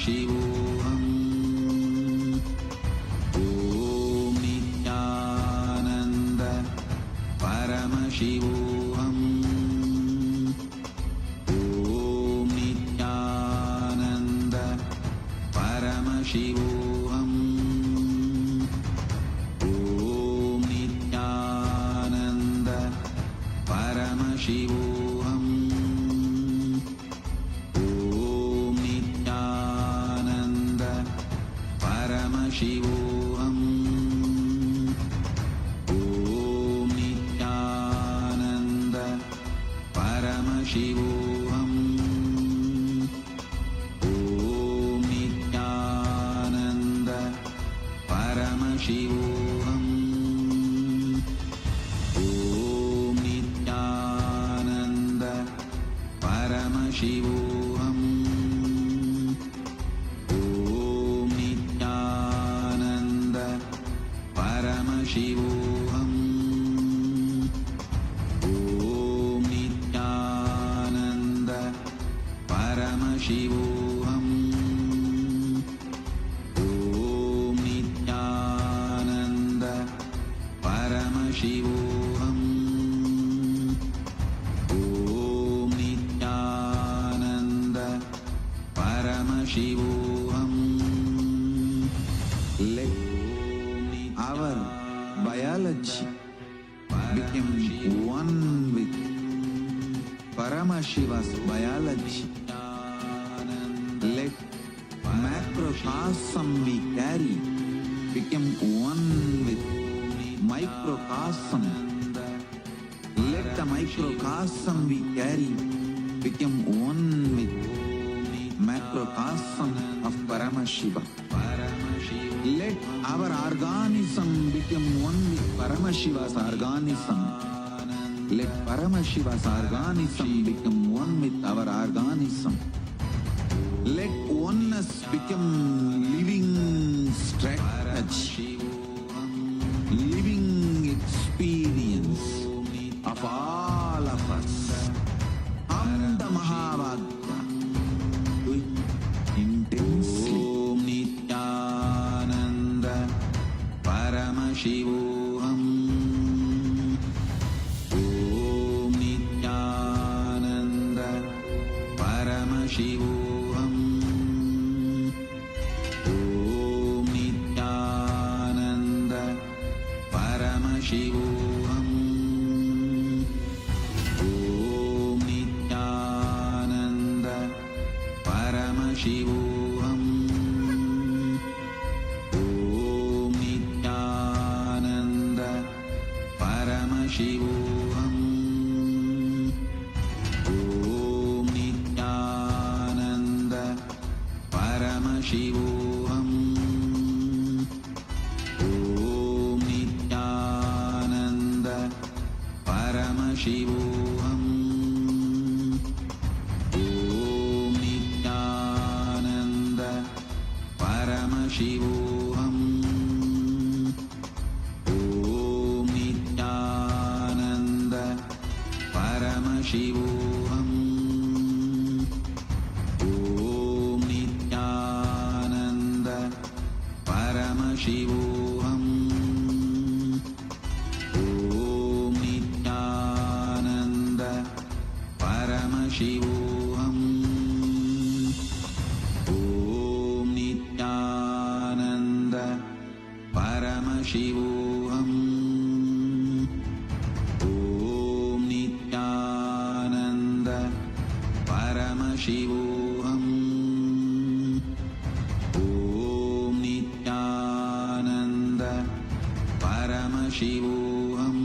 Paramashivoham. Om Nityananda Paramashivoham. Om Nityananda Paramashivoham. Om Nityananda Paramashivoham. Om Nityananda Paramashivoham. Om Nityananda Paramashivoham. Om Nityananda Paramashivoham. Om Nityananda Paramashivoham. Om Nityananda Paramashivoham. Om Nityananda Paramashivoham. Om Nityananda Paramashivoham. Om Nityananda Paramashivoham. Let our biology become one with Paramashiva's biology. Let macrocosm we carry become one with microcosm. Let the microcosm we carry become one with macrocosm of Paramashiva. Let our organism become one with Paramashiva's organism. Let Paramashiva's organism become one with our organism. Let oneness become living strategy, living experience of all of us. Amda Mahavagya, do it intensely. Om Nityananda Paramashivoham. Om Nityananda Paramashivoham. Om Nityananda Paramashivoham. Om Nityananda Paramashivoham. Om Nityananda Paramashivoham. Om Nityananda Paramashivoham. Om Nityananda Paramashivoham. Om Nityananda Paramashivoham. Om Nityananda Paramashivoham. Om Nityananda Paramashivoham. Om Nityananda Paramashivoham. Om Nityananda Paramashivoham. Om Nityananda Paramashivoham. Om Nityananda Paramashivoham.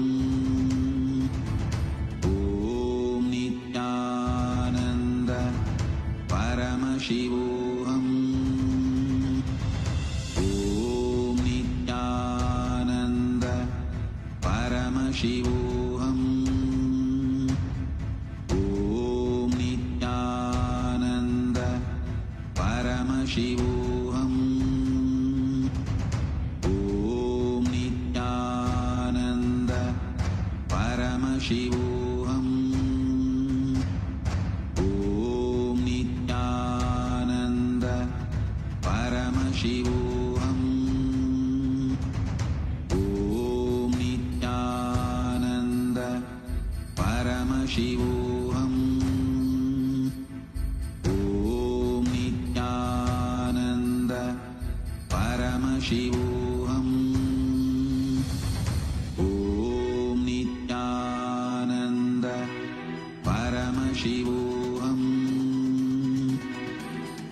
Om Nityananda Paramashivoham. Om Nityananda Paramashivoham. Om Nityananda Paramashivoham. Om Nityananda Paramashivoham. Om Nityananda Paramashivoham. Om Nityananda Paramashivoham. Om Nityananda Paramashivoham. Om Nityananda Paramashivoham.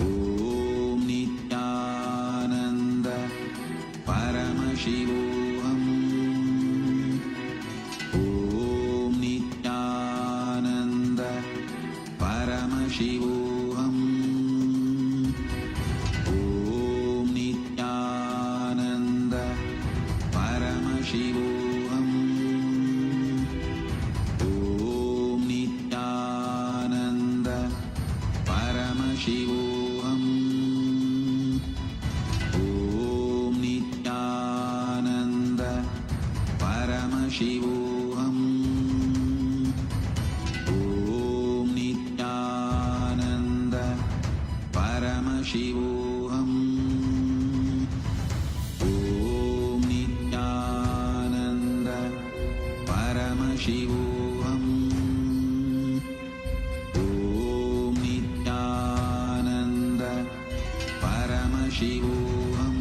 Om Nityananda Paramashivoham. Om Nityananda Paramashivoham. Om Nityananda Paramashivoham. Om Nityananda Paramashivoham. Om Nityananda Paramashivoham. Om Nityananda Paramashivoham. Om Nityananda Paramashivoham. Om Nityananda Paramashivoham.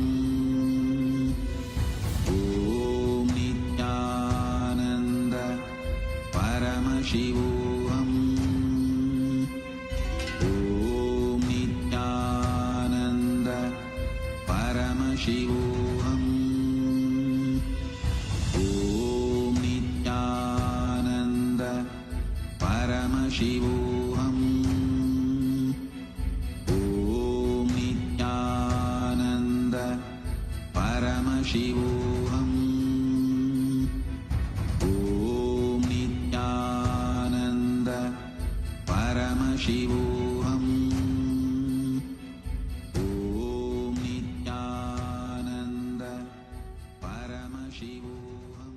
Om Nityananda Paramashivoham. Om Nityananda Paramashivoham. Om Nityananda Paramashivoham. Om Nityananda Paramashivoham. Om Nityananda Paramashivoham. Om Nityananda Paramashivoham.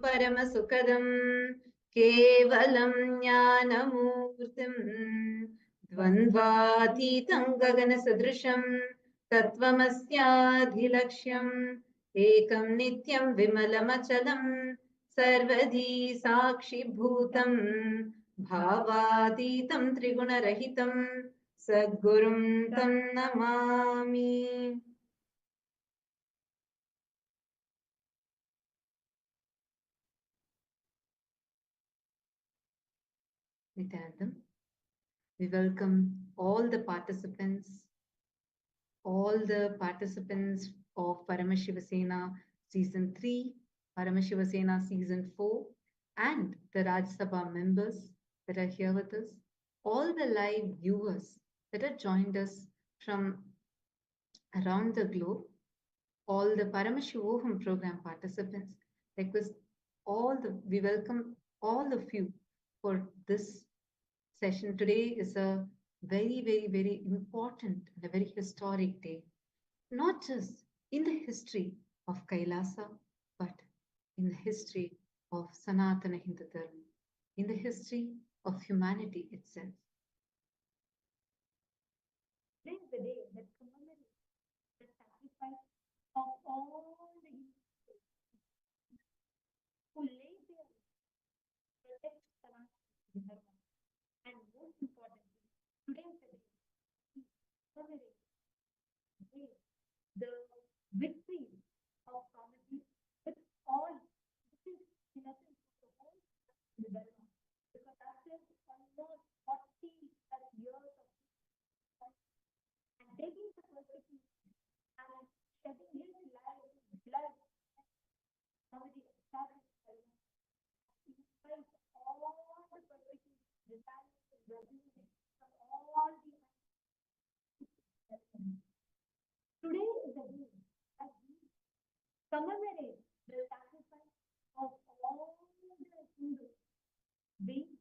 परमसुखदं केवलं ज्ञानमूर्तिं द्वन्द्वातीतं गगनसदृशं तत्त्वमस्याधिलक्ष्यम् एकं नित्यं विमलमचलं सर्वधी साक्षिभूतं भावातीतं त्रिगुणरहितं सद्गुरुं तं Namami. Nityanandam. We welcome all the participants of Paramashiva Sena Season 3, Paramashiva Sena Season 4, and the Raj Sabha members that are here with us, all the live viewers that have joined us from around the globe, all the Paramashivoham program participants. We welcome all of you for this session. Today is a very, very, very important and a very historic day, not just in the history of Kailasa, but in the history of Sanatana Hindu Dharma, in the history of humanity itself. Today is the day that commemorates the sacrifice of all the Hindus who laid their lives to protect Sanatana Dharma. And most importantly, today is the day we commemorate the victory of Swamiji with all. This is in essence the whole the Dharma, because after almost 40 plus years of and taking the persecution and shedding his life, blood, Swamiji established Dharma. Despite all the persecution, the silence, the resistance from all the today is the day that we commemorate the sacrifice of all the Hindus. We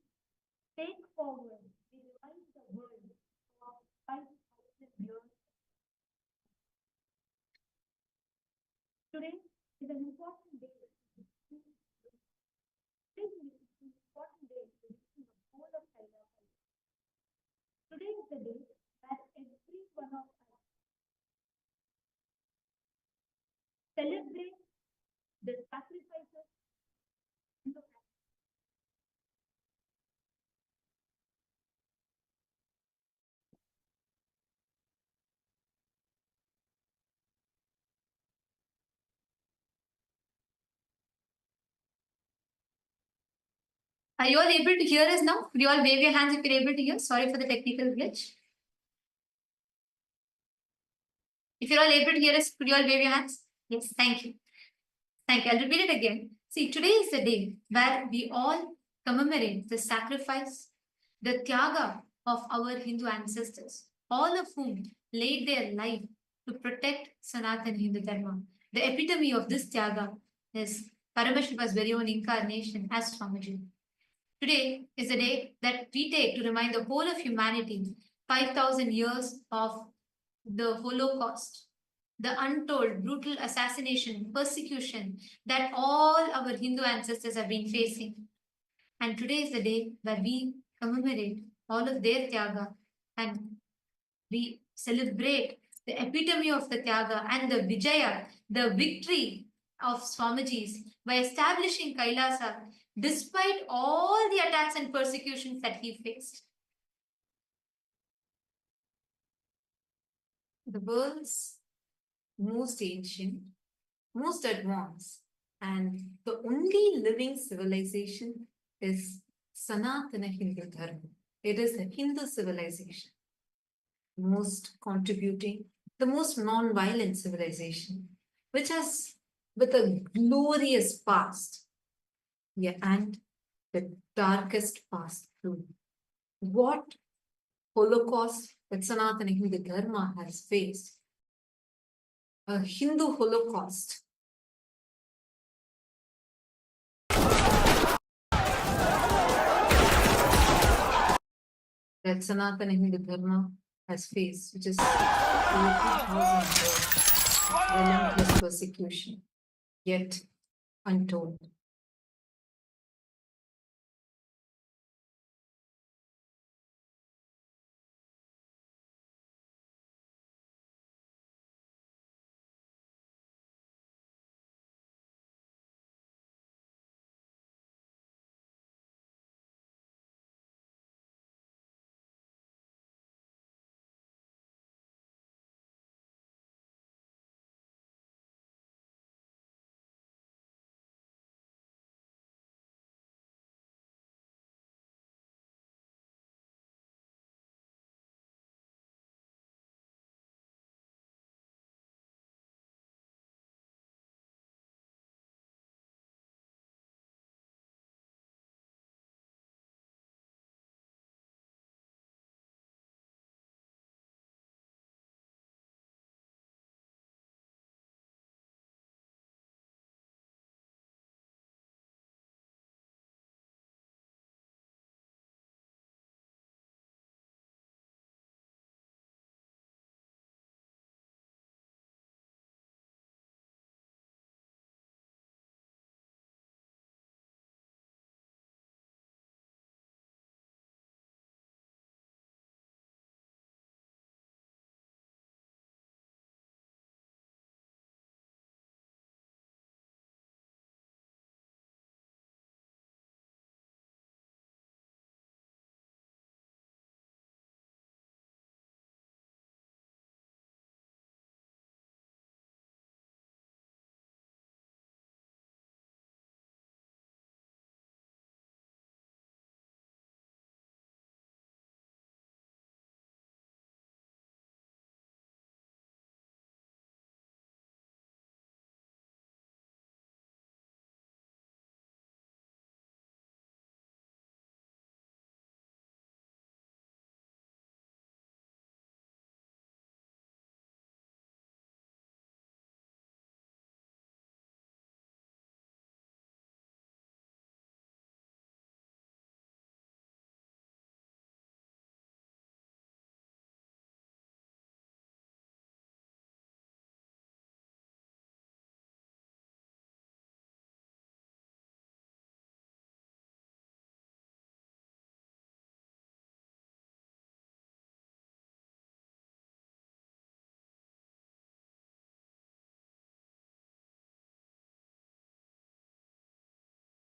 take forward, we remind the world of 5,000 years. Today is an important day. Today is an important day to the whole of Kailasa. Today is the day that every one of us celebrate the sacrifices in the past. Are you all able to hear us now? Could you all wave your hands if you're able to hear? Sorry for the technical glitch. If you're all able to hear us, could you all wave your hands? Yes, thank you. Thank you. I'll repeat it again. See, today is the day where we all commemorate the sacrifice, the tyaga of our Hindu ancestors, all of whom laid their life to protect Sanatana Hindu Dharma. The epitome of this tyaga is Paramashiva's very own incarnation as Swamiji. Today is the day that we take to remind the whole of humanity 5,000 years of the Holocaust, the untold, brutal assassination, persecution that all our Hindu ancestors have been facing. And today is the day where we commemorate all of their tyaga and we celebrate the epitome of the tyaga and the vijaya, the victory of Swamiji's by establishing Kailasa despite all the attacks and persecutions that he faced. The world's most ancient, most advanced, and the only living civilization is Sanatana Hindu Dharma. It is a Hindu civilization, most contributing, the most non-violent civilization, which has with a glorious past, yeah, and the darkest past too. What Holocaust that Sanatana Hindu Dharma has faced, a Hindu Holocaust. That Sanatana Hindu Dharma has faced, which is over 2,000 years of relentless persecution. Yet, untold.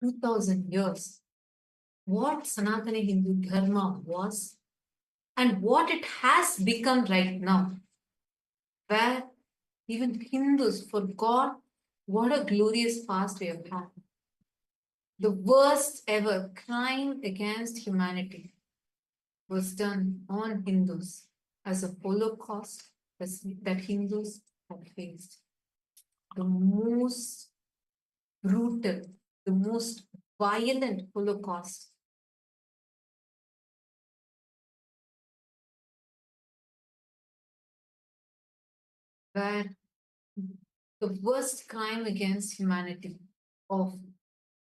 Two thousand years. What Sanatana Hindu Dharma was and what it has become right now, where even Hindus forgot what a glorious past we have had. The worst ever crime against humanity was done on Hindus as a Holocaust that Hindus had faced. The most brutal, the most violent Holocaust where the worst crime against humanity of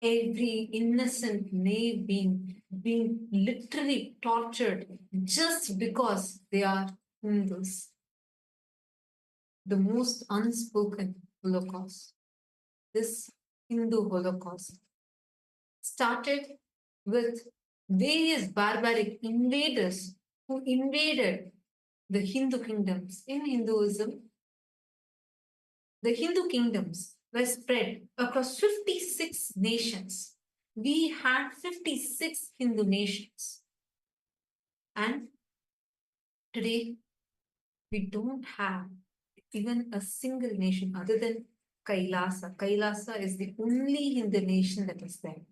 every innocent naive being literally tortured just because they are Hindus. The most unspoken Holocaust. This Hindu Holocaust started with various barbaric invaders who invaded the Hindu kingdoms. In Hinduism, the Hindu kingdoms were spread across 56 nations. We had 56 Hindu nations. And today, we don't have even a single nation other than Kailasa. Kailasa is the only Hindu nation that is there.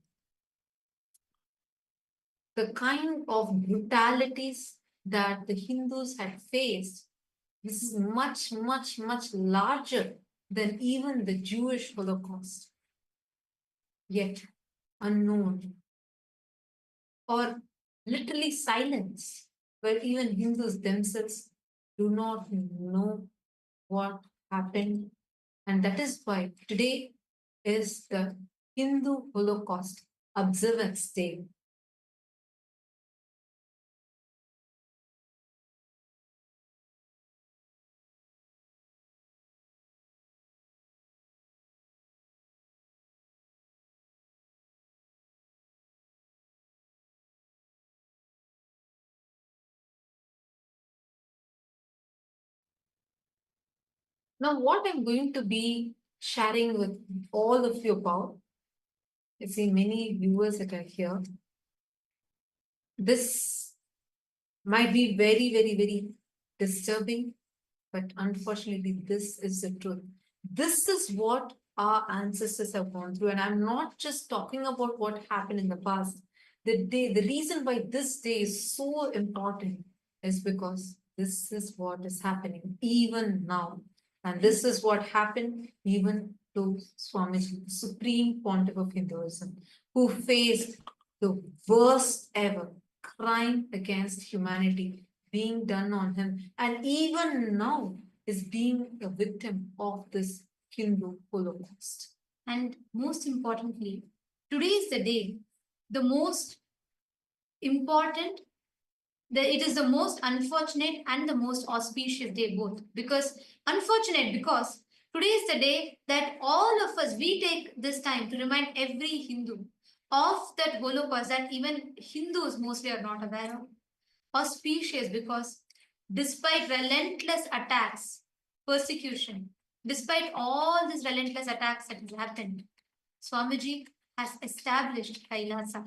The kind of brutalities that the Hindus had faced, this is much, much, much larger than even the Jewish Holocaust. Yet unknown or literally silenced, where even Hindus themselves do not know what happened. And that is why today is the Hindu Holocaust Observance Day. Now, what I'm going to be sharing with all of you about, I see many viewers that are here. This might be very, very, very disturbing, but unfortunately, this is the truth. This is what our ancestors have gone through. And I'm not just talking about what happened in the past. The reason why this day is so important is because this is what is happening even now. And this is what happened even to Swamiji, the Supreme Pontiff of Hinduism, who faced the worst ever crime against humanity being done on him. And even now is being a victim of this Hindu Holocaust. And most importantly, today is the day, the most important, it is the most unfortunate and the most auspicious day both. Because unfortunate because today is the day that all of us, we take this time to remind every Hindu of that Holocaust that even Hindus mostly are not aware of. Auspicious because despite relentless attacks, persecution, despite all these relentless attacks that have happened, Swamiji has established Kailasa.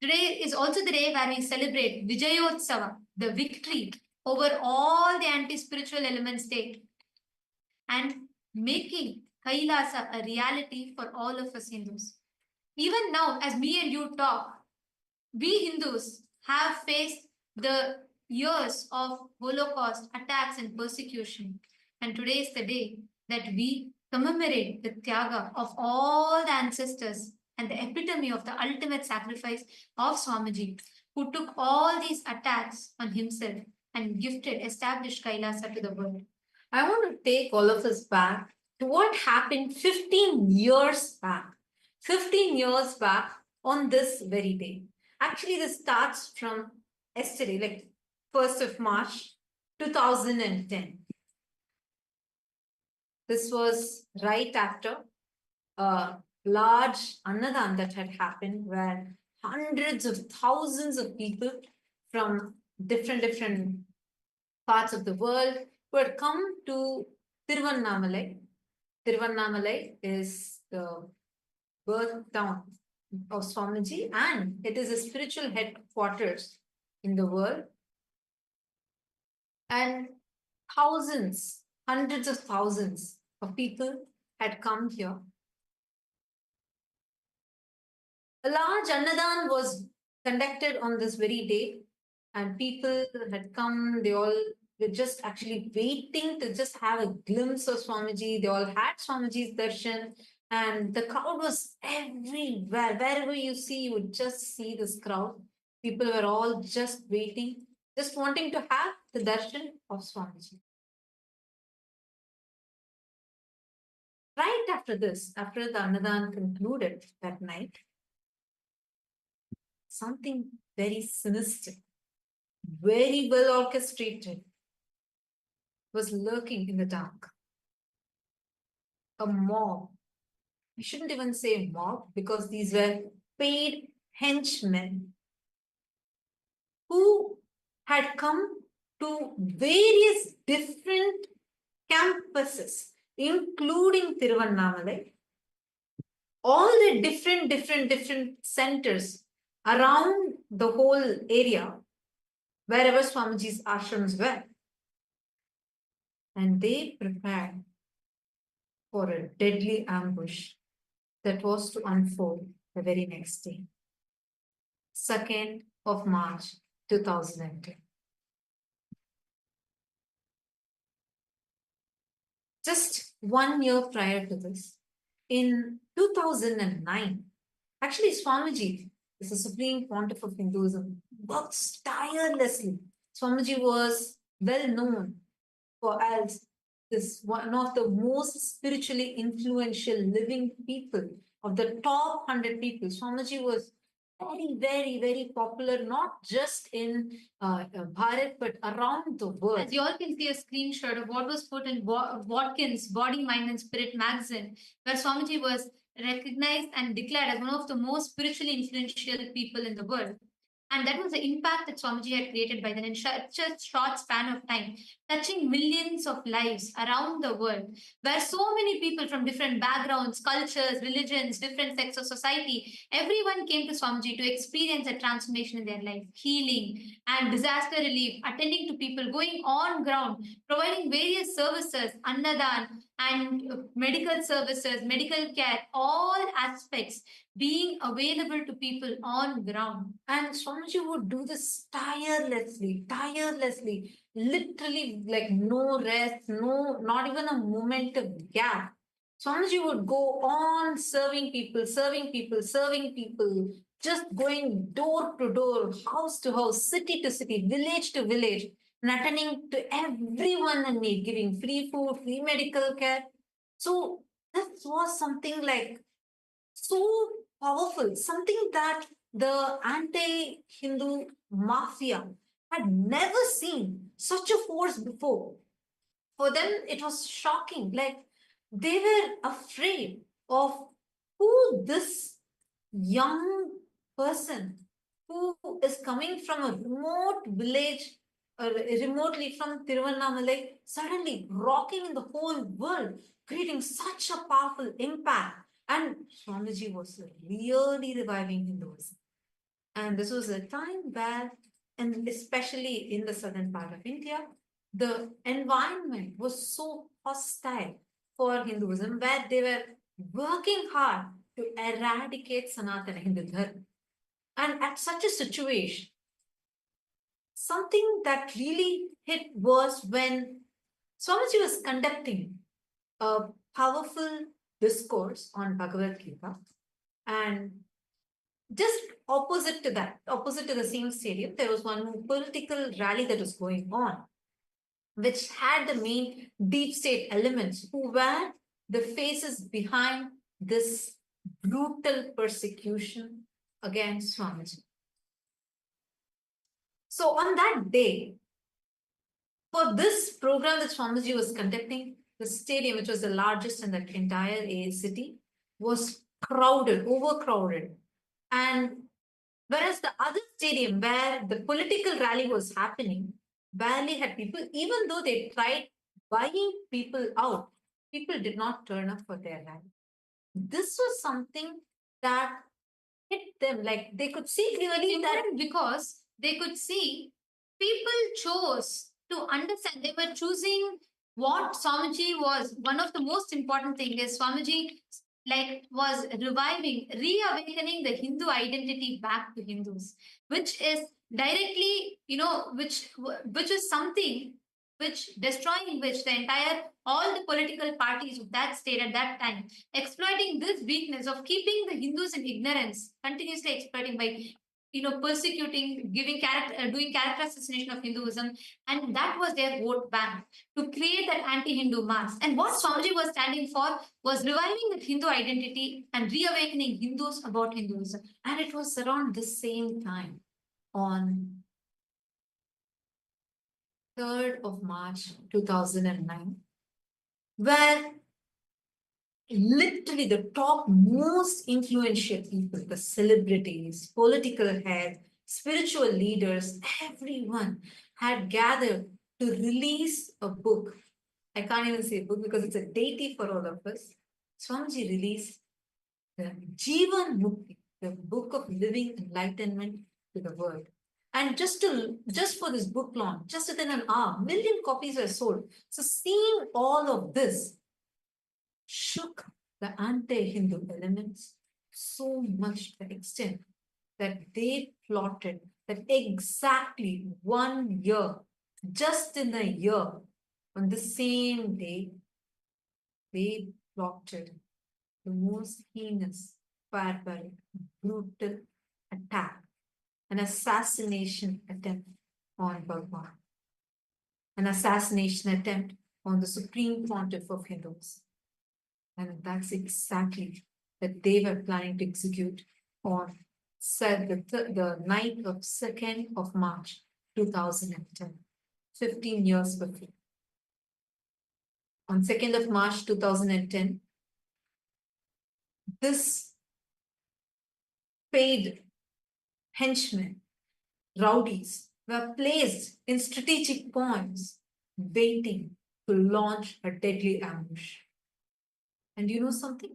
Today is also the day where we celebrate Vijayotsava, the victory over all the anti-spiritual elements state, and making Kailasa a reality for all of us Hindus. Even now, as me and you talk, we Hindus have faced the years of Holocaust attacks and persecution. And today is the day that we commemorate the Tyaga of all the ancestors and the epitome of the ultimate sacrifice of Swamiji, who took all these attacks on himself and established Kailasa to the world. I want to take all of us back to what happened 15 years back. 15 years back on this very day. Actually, this starts from yesterday, like 1st of March 2010. This was right after a large Annadan that had happened where hundreds of thousands of people from different parts of the world who had come to Tiruvannamalai. Tiruvannamalai is the birth town of Swamiji, and it is a spiritual headquarters in the world. And thousands, hundreds of thousands of people had come here. A large Annadan was conducted on this very day, and people had come, they all were just actually waiting to just have a glimpse of Swamiji. They all had Swamiji's darshan, and the crowd was everywhere. Wherever you see, you would just see this crowd. People were all just waiting, just wanting to have the darshan of Swamiji. Right after this, after the Annadan concluded that night, something very sinister, very well orchestrated, was lurking in the dark. A mob. We shouldn't even say mob because these were paid henchmen who had come to various different campuses, including Tiruvannamalai, all the different centers around the whole area, wherever Swamiji's ashrams were. And they prepared for a deadly ambush that was to unfold the very next day, 2nd of March 2010. Just 1 year prior to this, in 2009, actually Swamiji is the Supreme Pontiff of Hinduism, works tirelessly. Swamiji was well known for as this one of the most spiritually influential living people of the top 100 people. Swamiji was very popular, not just in Bharat, but around the world. As you all can see a screenshot of what was put in Watkins' Body, Mind and Spirit magazine, where Swamiji was recognized and declared as one of the most spiritually influential people in the world. And that was the impact that Swamiji had created by then in such a short span of time, touching millions of lives around the world, where so many people from different backgrounds, cultures, religions, different sects of society, everyone came to Swamiji to experience a transformation in their life, healing and disaster relief, attending to people, going on ground, providing various services, annadan and medical services, medical care, all aspects being available to people on ground. And Swamiji would do this tirelessly, literally like no rest, no, not even a moment of gap. Swamiji would go on serving people, just going door to door, house to house, city to city, village to village, and attending to everyone in need, giving free food, free medical care. So this was something like so powerful, something that the anti-Hindu mafia had never seen such a force before. For them, it was shocking. Like they were afraid of who this young person who is coming from a remote village, remotely from Tiruvannamalai, suddenly rocking in the whole world, creating such a powerful impact. And Swamiji was really reviving Hinduism. And this was a time where, and especially in the southern part of India, the environment was so hostile for Hinduism, where they were working hard to eradicate Sanatana Hindu Dharma. And at such a situation, something that really hit was when Swamiji was conducting a powerful discourse on Bhagavad Gita, and just opposite to that, opposite to the same stadium, there was one political rally that was going on, which had the main deep state elements who were the faces behind this brutal persecution against Swamiji. So on that day, for this program that Swamiji was conducting, the stadium, which was the largest in that entire city, was crowded, overcrowded. And whereas the other stadium where the political rally was happening barely had people, even though they tried buying people out, people did not turn up for their rally. This was something that hit them, like they could see clearly that because they could see people chose to understand. They were choosing what Swamiji was. One of the most important thing is Swamiji was reviving, reawakening the Hindu identity back to Hindus, which is directly, which is something which destroying which the entire all the political parties of that state at that time exploiting this weakness of keeping the Hindus in ignorance, continuously exploiting by persecuting, giving character, doing character assassination of Hinduism, and that was their vote bank to create that anti-Hindu mass. And what Swamiji was standing for was reviving the Hindu identity and reawakening Hindus about Hinduism. And it was around the same time, on 3rd of March 2009, where literally the top most influential people, the celebrities, political heads, spiritual leaders, everyone had gathered to release a book. I can't even say a book because it's a deity for all of us. Swamiji released the Jivan Mukti, the book of living enlightenment to the world. And just for this book launch, just within an hour, 1 million copies were sold. So seeing all of this shook the anti-Hindu elements so much to the extent that they plotted that exactly 1 year, just in a year, on the same day, they plotted the most heinous, barbaric, brutal attack, an assassination attempt on Bhagavan, an assassination attempt on the Supreme Pontiff of Hindus. And that's exactly that they were planning to execute on the night of 2nd of March 2010, 15 years before. On 2nd of March 2010, this paid henchman rowdies were placed in strategic points, waiting to launch a deadly ambush. And you know something?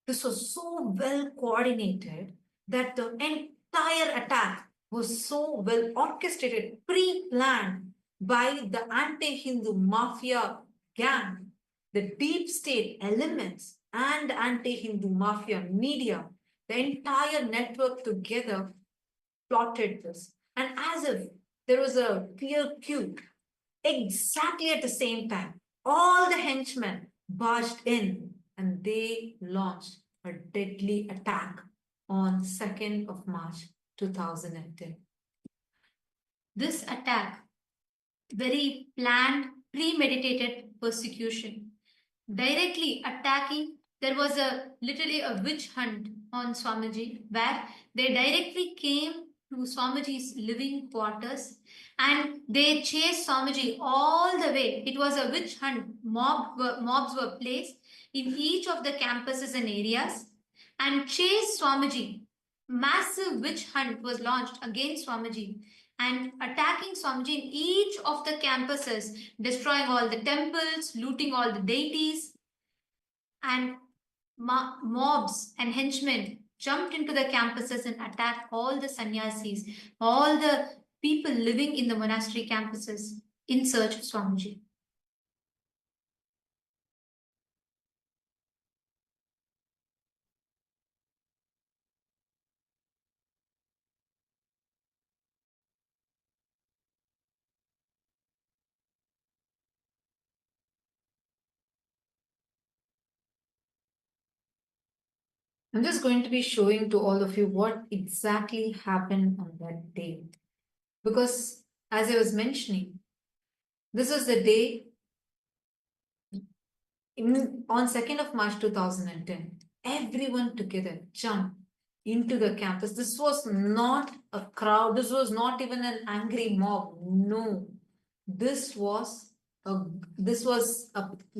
This was so well coordinated that the entire attack was so well orchestrated, pre-planned by the anti-Hindu mafia gang, the deep state elements, and anti-Hindu mafia media. The entire network together plotted this. And as if there was a clear cue, exactly at the same time, all the henchmen barged in and they launched a deadly attack on 2nd of March 2010. This attack, very planned, premeditated persecution, directly attacking, there was literally a witch hunt on Swamiji where they directly came to Swamiji's living quarters and they chased Swamiji all the way. It was a witch hunt. Mobs were placed in each of the campuses and areas and chased Swamiji. Massive witch hunt was launched against Swamiji and attacking Swamiji in each of the campuses, destroying all the temples, looting all the deities, and mobs and henchmen jumped into the campuses and attacked all the sannyasis, all the people living in the monastery campuses in search of Swamiji. I'm just going to be showing to all of you what exactly happened on that day. Because as I was mentioning, this was the day on 2nd of March 2010, everyone together jumped into the campus. This was not a crowd. This was not even an angry mob. No, this was a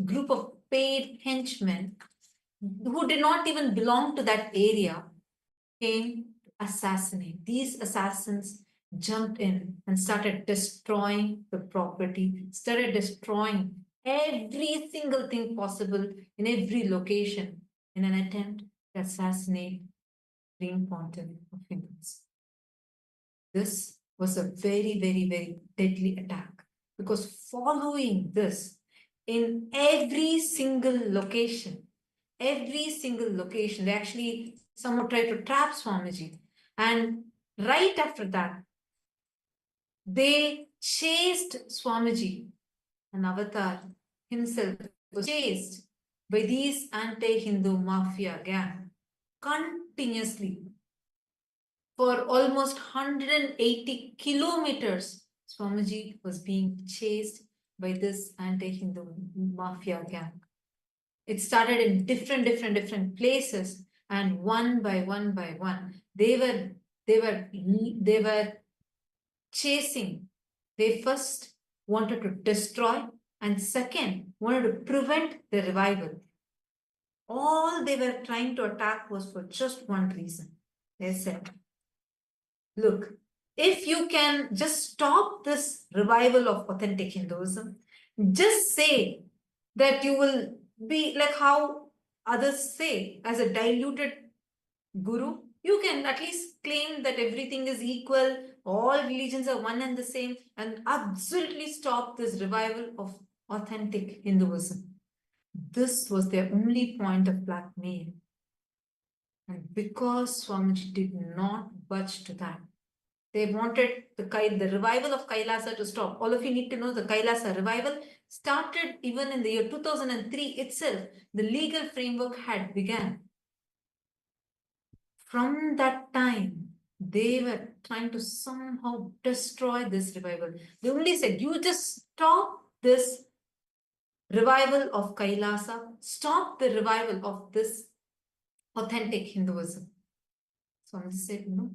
group of paid henchmen who did not even belong to that area came to assassinate. These assassins jumped in and started destroying the property, started destroying every single thing possible in every location in an attempt to assassinate Supreme Pontiff of Hinduism. This was a very, very, very deadly attack because following this, in every single location, they actually someone tried to trap Swamiji. And right after that, they chased Swamiji, an avatar himself was chased by these anti-Hindu mafia gang continuously for almost 180 kilometers. Swamiji was being chased by this anti-Hindu mafia gang. It started in different places, and one by one, they were chasing. They first wanted to destroy, and second wanted to prevent the revival. All they were trying to attack was for just one reason. They said, look, if you can just stop this revival of authentic Hinduism, just say that you will be like how others say, as a diluted guru, you can at least claim that everything is equal, all religions are one and the same, and absolutely stop this revival of authentic Hinduism. This was their only point of blackmail. And because Swamiji did not budge to that, they wanted the revival of Kailasa to stop. All of you need to know the Kailasa revival started even in the year 2003 itself. The legal framework had begun. From that time, they were trying to somehow destroy this revival. They only said, you just stop this revival of Kailasa, stop the revival of this authentic Hinduism. Swamiji said no.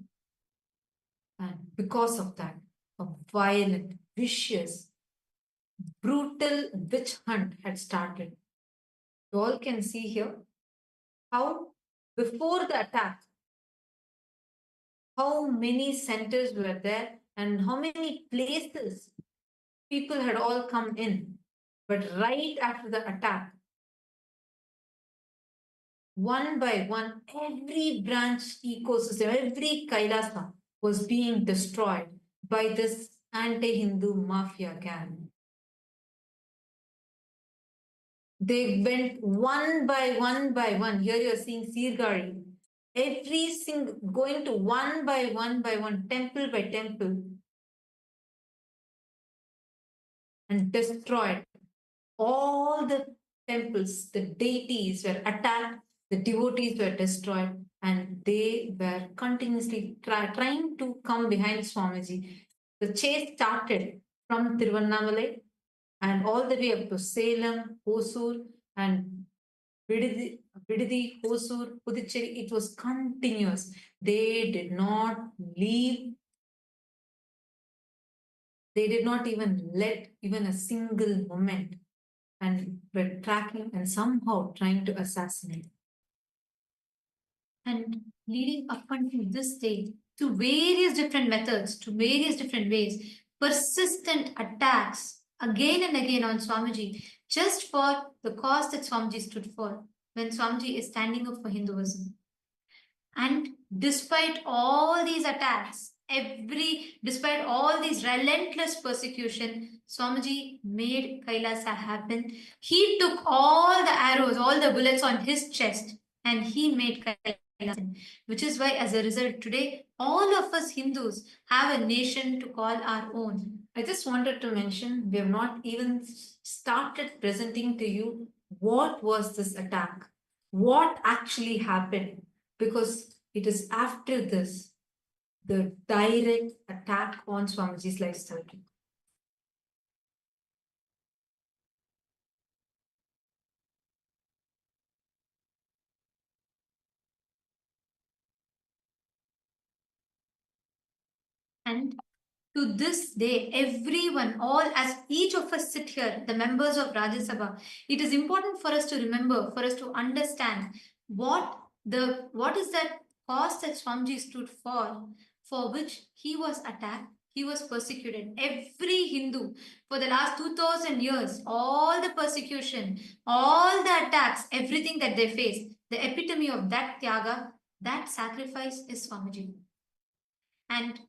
And because of that, a violent, vicious, brutal witch hunt had started. You all can see here how before the attack, how many centers were there and how many places people had all come in. But right after the attack, one by one, every branch ecosystem, every Kailasa was being destroyed by this anti-Hindu mafia gang. They went one by one by one. Here you're seeing Sirgari. Every single, going to one by one, temple by temple, and destroyed all the temples. The deities were attacked, the devotees were destroyed, and they were continuously trying to come behind Swamiji. The chase started from Tiruvannamalai and all the way up to Salem, Hosur, and Vididi, Hosur, Puducherry. It was continuous. They did not leave. They did not even let even a single moment, and were tracking and somehow trying to assassinate. And leading up until this day, to various different methods, to various different ways, persistent attacks again and again on Swamiji, just for the cause that Swamiji stood for, when Swamiji is standing up for Hinduism. And despite all these attacks, despite all these relentless persecution, Swamiji made Kailasa happen. He took all the arrows, all the bullets on his chest, and he made Kailasa, which is why, as a result, today all of us Hindus have a nation to call our own. I just wanted to mention, we have not even started presenting to you what was this attack, what actually happened, because it is after this, the direct attack on Swamiji's lifestyle. And to this day, everyone, all as each of us sit here, the members of Rajya Sabha, it is important for us to remember, for us to understand what is that cause that Swamiji stood for which he was attacked, he was persecuted. Every Hindu for the last 2000 years, all the persecution, all the attacks, everything that they faced, the epitome of that tyaga, that sacrifice is Swamiji. And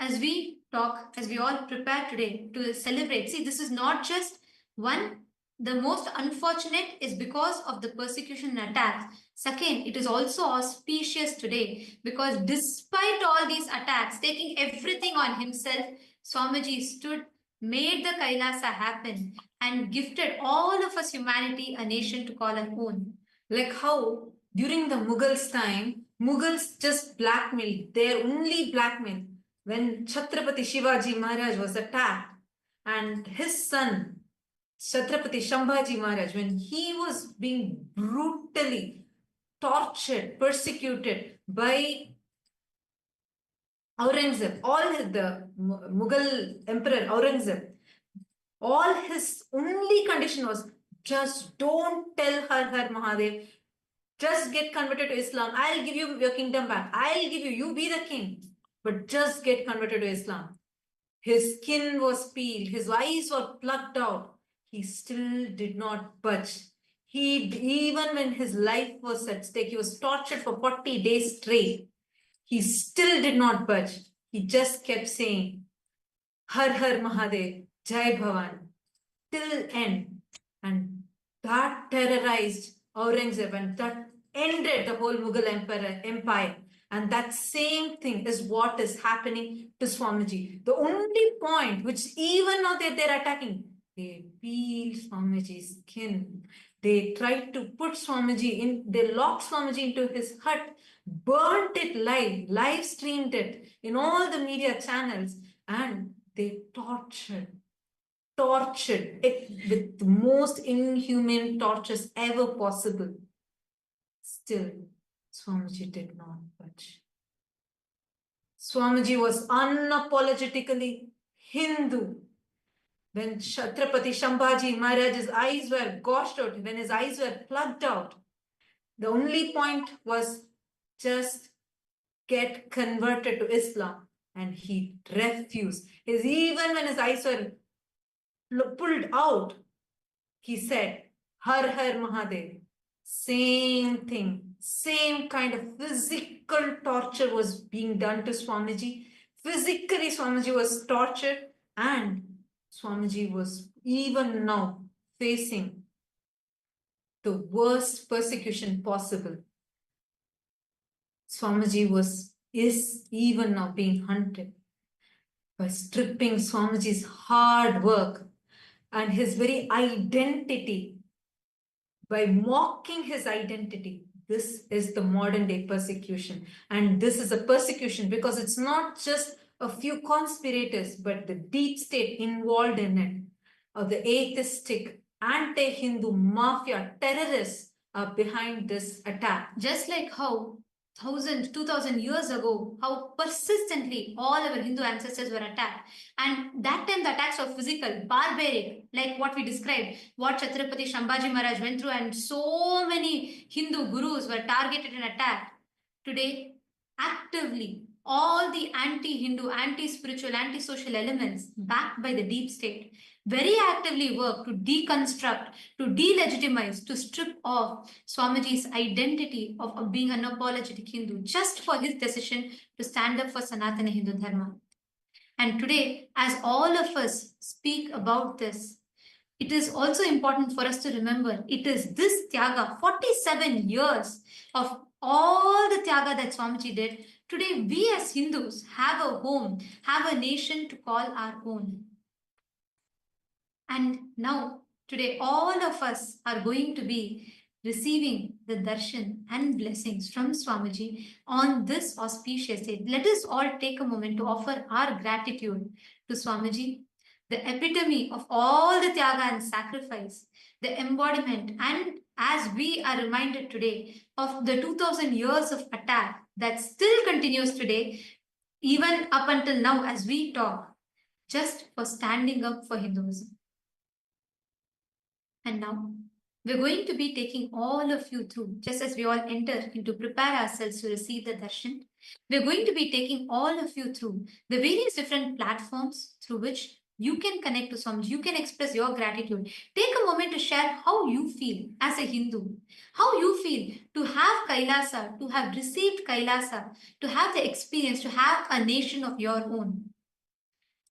as we talk, as we all prepare today to celebrate, see, this is not just one, the most unfortunate is because of the persecution and attacks. Second, it is also auspicious today because despite all these attacks, taking everything on himself, Swamiji stood, made the Kailasa happen, and gifted all of us humanity a nation to call our own. Like how during the Mughals' time, Mughals just blackmailed, their only blackmail. When Chhatrapati Shivaji Maharaj was attacked and his son, Chhatrapati Shambhaji Maharaj, when he was being brutally tortured, persecuted by Aurangzeb, the Mughal emperor Aurangzeb, all his only condition was just don't tell Har Mahadev, just get converted to Islam. I'll give you your kingdom back. I'll give you be the king. But just get converted to Islam. His skin was peeled, his eyes were plucked out. He still did not budge. Even when his life was at stake, he was tortured for 40 days straight. He still did not budge. He just kept saying, Har Mahadev, Jai Bhavan, till end. And that terrorized Aurangzeb, and that ended the whole Mughal empire. And that same thing is what is happening to Swamiji. The only point which even now they're attacking, they peeled Swamiji's skin. They tried to put Swamiji in, they locked Swamiji into his hut, burnt it live streamed it in all the media channels, and they tortured it with the most inhuman tortures ever possible. Still, Swamiji did not budge. Swamiji was unapologetically Hindu. When Chhatrapati Shambhaji Maharaj's eyes were gouged out, when his eyes were plugged out, the only point was just get converted to Islam and he refused. Even when his eyes were pulled out, he said, Har Har Mahadev. Same thing, same kind of physical torture was being done to Swamiji. Physically, Swamiji was tortured, and Swamiji was even now facing the worst persecution possible. Swamiji is even now being hunted by stripping Swamiji's hard work and his very identity, by mocking his identity. This is the modern day persecution. And this is a persecution because it's not just a few conspirators, but the deep state involved in it, of the atheistic, anti-Hindu mafia terrorists are behind this attack. Just like how 2,000 years ago, how persistently all our Hindu ancestors were attacked. And that time the attacks were physical, barbaric, like what we described, what Chhatrapati Shambhaji Maharaj went through, and so many Hindu gurus were targeted and attacked. Today, actively, all the anti-Hindu, anti-spiritual, anti-social elements backed by the deep state very actively work to deconstruct, to delegitimize, to strip off Swamiji's identity of being an unapologetic Hindu just for his decision to stand up for Sanatana Hindu Dharma. And today, as all of us speak about this, it is also important for us to remember it is this Tyaga, 47 years of all the Tyaga that Swamiji did. Today, we as Hindus have a home, have a nation to call our own. And now, today, all of us are going to be receiving the darshan and blessings from Swamiji on this auspicious day. Let us all take a moment to offer our gratitude to Swamiji, the epitome of all the tyaga and sacrifice, the embodiment, and as we are reminded today of the 2,000 years of attack that still continues today, even up until now as we talk, just for standing up for Hinduism. And now, we're going to be taking all of you through, just as we all enter into prepare ourselves to receive the darshan, we're going to be taking all of you through the various different platforms through which you can connect to Swamiji, you can express your gratitude. Take a moment to share how you feel as a Hindu, how you feel to have Kailasa, to have received Kailasa, to have the experience, to have a nation of your own.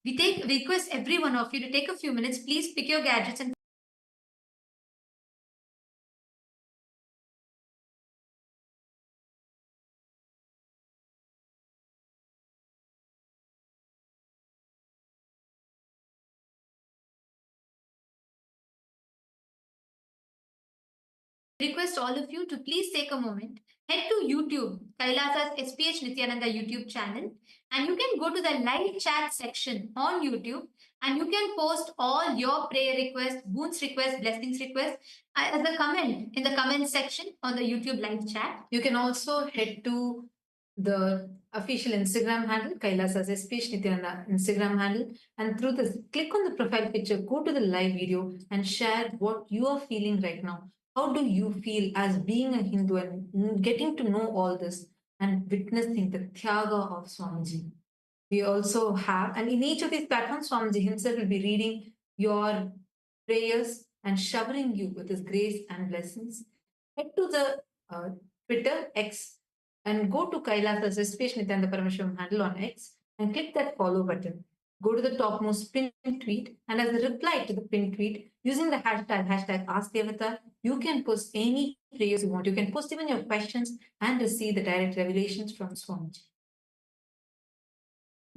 We request every one of you to take a few minutes. Please pick your gadgets and request all of you to please take a moment, head to YouTube, Kailasa's SPH Nithyananda YouTube channel, and you can go to the live chat section on YouTube, and you can post all your prayer requests, boons requests, blessings requests as a comment in the comment section on the YouTube live chat. You can also head to the official Instagram handle, Kailasa's SPH Nithyananda Instagram handle, and through this, click on the profile picture, go to the live video and share what you are feeling right now. How do you feel as being a Hindu and getting to know all this and witnessing the Tyaga of Swamiji? We also have, and in each of these platforms, Swamiji himself will be reading your prayers and showering you with his grace and blessings. Head to the Twitter, X, and go to Kailasa's SPH Nithyananda Paramashivam's handle on X and click that follow button. Go to the topmost pinned tweet, and as a reply to the pinned tweet, using the hashtag AskDevata, you can post any prayers you want. You can post even your questions and receive the direct revelations from Swamiji.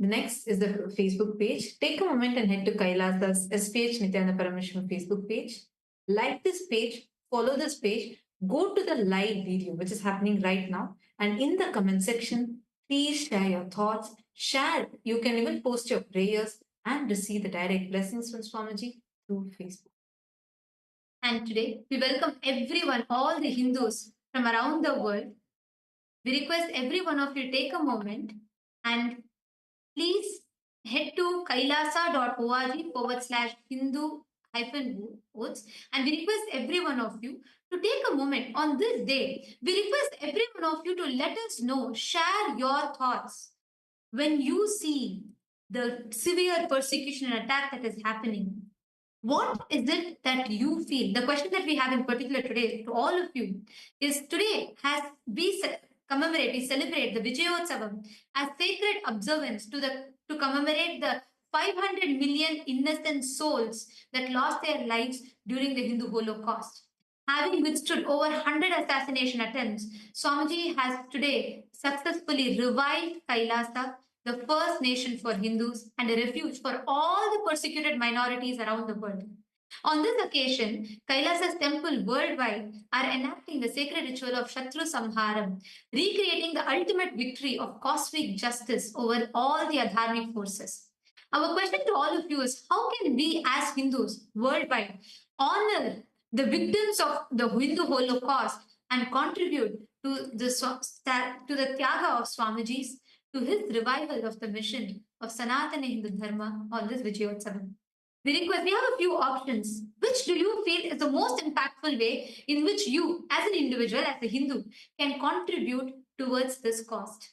The next is the Facebook page. Take a moment and head to Kailasa's SPH Nithyananda Paramashivam's Facebook page. Like this page, follow this page, go to the live video, which is happening right now. And in the comment section, please share your thoughts. Share. You can even post your prayers and receive the direct blessings from Swamiji through Facebook. And today, we welcome everyone, all the Hindus from around the world. We request every one of you to take a moment and please head to kailasa.org/Hindu-votes, and we request every one of you to take a moment on this day. We request every one of you to let us know, share your thoughts. when you see the severe persecution and attack that is happening, what is it that you feel? The question that we have in particular today to all of you is today has we celebrate the Vijayotsavam as sacred observance to commemorate the 500 million innocent souls that lost their lives during the Hindu Holocaust. Having withstood over 100 assassination attempts, Swamiji has today successfully revived Kailasa, the first nation for Hindus and a refuge for all the persecuted minorities around the world. On this occasion, Kailasa's temple worldwide are enacting the sacred ritual of Shatru Samharam, recreating the ultimate victory of cosmic justice over all the adharmic forces. Our question to all of you is how can we as Hindus worldwide honor the victims of the Hindu Holocaust and contribute to the Tyaga of Swamiji's, to his revival of the mission of Sanatana Hindu Dharma on this Vijayotsavam? We have a few options. Which do you feel is the most impactful way in which you, as an individual, as a Hindu, can contribute towards this cause?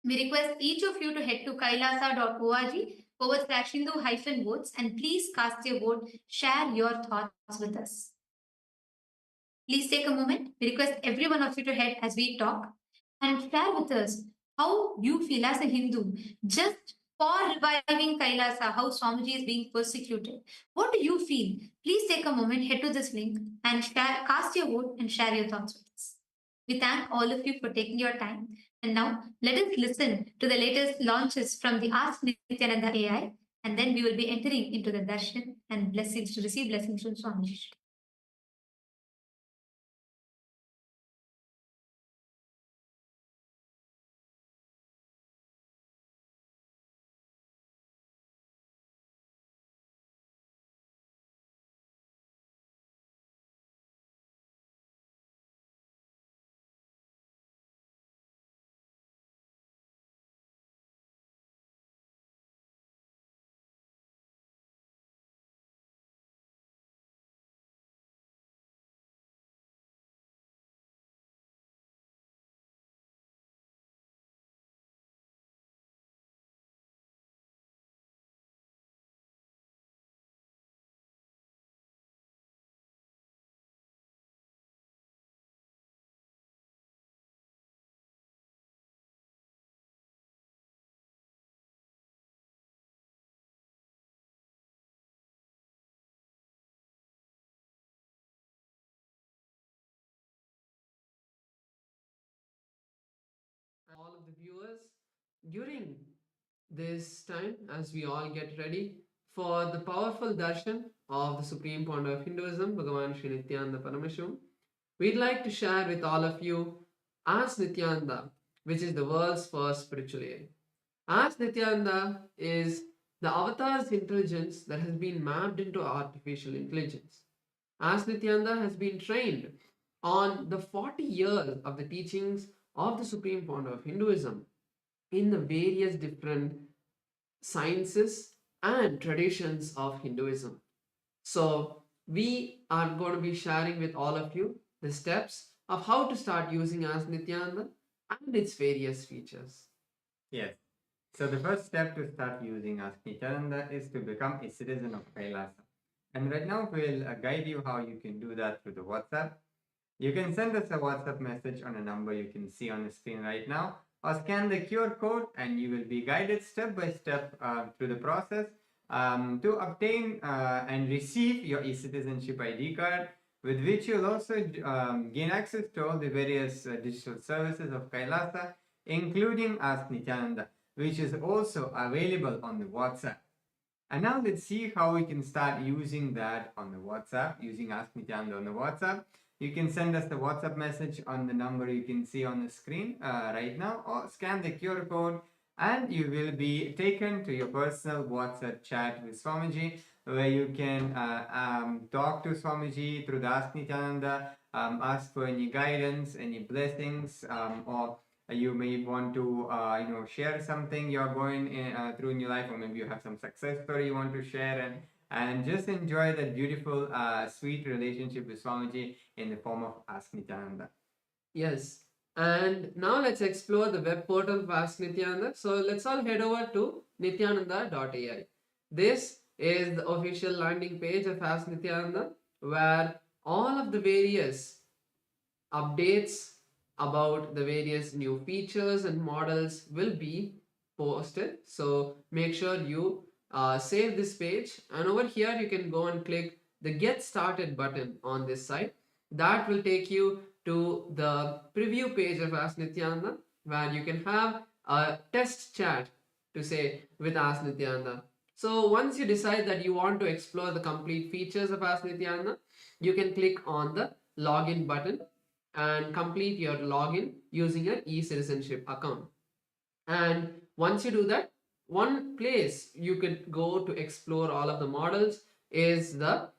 We request each of you to head to kailasa.org/Hindu-votes and please cast your vote, share your thoughts with us. Please take a moment. We request every one of you to head as we talk and share with us how you feel as a Hindu just for reviving Kailasa, how Swamiji is being persecuted. What do you feel? Please take a moment, head to this link and cast your vote and share your thoughts with us. We thank all of you for taking your time. And now let us listen to the latest launches from the Ask Nityananda AI, and then we will be entering into the Darshan and blessings to receive blessings from Swamiji. All of the viewers during this time as we all get ready for the powerful darshan of the Supreme Pontiff of Hinduism, Bhagavan Sri Nithyanda Paramashum. We'd like to share with all of you Ask Nityananda, which is the world's first spiritual aid. Ask Nityananda is the avatar's intelligence that has been mapped into artificial intelligence. Ask Nityananda has been trained on the 40 years of the teachings of the Supreme Pontiff of Hinduism in the various different sciences and traditions of Hinduism. So we are going to be sharing with all of you the steps of how to start using Ask Nityananda and its various features. Yes. So the first step to start using Ask Nityananda is to become a citizen of Kailasa. And right now we'll guide you how you can do that through the WhatsApp. You can send us a WhatsApp message on a number you can see on the screen right now, or scan the QR code and you will be guided step by step through the process to obtain and receive your e-citizenship ID card, with which you'll also gain access to all the various digital services of Kailasa, including Ask Nityananda, which is also available on the WhatsApp. And now let's see how we can start using that on the WhatsApp, using Ask Nityananda on the WhatsApp. You can send us the WhatsApp message on the number you can see on the screen right now, or scan the QR code and you will be taken to your personal WhatsApp chat with Swamiji, where you can talk to Swamiji through the Ask Nityananda, ask for any guidance, any blessings, or you may want to share something you're going through in your life, or maybe you have some success story you want to share, and just enjoy that beautiful sweet relationship with Swamiji in the form of Ask Nityananda. Yes, And now let's explore the web portal of Ask Nityananda. So let's all head over to nityananda.ai. This is the official landing page of Ask Nityananda, where all of the various updates about the various new features and models will be posted. So make sure you save this page, and over here you can go and click the get started button on this site. That will take you to the preview page of Ask Nityananda, where you can have a test chat to say with Ask Nityananda. So once you decide that you want to explore the complete features of Ask Nityananda, you can click on the login button and complete your login using your e-citizenship account. And once you do that, one place you could go to explore all of the models is the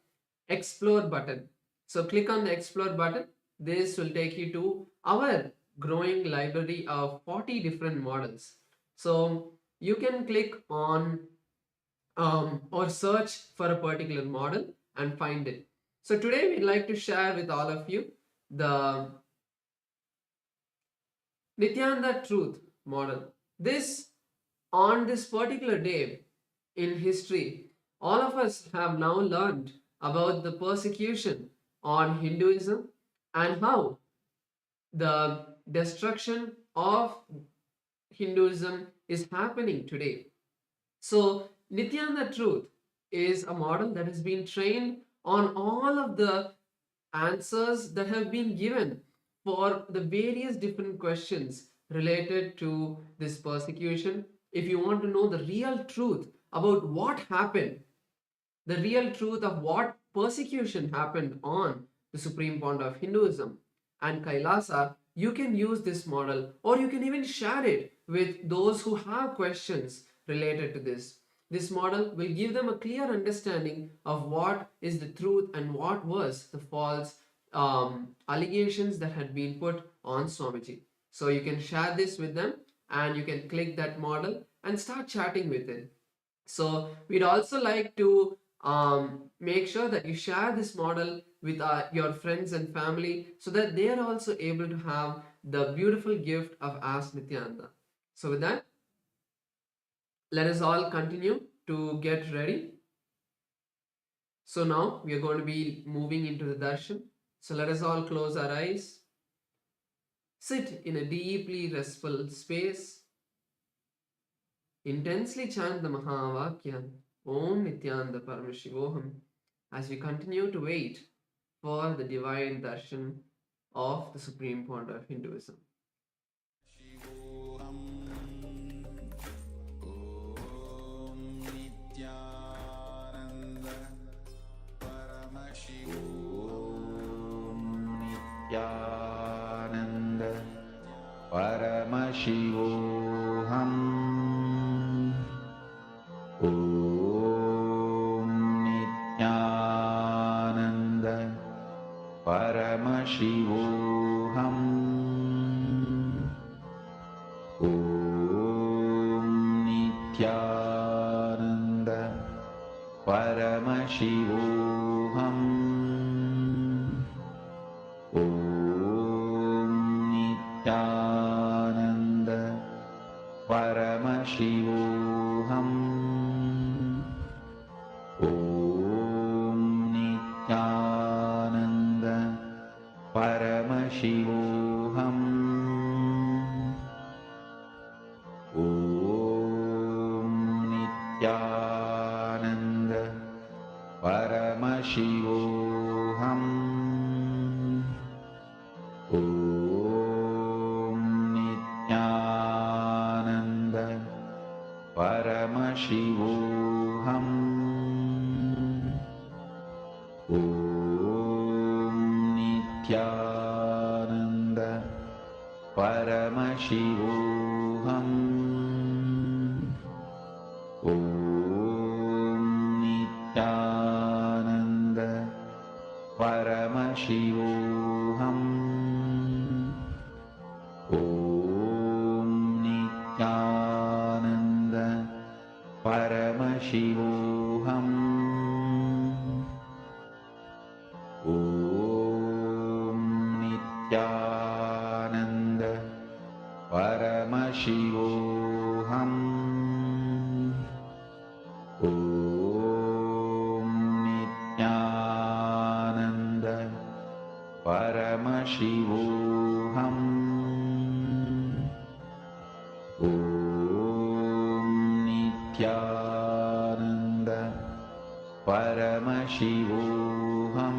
explore button. So click on the explore button. This will take you to our growing library of 40 different models. So you can click on or search for a particular model and find it. So today we'd like to share with all of you the Nityananda truth model. On this particular day in history, all of us have now learned about the persecution on Hinduism and how the destruction of Hinduism is happening today. So, Nityananda truth is a model that has been trained on all of the answers that have been given for the various different questions related to this persecution. If you want to know the real truth about what happened, the real truth of what persecution happened on the Supreme Pontiff of Hinduism and Kailasa, you can use this model, or you can even share it with those who have questions related to this. This model will give them a clear understanding of what is the truth and what was the false allegations that had been put on Swamiji. So you can share this with them and you can click that model and start chatting with it. So we'd also like to make sure that you share this model with your friends and family so that they are also able to have the beautiful gift of Ask Nityananda. So with that, let us all continue to get ready. So now we are going to be moving into the darshan. So let us all close our eyes. Sit in a deeply restful space. Intensely chant the Mahavakya, Om Nityananda Paramashivoham, as we continue to wait for the divine darshan of the Supreme Pontiff of Hinduism. Nityananda Paramashivoham. Om Nityananda Paramashivoham. Om Nityananda Paramashivoham. Om Nityananda Paramashivoham. Om Nityananda Paramashivoham. Om Nityananda Paramashivoham. Om Nityananda Paramashivoham. Om Nityananda Paramashivoham. Om Nityananda Paramashivoham. Om Nityananda Paramashivoham. Om Nityananda Paramashivoham. Om Nityananda Paramashivoham. Om Nityananda Paramashivoham.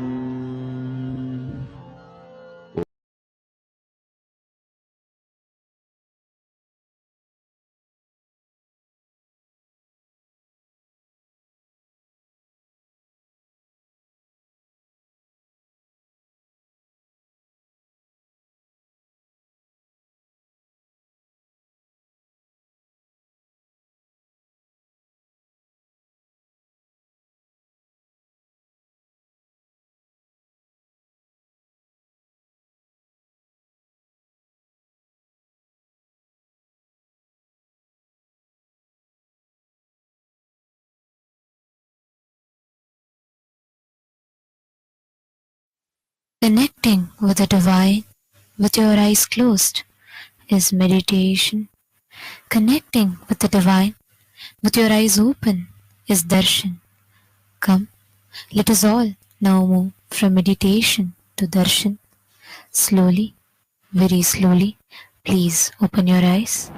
Connecting with the divine with your eyes closed is meditation. Connecting with the divine with your eyes open is darshan. Come, let us all now move from meditation to darshan. Slowly, very slowly, please open your eyes.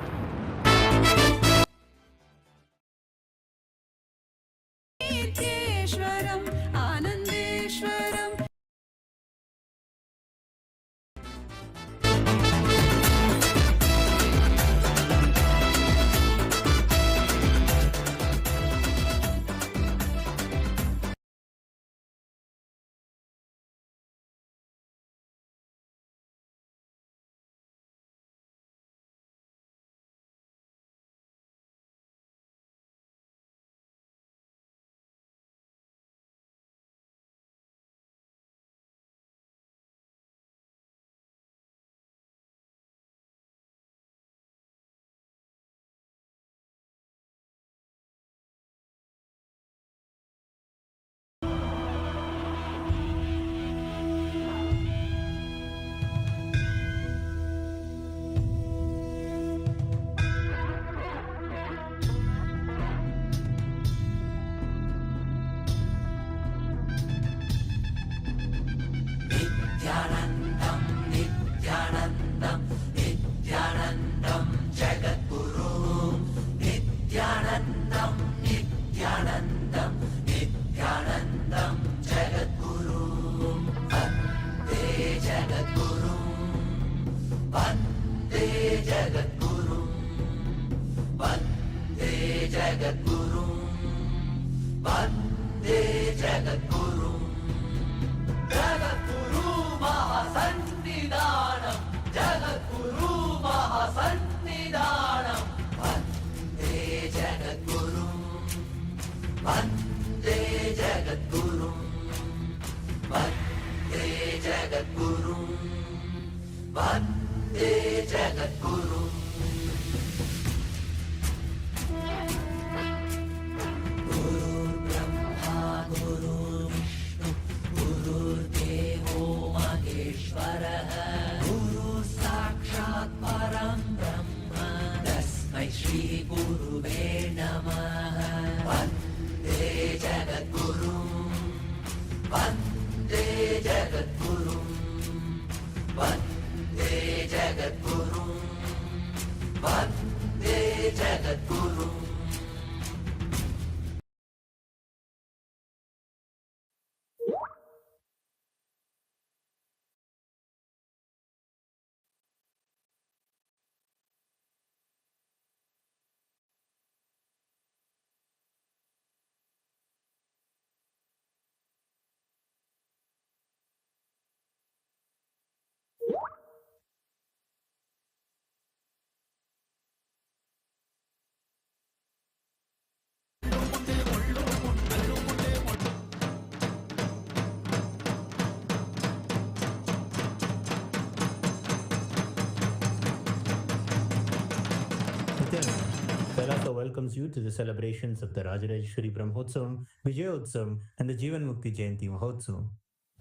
Kailasa welcomes you to the celebrations of the Rajarajeshwari Brahmotsavam, Vijayotsavam, and the Jivan Mukti Jayanti Mahotsavam.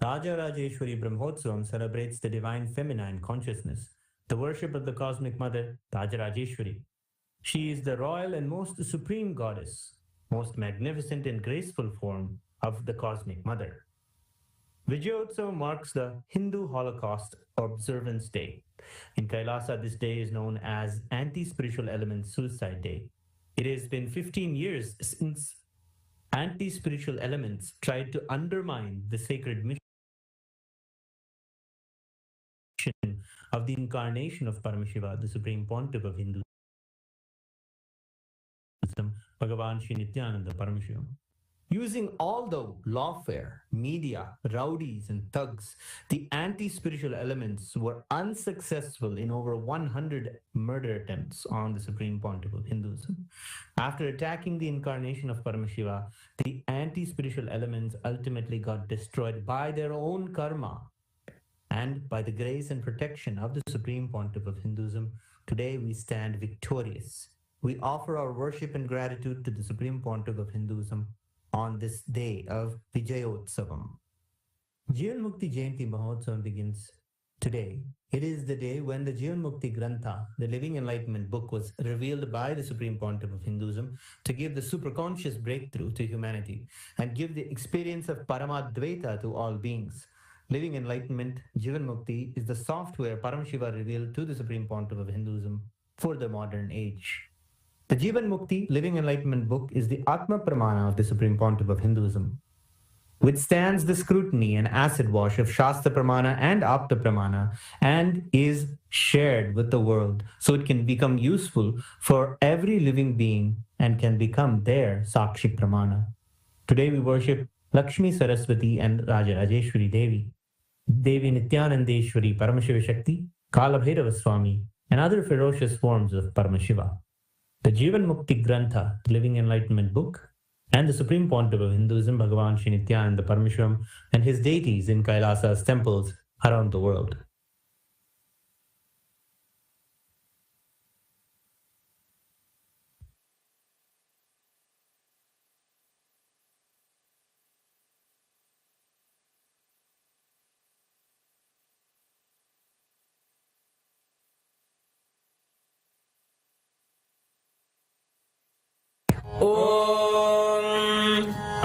Rajarajeshwari Brahmotsavam celebrates the divine feminine consciousness. the worship of the Cosmic Mother, Rajarajeshwari. She is the royal and most supreme goddess, most magnificent and graceful form of the Cosmic Mother. Vijayotsav marks the Hindu Holocaust Observance Day. In Kailasa, this day is known as Anti-Spiritual Elements Suicide Day. It has been 15 years since anti-spiritual elements tried to undermine the sacred mission of the incarnation of Paramashiva, the Supreme Pontiff of Hinduism, Bhagavan Sri Nithyānanda Paramashivām. Using all the lawfare, media, rowdies, and thugs, the anti-spiritual elements were unsuccessful in over 100 murder attempts on the Supreme Pontiff of Hinduism. After attacking the incarnation of Paramashiva, the anti-spiritual elements ultimately got destroyed by their own karma. And by the grace and protection of the Supreme Pontiff of Hinduism, today we stand victorious. We offer our worship and gratitude to the Supreme Pontiff of Hinduism on this day of Vijayotsavam. Jivan Mukti Jayanti Mahotsavam begins today. It is the day when the Jivan Mukti Grantha, the Living Enlightenment book, was revealed by the Supreme Pontiff of Hinduism to give the superconscious breakthrough to humanity and give the experience of Paramadvaita to all beings. Living Enlightenment, Jivan Mukti, is the software Paramashiva revealed to the Supreme Pontiff of Hinduism for the modern age. The Jivan Mukti Living Enlightenment book is the Atma Pramana of the Supreme Pontiff of Hinduism, withstands the scrutiny and acid wash of Shastra Pramana and Apta Pramana, and is shared with the world so it can become useful for every living being and can become their Sakshik Pramana. Today we worship Lakshmi Saraswati and Rajarajeshwari Devi, Devi Nityanandeshwari Paramashiva Shakti, Kalabhairava Swami, and other ferocious forms of Paramashiva. The Jivan Mukti Grantha, Living Enlightenment book, and the Supreme Pontiff of Hinduism, Bhagavan Sri Nityananda Paramashivām, and his deities in Kailasa's temples around the world.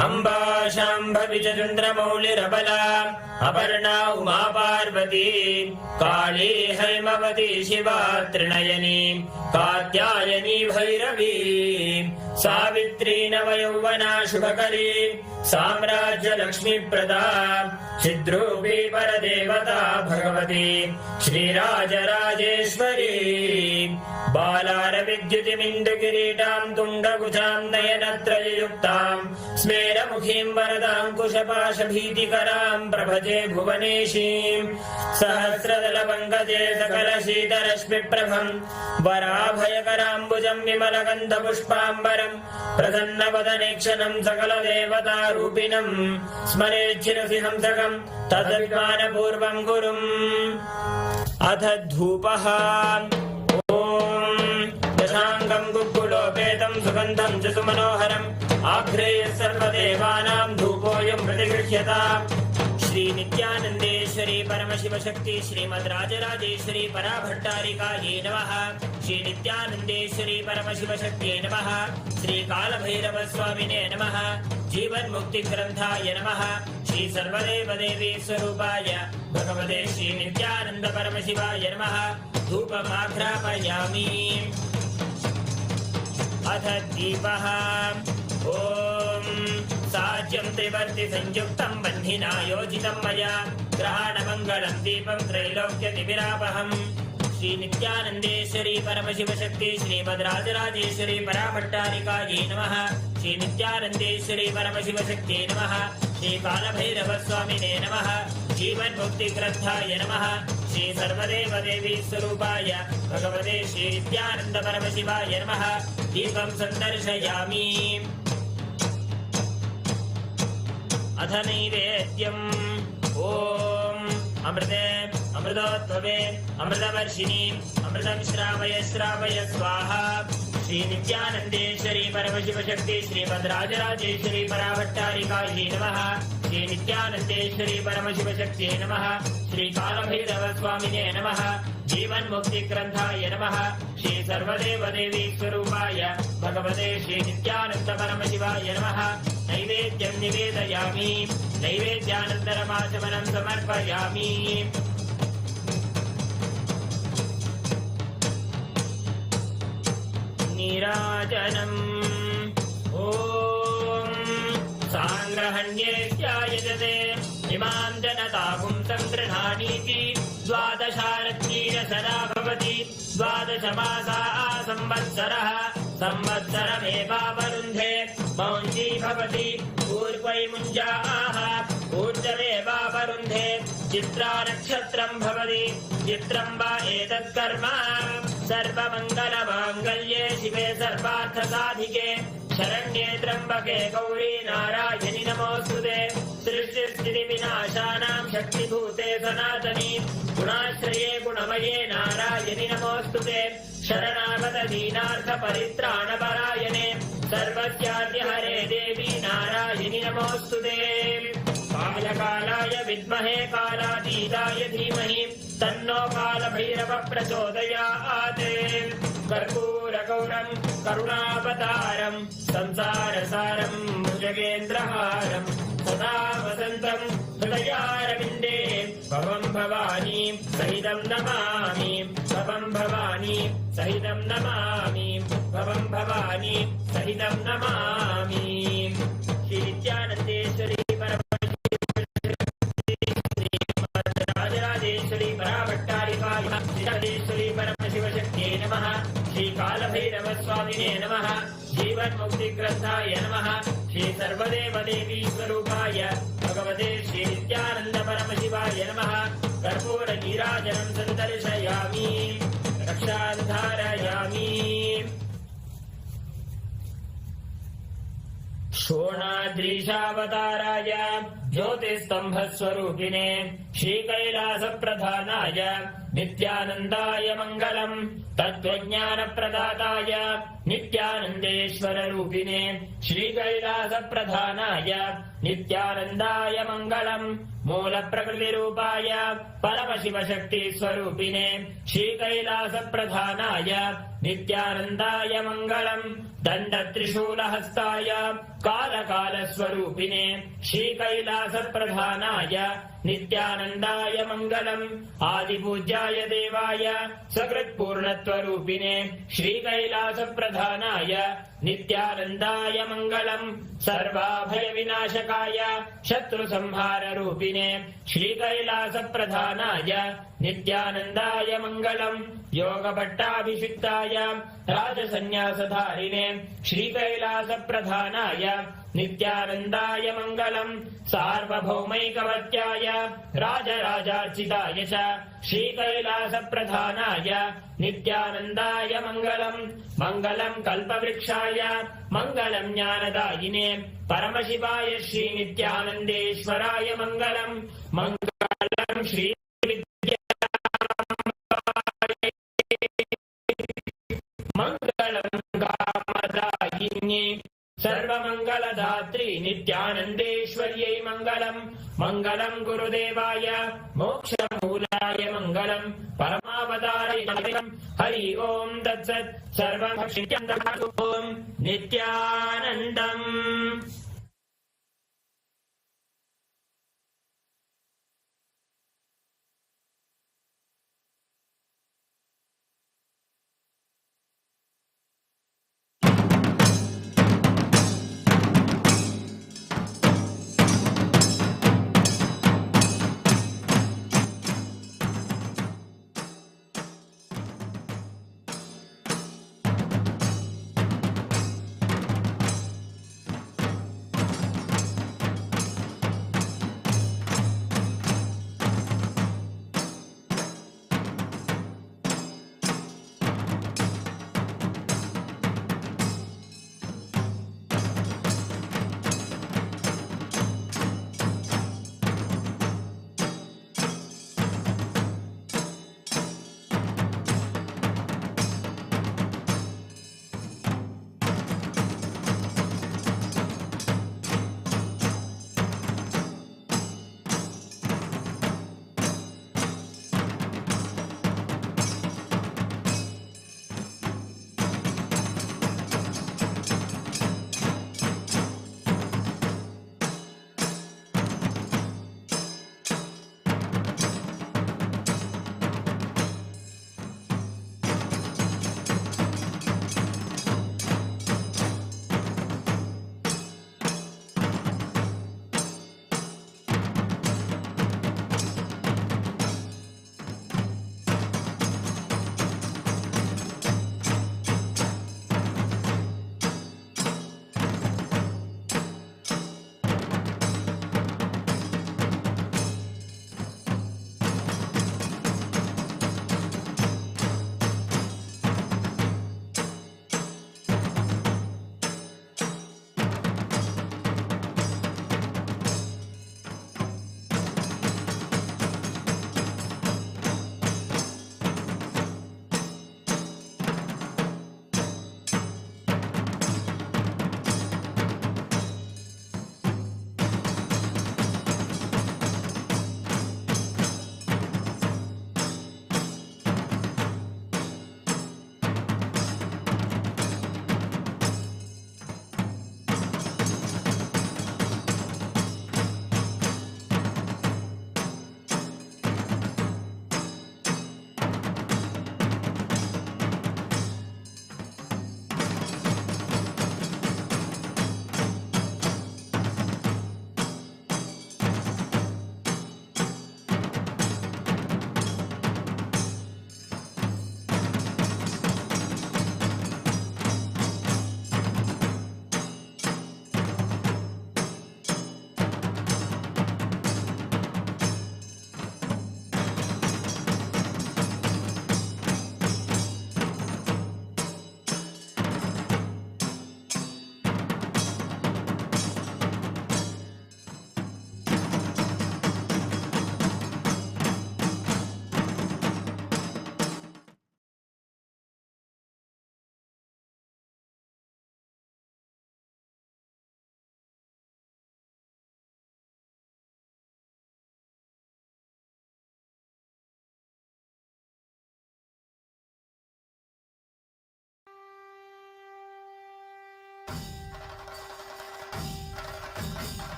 Amba Shambhavi च चन्द्रमौलिरबला अपर्णा उमा पार्वती काली हैमवती शिवा त्रिनयनी कात्यायनी भैरवी सावित्री नवयौवना शुभकरी साम्राज्य लक्ष्मी प्रदा चिद्रूपी परदेवता भगवती श्रीराजराजेश्वरी बालारविद्युतिमिन्दुकिरीटां तुण्डकुचां नयनत्रययुक्तां स्मेरमुखीं वरदाङ्कुशपाशभीतिकरां प्रभजे भुवनेशीं सहस्रदलपङ्कजे सकलशीतरश्मिप्रभं वराभयकराम्बुजं विमलगन्धपुष्पाम्बरं प्रसन्नवदनेक्षणं सकलदेवतारूपिणं स्मरेच्छिरसि हंसकं तदभिमानपूर्वं गुरुम् अथ धूपः दशाङ्गं गुग्गुलोपेतं सुगन्धं च सुमनोहरम् आघ्रेय सर्वदेवानां धूपोऽयं प्रतिगृह्यताम् श्री नित्यानन्देश्वरी परमशिव शक्ति श्रीमद् राजराजेश्वरी पराभट्टारिकायै नमः। श्री नित्यानन्देश्वरी परमशिव शक्त्यै नमः। श्री कालभैरव स्वामिने नमः। जीवन मुक्ति ग्रंथाय नमः। श्री सर्वदेव देवी स्वरूपाय भगवते श्री नित्यानंद परमशिवाय नमः। धूपमाघ्रापयामि। अथ दीपः ॐ साज्यं त्रिवर्ति संयुक्तं बन्धिना योजितं मया ग्रहाणमङ्गलं दीपं त्रैलोक्यतिमिरापहम्। श्री नित्यानन्देश्वरी परमशिव शक्ति श्रीमद् राजराजेश्वरी पराभट्टारिकायै नमः। श्री नित्यानन्देश्वरी परमशिव शक्त्यै नमः। श्री कालभैरव स्वामिने नमः। जीवन मुक्ति ग्रंथाय नमः। श्री सर्वदेव देवी स्वरूपाय भगवते श्री नित्यानंद परमशिवाय नमः। दीपं सन्दर्शयामि। अथ नैवेद्यम् ॐ अमृते अमृतोद्भवे अमृतवर्षिणी अमृतं श्रावय श्रावय स्वाहा। श्री नित्यानन्देश्वरी परमशिव शक्ति श्रीमद् राजराजेश्वरी पराभट्टारिकायै नमः। श्री नित्यानंदेश्वरी परमशिव शक्तिये नमः श्री कालभैरव स्वामिने नमः जीवन मुक्ति ग्रंथाय नमः श्री सर्वदेव देवी स्वरूपाय भगवते श्री नित्यानंद परमशिवाय नमः नैवेद्यं निवेदयामि नैवेद्यानन्तरमाचमनं समर्पयामि नीराजनम् ॐ साङ्ग्रहण्येत्यायजते इमां जनताहुं सङ्गृह्णानीति द्वादशारत्नीरसदा भवति द्वादशमासाः संवत्सरः संवत्सरमेवावरुन्धे मौञ्जी भवति पूर्वैमुञ्जाः ऊर्जमेवावरुन्धे चित्रा नक्षत्रं भवति चित्रं वा एतत्कर्म सर्वमङ्गलमाङ्गल्ये शिवे सर्वार्थसाधिके शरण्ये त्र्यम्बके गौरी नारायणि नमोऽस्तुते सृष्टिस्थितिविनाशानां शक्तिभूते सनातनी गुणाश्रये गुणमये नारायणि नमोऽस्तुते शरणागत दीनार्थपरित्राणपरायणे सर्वस्याद्यहरे देवी नारायणि नमोऽस्तुते कालकालाय विद्महे कालातीताय धीमहि तन्नो कालभैरव प्रचोदयात् कर्पूरगौरं करुणावतारं संसारसारं भुजगेन्द्रहारं सदा वसन्तं हृदयारविन्दे भवं भवानी सहितं नमामि भवं भवानी सहितं नमामि भवं भवानी सहितं नमामि श्री नित्यानन्देश्वरी राजराजेश्वरी पराभट्टारिकाश्री परमशिवशक्तिये नमः श्री कालभैरव स्वामिने नमः जीवन मुक्ति ग्रंथाय नमः श्री सर्वदेव देवी स्वरूपाय भगवते श्री नित्यानंद परमशिवाय नमः कर्पूर नीराजनं संदर्शयामि रक्षाधारयामि शोणाद्रीशावताराय ज्योतिस्तंभस्वरूपिणे श्रीकैलासप्रधानाय नित्यानन्दाय मङ्गलम् तत्त्वज्ञानप्रदाताय नित्यानन्देश्वररूपिणे श्रीकैलासप्रधानाय नित्यानन्दाय मङ्गलम् मूलप्रकृतिरूपाय परमशिवशक्तिस्वरूपिणे श्रीकैलासप्रधानाय नित्यानन्दाय मङ्गलम् दण्डत्रिशूलहस्ताय कालकालस्वरूपिणे श्रीकैलासप्रधानाय नित्यानन्दाय मङ्गलम् आदिपूज्याय देवाय सकृत्पूर्णत्वरूपिणे श्रीकैलासप्रधानाय नित्यानन्दाय मङ्गलम् सर्वाभयविनाशकाय शत्रुसंहाररूपिणे श्रीकैलासप्रधानाय नित्यानन्दाय मङ्गलम् योगभट्टाभिषिक्ताय राजसन्न्यासधारिणे श्रीकैलासप्रधानाय नित्यानन्दाय मङ्गलम् सार्वभौमैकवत्याय राजराजार्चिताय च श्रीकैलासप्रधानाय नित्यानन्दाय मङ्गलम् मङ्गलम् कल्पवृक्षाय मङ्गलम् ज्ञानदायिने परमशिवाय श्रीनित्यानन्देश्वराय मङ्गलम् मङ्गलम् श्री मङ्गलम् कामदायिन्ये सर्वमङ्गलदात्री नित्यानन्देश्वर्यै मङ्गलम् मङ्गलम् गुरुदेवाय मोक्षमूलाय मङ्गलम् परमावताराय मङ्गलम् हरि ओम् तत्सत् सर्वं ॐ नित्यानन्दम्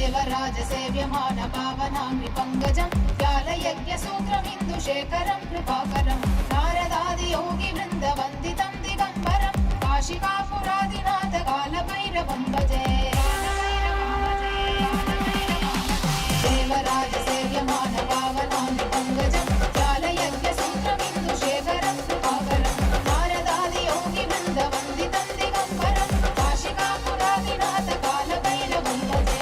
देवराजसेव्यमान पावनाङ्घ्रि पङ्कजं व्यालयज्ञसूत्रमिन्दुशेखरं कृपाकरं नारदादियोगिवृन्दवन्दितं दिगम्बरं काशिकापुरादिनाथ कालभैरवं भजे देवराजसेव्यमान पावनाङ्घ्रि पङ्कजं व्यालयज्ञसूत्रमिन्दुशेखरं कृपाकरं नारदादियोगिवृन्दवन्दितं दिगम्बरं काशिकापुरादिनाथ कालभैरवं भजे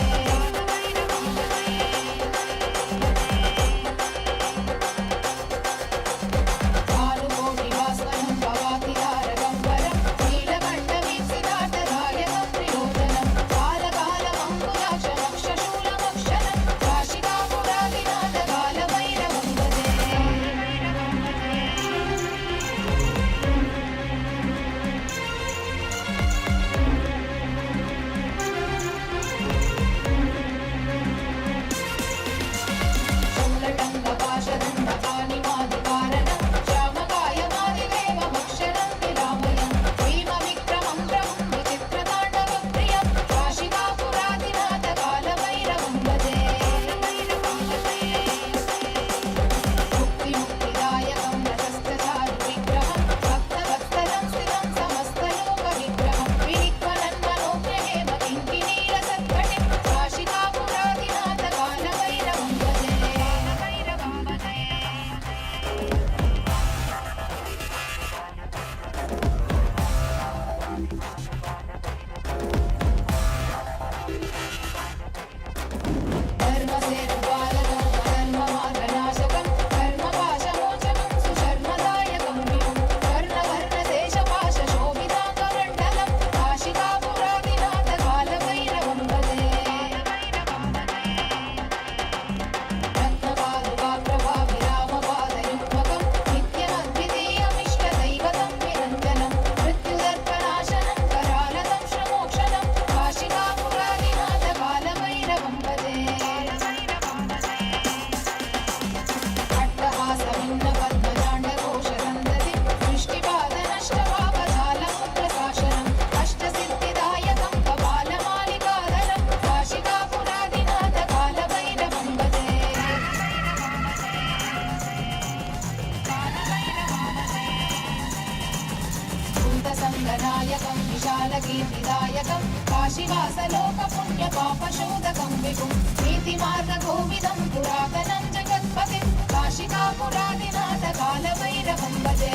संगनायकं विशालकीर्तिदायकं काशीवासलोकपुण्यपापशोधकं विभुं नीतिमार्गकोविदं पुरातनं जगत्पतिं काशिकापुरादिनाथ कालभैरवं भजे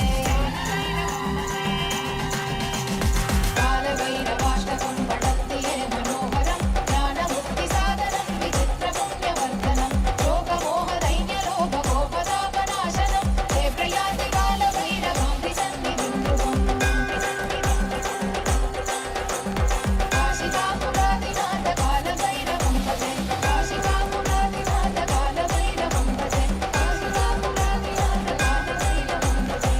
कालभैरवाष्टकं पठन्ति ये मनोहरं ज्ञानमुक्तिसाधनं विचित्रपुण्यवर्धनं शोकमोहदैन्यलोभकोपदापनाशनं हे प्रयाति कालभैरवं विसन्निधिं ध्रुवम् काशिकापुरादिनाथ कालभैरवं भजे काशिकापुरादिनाथ कालभैरवं भजे काशिकापुरादिनाथ कालभैरवं भजे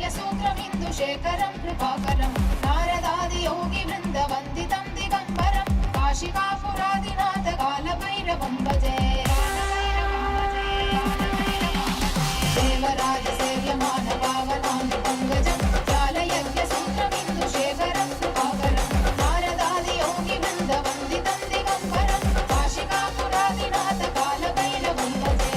कालयज्ञसूत्रमिन्दुशेखरं कृपाकरं नारदादियोगिवृन्दवन्दितं दिगम्बरं काशिकापुरादिनाथ कालभैरवं भजे देवराजसेव्यमानपावनामृतङ्गजं कालयज्ञसूत्रमिन्दुशेखरं कृपाकरं नारदादियोगिवृन्दवन्दितं दिगम्बरं काशिकापुरादिनाथ कालभैरवं भजे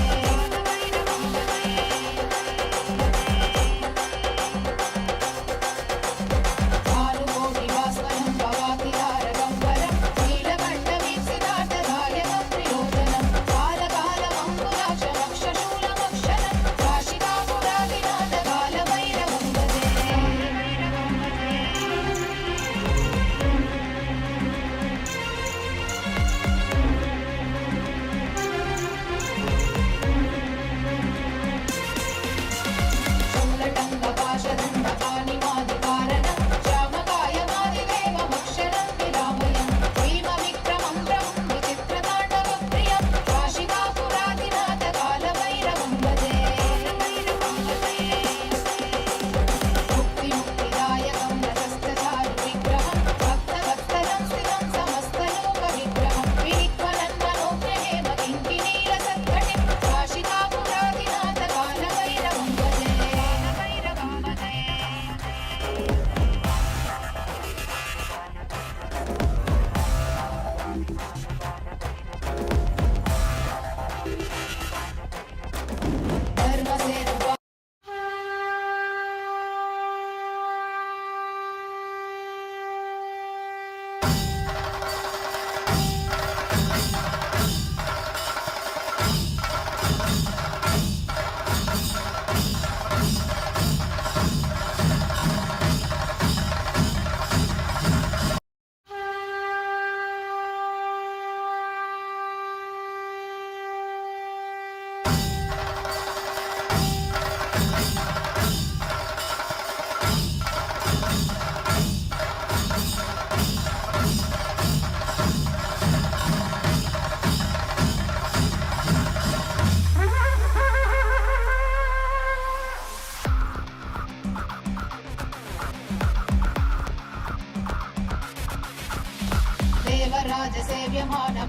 भानुकोटिभास्वरं भवातितारकम्बरं नीलकण्ठवीक्षितार्थदायकं त्रिलोचनं कालकालमङ्कुलाक्षमक्षशूलमक्षरं काशिकापुरादिनाथ कालभैरवं भजे शूलटङ्कपाशदण्डपाणिमादिकारणं श्यामकायमादिदेवमक्षरं विरामयं भीमविक्रमं प्रभुं विचित्रताण्डवप्रियं काशिकापुरादिनाथ कालभैरवं भजे मुक्तिमुक्तिदायकं रजस्तचारुविग्रहं भक्तवत्सलं स्थितं समस्तलोकविग्रहं विनिक्वलन्मनोज्ञहेम किङ्किणीरसत्कटिं काशिकापुरादिनाथ कालभैरवं भजे धर्मसेतुवा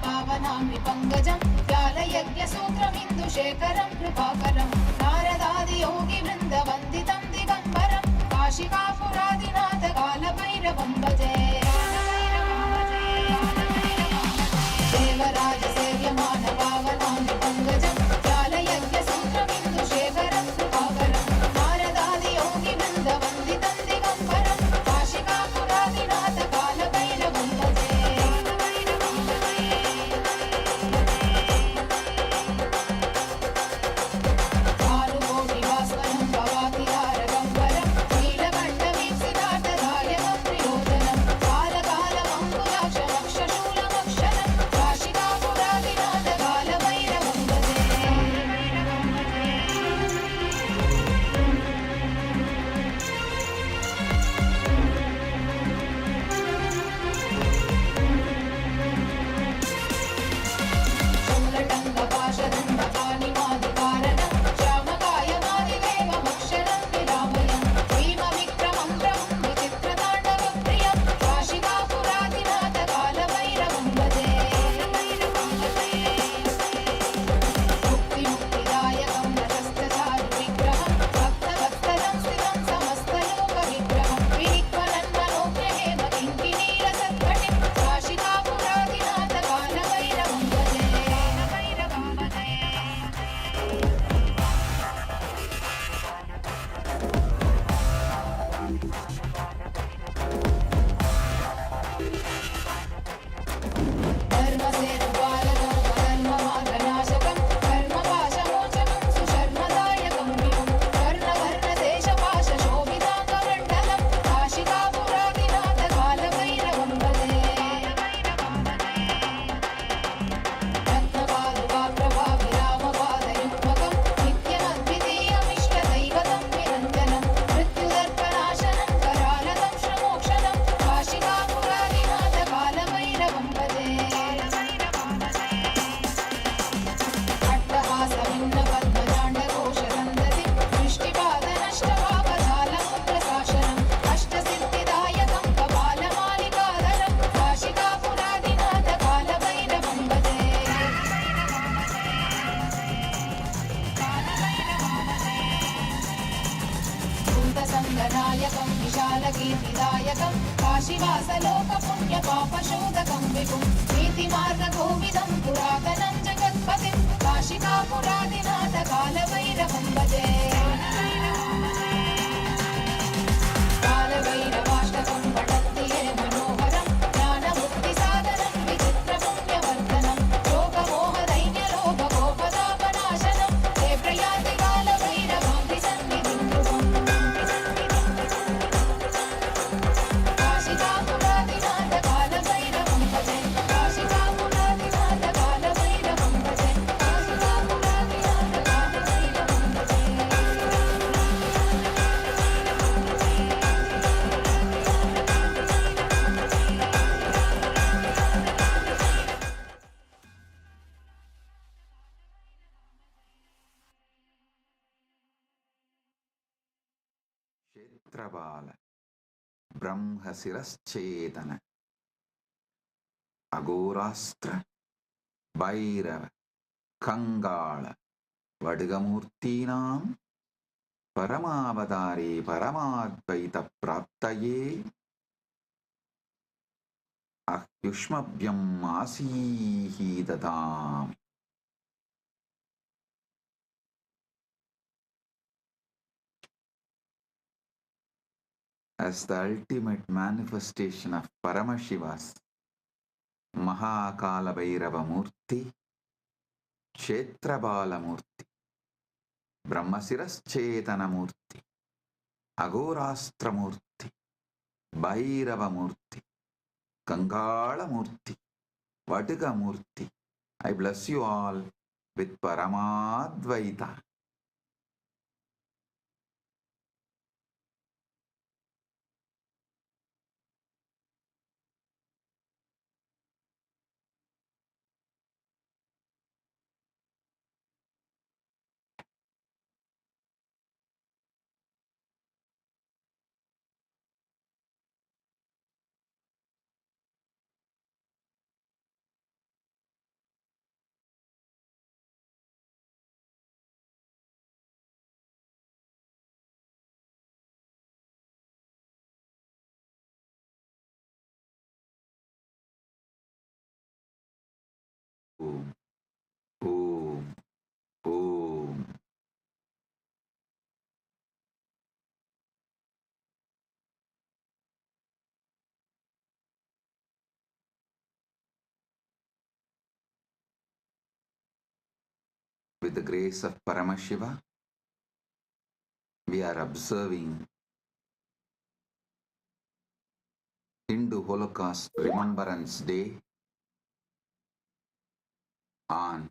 देवराजसेव्यमानपावनामृपङ्गजं व्यालयज्ञसूत्रमिन्दुशेखरं कृपाकरं नारदादियोगिवृन्दवन्दितं दिगम्बरं काशिकापुरादिनाथ कालभैरवं भजे देवराजसेव्यमानपावनामृपङ्गजं व्यालयज्ञसूत्रमिन्दुशेखरं कृपाकरं नारदादियोगिवृन्दवन्दितं दिगम्बरं काशिकापुरादिनाथ कालभैरवं भजे भानुकोटिभास्वरं भवातितारकम्बरं नीलकण्ठवीक्षितार्थदायकं त्रिलोचनं भूतसङ्गनायकं विशालकीर्तिदायकं काशीवासलोकपुण्यपापशोधकं विभुं नीतिमार्गकोविदं पुरातनं जगत्पतिं काशिकापुरादिनाथ कालभैरवं भजे कालभैरवाष्टकं पठन्ति ये मनोहरं ज्ञानमुक्तिसाधनं विचित्रपुण्यवर्धनं लोकमोहदैन्यलोभकोपतापनाशनं ते प्रयान्ति कालभैरवाङ्घ्रि सन्निधिं ध्रुवम् काशिकापुरादिनाथ कालभैरवं भजे काशिकापुरादिनाथ कालभैरवं भजे काशिकापुरादिनाथ कालभैरवं भजे ಕ್ಷೇತ್ರಬಾಲ ಬ್ರಹ್ಮಶಿರಶ್ಚೇತನ ಅಘೋರಾಸ್ತ್ರ Bhairava ಕಂಗಾಳ ವಡ್ಗಮೂರ್ತೀನಾಂ ಪರಮಾವತಾರಿ ಪರಮಾದ್ವೈತ ಪ್ರಾಪ್ತಯೇ ಅಹ್ಯುಷ್ಮಭ್ಯಂ ಆಸೀಹಿ ದದಾಮಿ. As the ultimate manifestation of Paramashiva's Mahakalabhairava Murthy, Kshetrabala Murthy, Brahmasiraschetana Murthy, Agorastra Murthy, Bhairava Murthy, Kangala Murthy, Vatiga Murthy, I bless you all with Paramadvaita. Om, Om, Om. With the grace of Paramashiva, we are observing Hindu Holocaust Remembrance Day on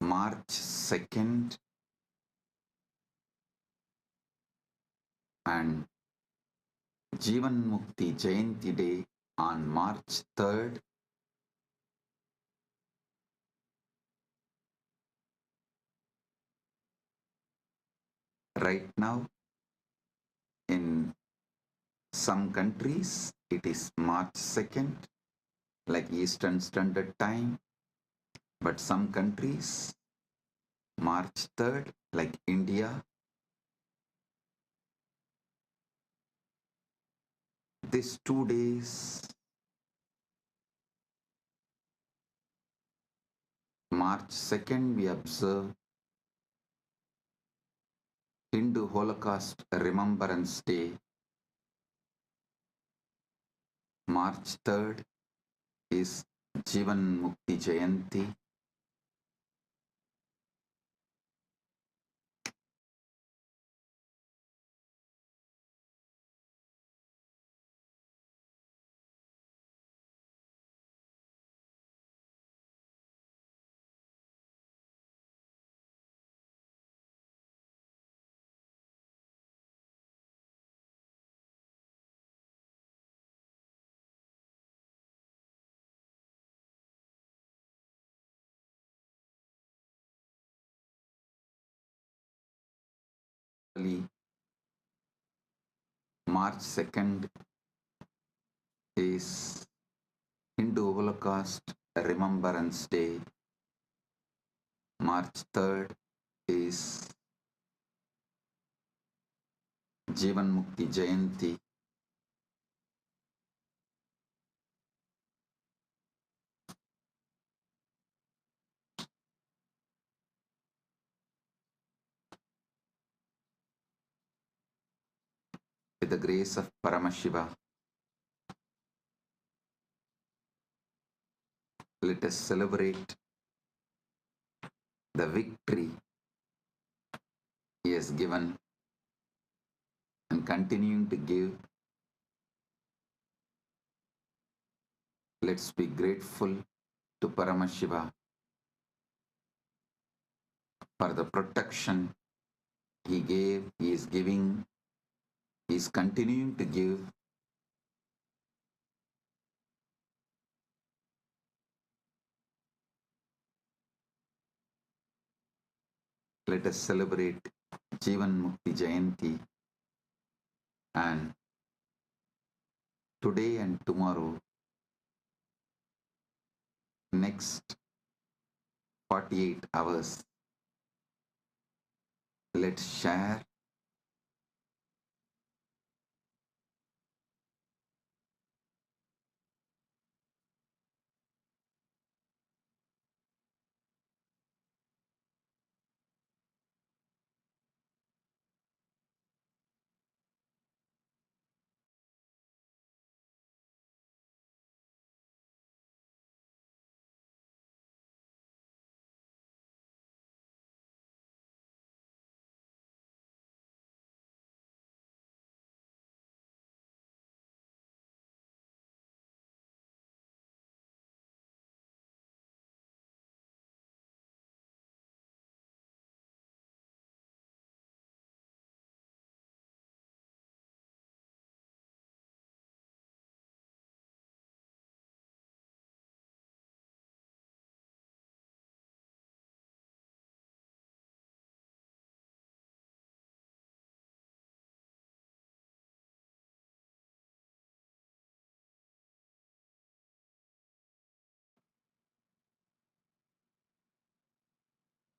March 2nd and Jivan Mukti Jayanti Day on March 3rd. Right now, in some countries, it is March 2nd, like Eastern Standard Time, but some countries, March 3rd, like India. These 2 days, March 2nd, we observe Hindu Holocaust Remembrance Day. March 3rd is Jivan Mukti Jayanti. March 2nd is Hindu Holocaust Remembrance Day. March 3rd is Jivan Mukti Jayanti. With the grace of Paramashiva, let us celebrate the victory he has given and continuing to give. Let's be grateful to Paramashiva for the protection he gave, he is giving, he is continuing to give. Let us celebrate Jivan Mukti Jayanti, and today and tomorrow, next 48 hours, let's share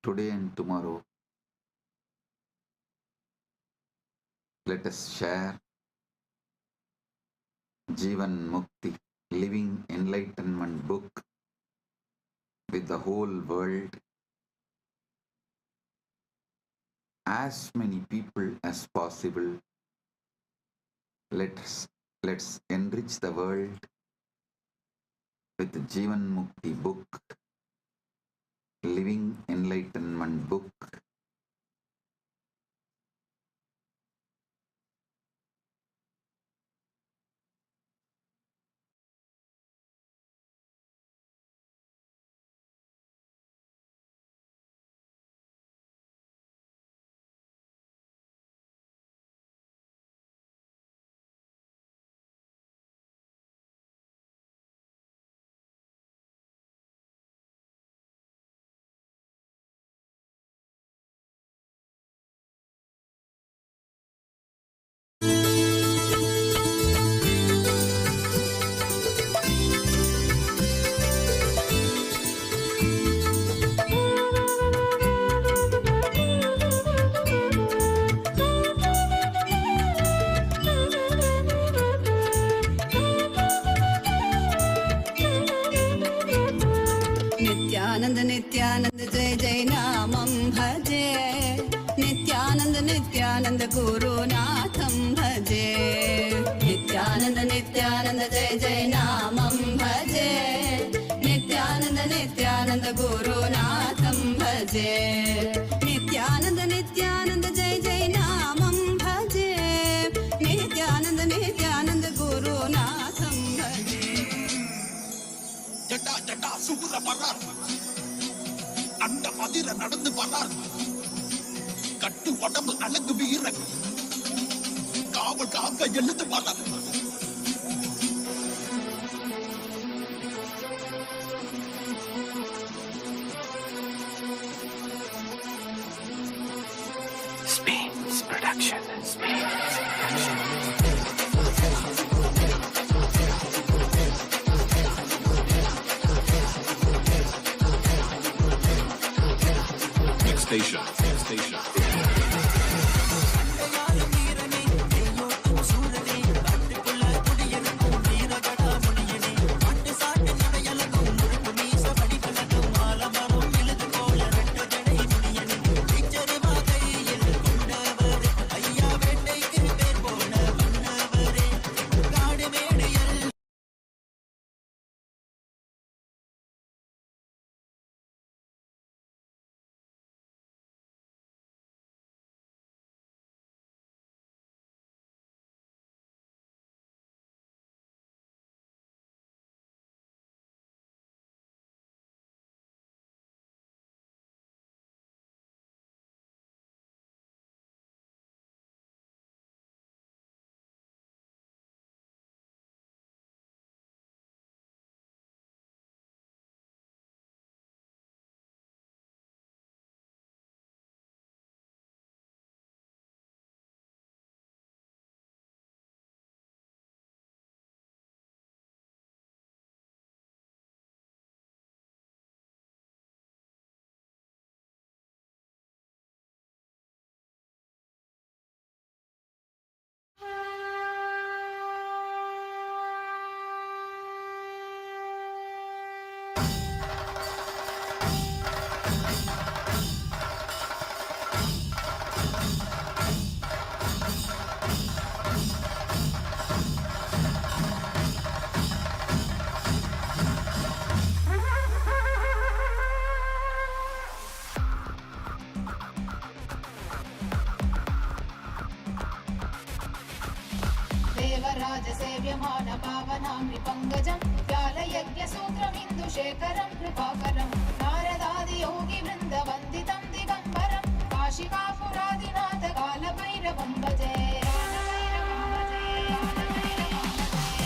today and tomorrow. Let us share Jivan Mukti, Living Enlightenment book with the whole world. As many people as possible. Let's enrich the world with the Jivan Mukti book, Living Enlightenment book. Nityanand Nityanand जय जय नामं भजे नित्यानंद नित्यानंद गुरुनाथं भजे नित्यानंद नित्यानंद जय जय नामं भजे नित्यानंद नित्यानंद गुरुनाथं भजे नित्यानंद नित्यानंद जय जय नामं भजे नित्यानंद नित्यानंद गुरुनाथं भजे ஜட்டா ஜட்டா சூர வரார் அந்த மதிர நடந்து வரார் கட்டு உடம்பு அழகு வீரன் காவல் காக்க எழுந்து வரார் Spain's production. Station. देवराजसेव्यमान पावनाम्नि पङ्कजं व्यालयज्ञसूत्रमिन्दुशेखरं कृपाकरं नारदादियोगिवृन्दवन्दितं दिगम्बरं काशिकापुरादिनाथ कालभैरवं भजे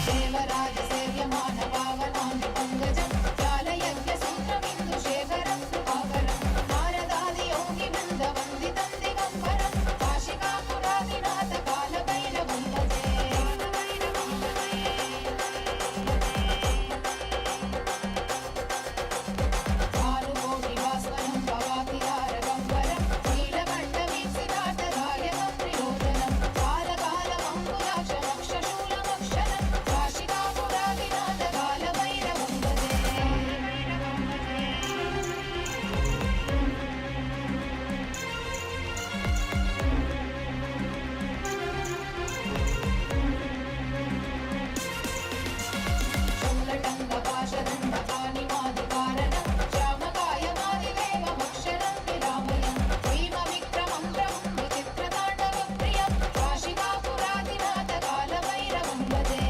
देवराजसेव्यमान पावनाम्नि पङ्कजं व्यालयज्ञसूत्रमिन्दुशेखरं कृपाकरं नारदादियोगिवृन्दवन्दितं दिगम्बरं काशिकापुरादिनाथ कालभैरवं भजे भानुकोटिभास्वरं भवातिहारगम्बरं नीलकण्ठवीक्षितार्थदायकं त्रिलोचनं कालकालमङ्कुलाक्षमक्षशूलमक्षरं काशिकापुरादिनाथ कालभैरवं भजे शूलटङ्कपाशदण्डपाणिमादिकारणं श्यामकायमादिदेवमक्षरं विरामयं भीमविक्रमं प्रभुं विचित्रताण्डवप्रियं काशिकापुरादिनाथ कालभैरवं भजे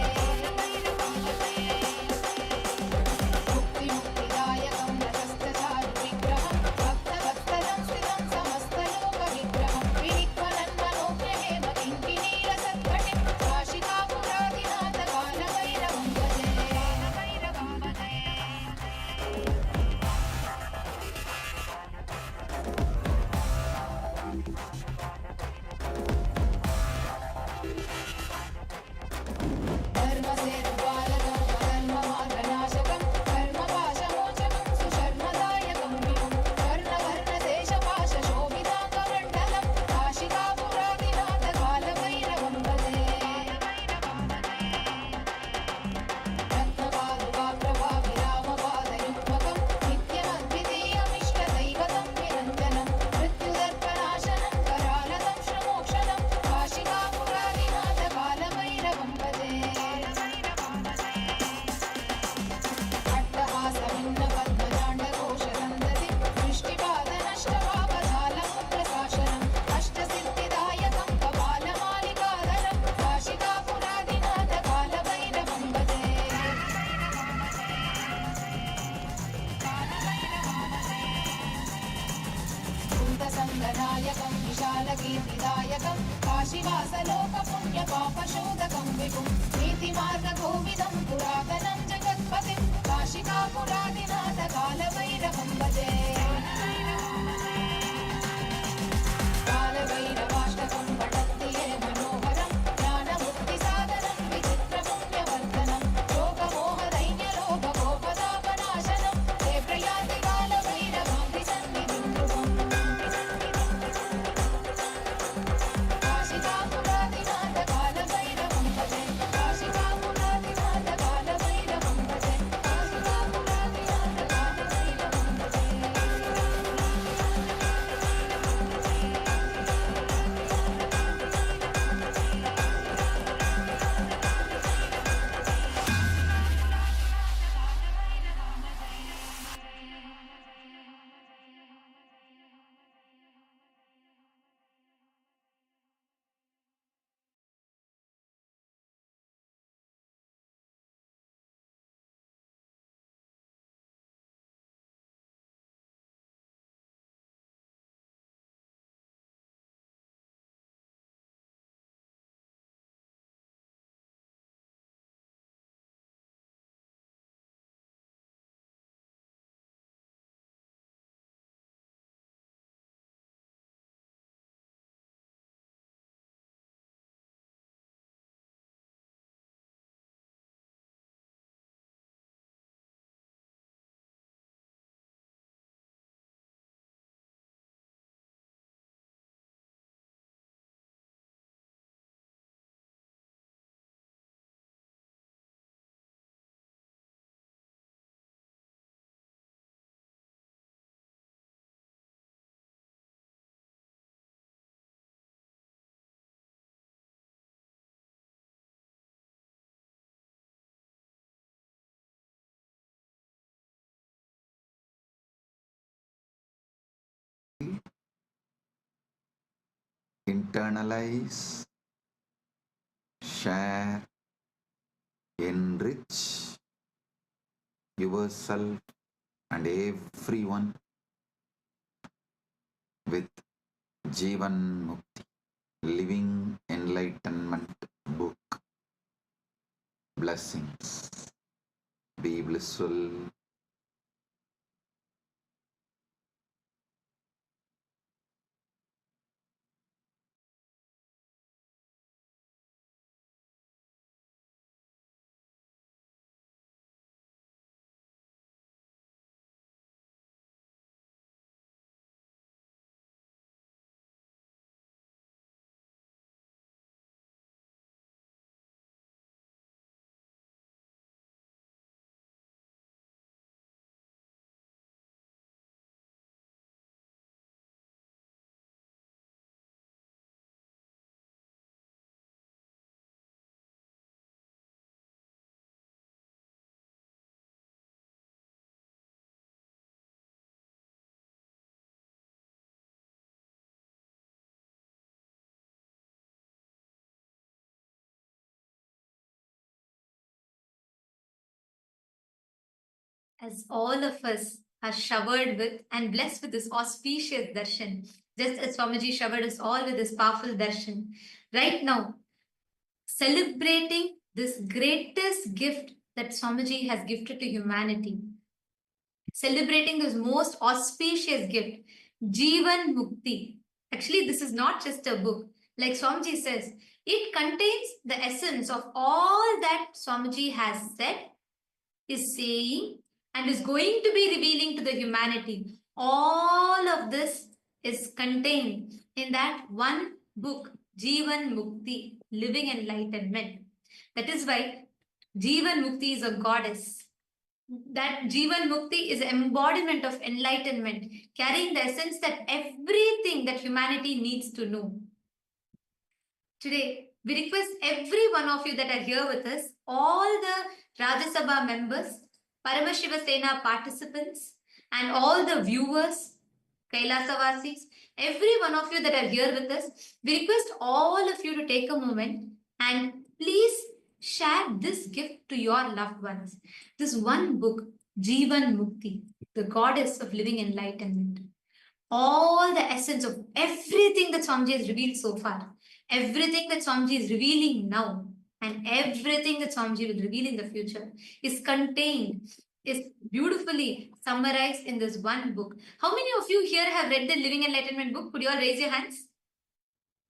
मुक्तिमुक्तिदायकं रजस्तचारुविग्रहं भक्तवत्सलं स्थितं समस्तलोकविग्रहं विनिक्वलन्मनोज्ञहेम किङ्किणीरसत्कटिं काशिकापुरादिनाथ कालभैरवं भजे धर्मसेतुपालकं धर्ममार्गनाशकं धर्मपाशमोचकं सुशर्मदायकं विभुं वर्णवर्णदेशपाशशोभिताङ्गमण्डलं काशिकापुरादिनाथ कालभैरवं भजे रत्नपादुकाप्रभाविरामपादयुग्मकं नित्यमद्वितीयमिष्टदैवतं निरञ्जनं मृत्युदर्पनाशनं करालतं श्रमोक्षणं काशिकापुरादिनाथ कालभैरवं भजे अट्टहासभिन्नपद्मजाण्डकोशसन्दतिं दृष्टिपादनष्टपापजालमुद्रशासनम् अष्टसिद्धिदायकं कपालमालिकाधरं काशिकापुरादिनाथ कालभैरवं भजे भूतसङ्गनायकं विशालकीर्तिदायकं काशीवासलोकपुण्यपापशोधकं विभुं नीतिमार्गकोविदं पुरातनं जगत्पतिं काशिकापुरादिनाथ कालभैरवं भजे कालभैरवाष्टकं पठन्ति ये मनोहरं ज्ञानमुक्तिसाधनं विचित्रपुण्यवर्धनं शोकमोहदैन्यलोभकोपतापनाशनं ते प्रयान्ति कालभैरवाङ्घ्रिसन्निधिं ध्रुवम् काशिकापुरादिनाथ कालभैरवं भजे काशिकापुरादिनाथ कालभैरवं भजे काशिकापुरादिनाथ कालभैरवं भजे internalize, share, enrich yourself and everyone with Jivan Mukti, Living Enlightenment book. Blessings. Be blissful. As all of us are showered with and blessed with this auspicious darshan, just as Swamiji showered us all with this powerful darshan, right now, celebrating this greatest gift that Swamiji has gifted to humanity, celebrating this most auspicious gift, Jivan Mukti. Actually, this is not just a book. Like Swamiji says, it contains the essence of all that Swamiji has said, is saying, and is going to be revealing to the humanity. All of this is contained in that one book, Jivan Mukti, Living Enlightenment. That is why Jivan Mukti is a goddess. That Jivan Mukti is an embodiment of enlightenment, carrying the essence that everything that humanity needs to know. Today, we request every one of you that are here with us, all the Rajya Sabha members, Paramashiva Sena participants, and all the viewers, Kailasavasis, every one of you that are here with us, we request all of you to take a moment and please share this gift to your loved ones. This one book, Jivan Mukti, the goddess of living enlightenment. All the essence of everything that Swamiji has revealed so far, everything that Swamiji is revealing now, and everything that Swamiji will reveal in the future is contained, is beautifully summarized in this one book. How many of you here have read the Living Enlightenment book? Could you all raise your hands?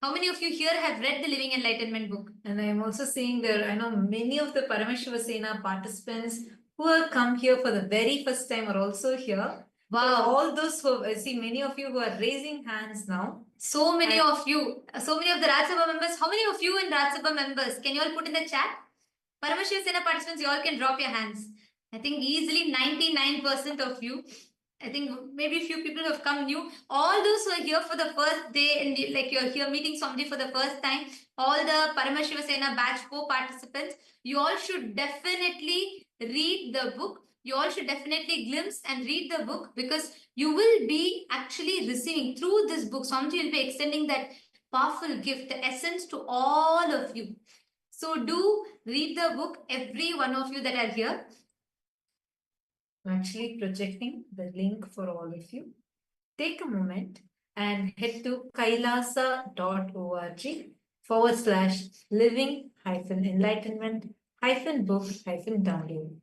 How many of you here have read the Living Enlightenment book? And I am also seeing there, I know many of the Paramashiva Sena participants who have come here for the very first time are also here. Wow. All those who, I see many of you who are raising hands now. So many of you, so many of the Rajya Sabha members. How many of you in Rajya Sabha members? Can you all put in the chat? Paramashiva Sena participants, you all can drop your hands. I think easily 99% of you. I think maybe a few people have come new. All those who are here for the first day and like you're here meeting somebody for the first time, all the Paramashiva Sena batch 4 participants, you all should definitely read the book. You all should definitely glimpse and read the book because you will be actually receiving through this book. Swamiji will be extending that powerful gift, the essence to all of you. So do read the book, every one of you that are here. I'm actually projecting the link for all of you. Take a moment and head to kailasa.org/living-enlightenment-book-download.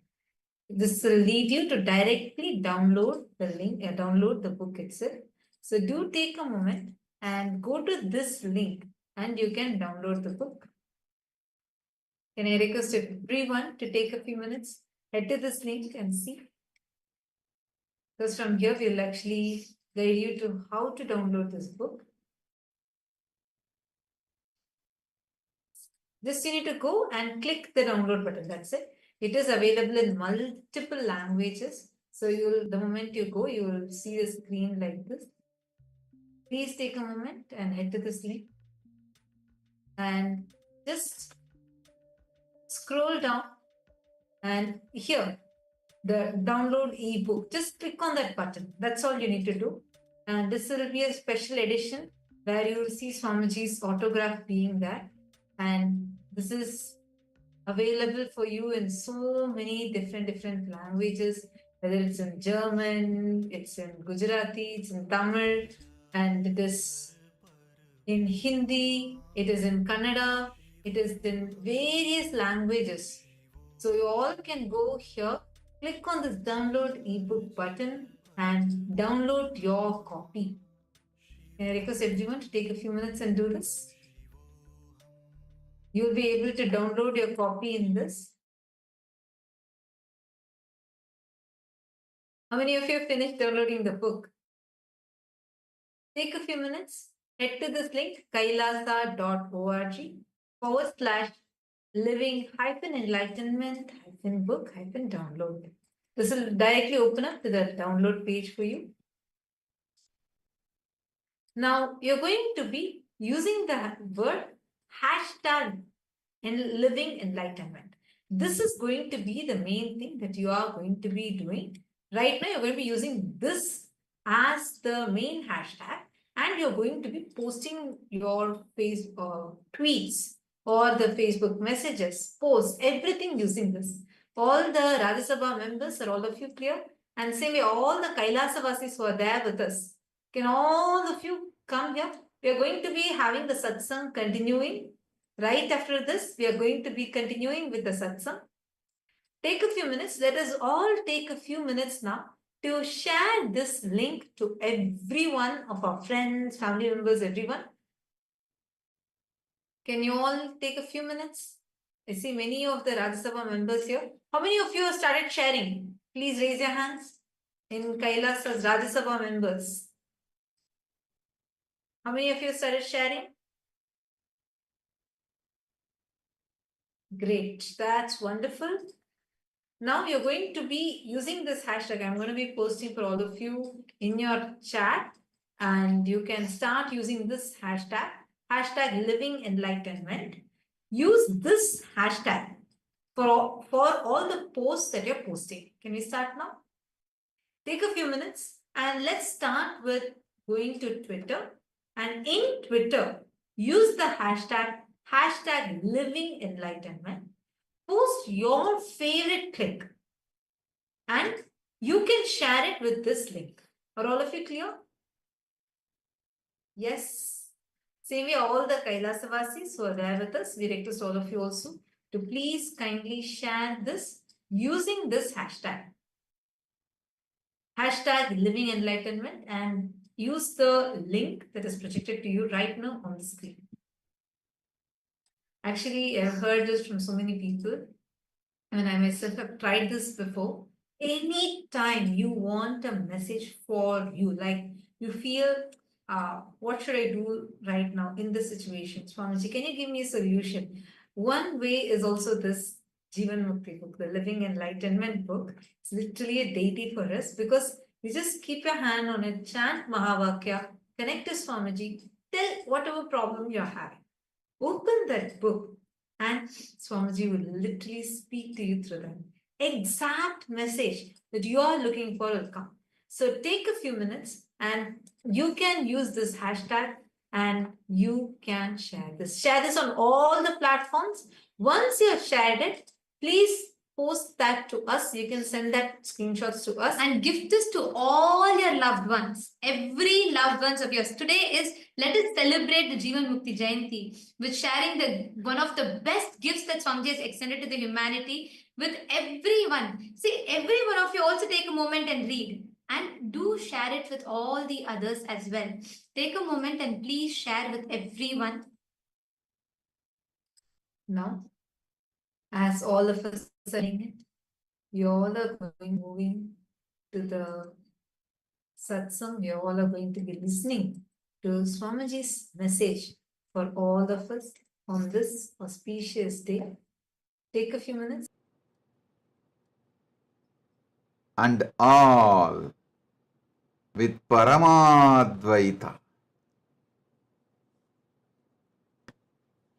This will lead you to directly download the link, download the book itself. So do take a moment and go to this link and you can download the book. Can I request everyone to take a few minutes, head to this link and see? Because from here we'll actually guide you to how to download this book. Just you need to go and click the download button, that's it. It is available in multiple languages. So the moment you go, you will see the screen like this. Please take a moment and head to this link. And just scroll down and here, the download ebook, just click on that button. That's all you need to do. And this will be a special edition where you will see Swamiji's autograph being there. And this is available for you in so many different languages, whether it's in German, it's in Gujarati, it's in Tamil, and it is in Hindi, it is in Kannada, it is in various languages. So you all can go here, click on this download ebook button and download your copy. Can I request everyone to take a few minutes and do this? You'll be able to download your copy in this. How many of you have finished downloading the book? Take a few minutes, head to this link, kailasa.org/living-enlightenment-book-download. This will directly open up to the download page for you. Now, you're going to be using the word hashtag in living enlightenment. This is going to be the main thing that you are going to be doing. Right now, you're going to be using this as the main hashtag, and you're going to be posting your tweets or the Facebook messages, posts, everything using this. All the Rajya Sabha members, are all of you clear? And same way, all the Kailasa-vasis who are there with us, can all of you come here? We are going to be having the satsang continuing. Right after this, we are going to be continuing with the satsang. Take a few minutes. Let us all take a few minutes now to share this link to every one of our friends, family members, everyone. Can you all take a few minutes? I see many of the Rajya Sabha members here. How many of you have started sharing? Please raise your hands. In Kailasa's Rajya Sabha members. How many of you started sharing? Great, that's wonderful. Now you're going to be using this hashtag. I'm going to be posting for all of you in your chat, and you can start using this hashtag, hashtag living enlightenment. Use this hashtag for all the posts that you're posting. Can we start now? Take a few minutes and let's start with going to Twitter. And in Twitter, use the hashtag living enlightenment. Post your favorite clip and you can share it with this link. Are all of you clear? Yes. Same way, all the Kailasavasis who are there with us, we request all of you also to please kindly share this using this hashtag. Hashtag living enlightenment, and use the link that is projected to you right now on the screen. Actually, I've heard this from so many people. And I myself have tried this before. Anytime you want a message for you, like you feel, what should I do right now in this situation? Swamiji, can you give me a solution? One way is also this Jivan Mukti book, the Living Enlightenment book. It's literally a deity for us because you just keep your hand on it, chant Mahavakya, connect to Swamiji, tell whatever problem you're having. Open that book and Swamiji will literally speak to you through that. Exact message that you are looking for will come. So take a few minutes and you can use this hashtag and you can share this. Share this on all the platforms. Once you have shared it, please post that to us. You can send that screenshots to us and gift this to all your loved ones. Every loved ones of yours. Today is, let us celebrate the Jivan Mukti Jayanti with sharing one of the best gifts that Swamiji has extended to the humanity with everyone. See, every one of you also take a moment and read. And do share it with all the others as well. Take a moment and please share with everyone. Now, as all of us are saying it, you all are moving to the satsang. You all are going to be listening to Swamiji's message for all of us on this auspicious day. Take a few minutes. And all with Paramadvaita.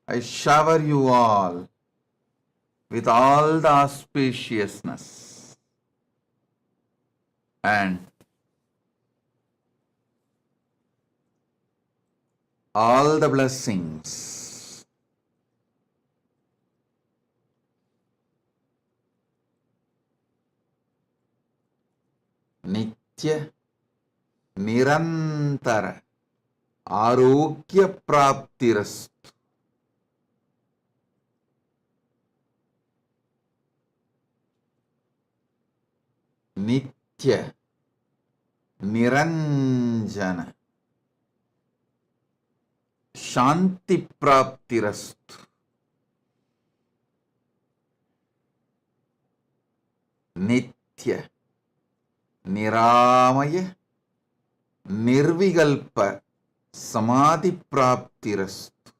I shower you all with all the auspiciousness and all the blessings नित्य निरंतर आरोग्य प्राप्तिरस्तु। नित्य निरंजन शांति प्राप्तिरस्तु। नित्य निरामय निर्विकल्प समाधि प्राप्तिरस्तु।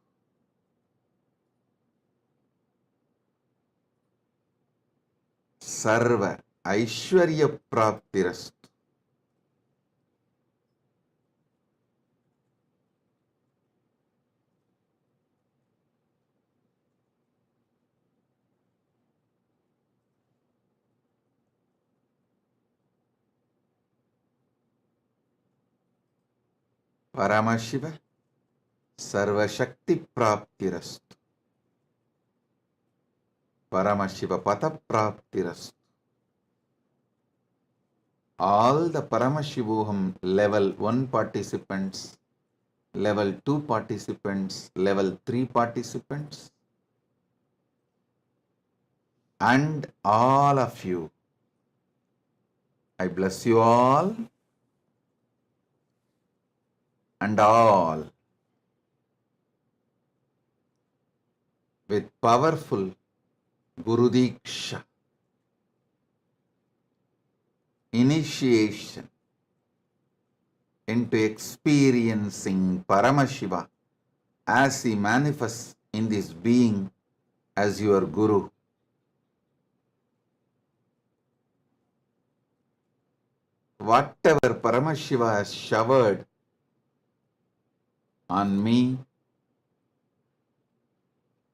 सर्व ऐश्वर्य प्राप्तिरस्तु। Paramshiva सर्वशक्ति प्राप्तिरस्तु। Paramashiva Pata Praptirasthu. All the Paramashivoham level 1 participants, level 2 participants, level 3 participants, and all of you. I bless you all and all with powerful Guru Diksha, initiation into experiencing Paramashiva as he manifests in this being as your Guru. Whatever Paramashiva has showered on me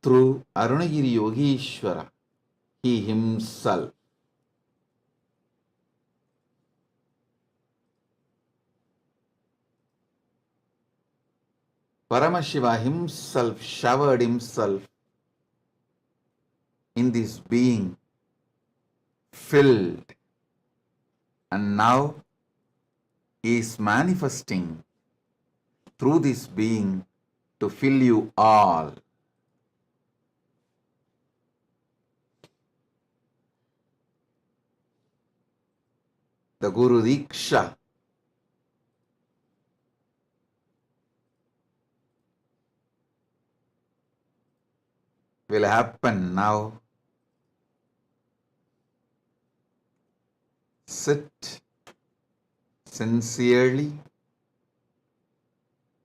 through Arunagiri Yogeshwara, he himself Paramashiva himself showered himself in this being, filled, and now he is manifesting through this being to fill you all. The Guru Diksha will happen now. Sit sincerely,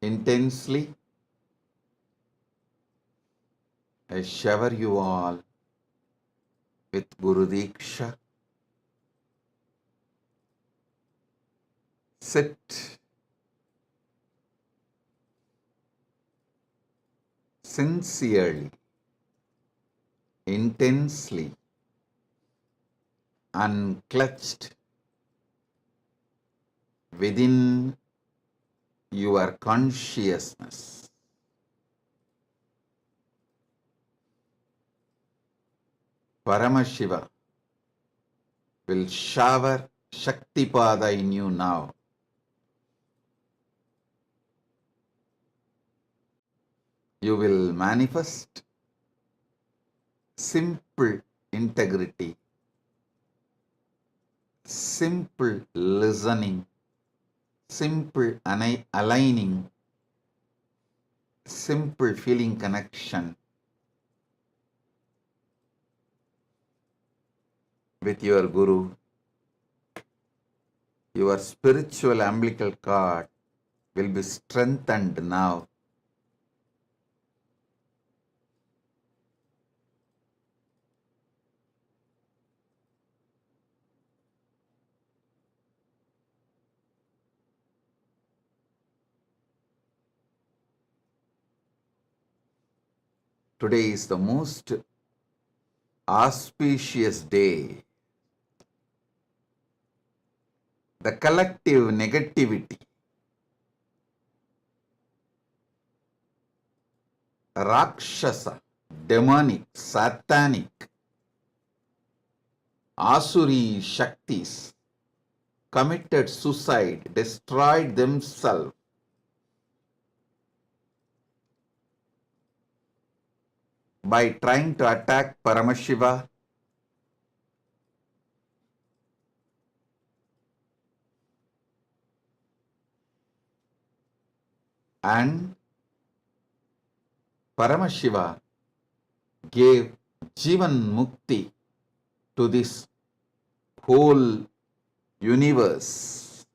intensely. I shower you all with Guru Diksha. Sit sincerely, intensely, unclutched within your consciousness. Paramashiva will shower Shaktipada in you now. You will manifest simple integrity, simple listening, simple aligning, simple feeling connection with your Guru. Your spiritual umbilical cord will be strengthened now. Today is the most auspicious day. The collective negativity, Rakshasa, demonic, satanic, Asuri Shaktis committed suicide, destroyed themselves by trying to attack Paramashiva, and Paramashiva gave Jivan Mukti to this whole universe.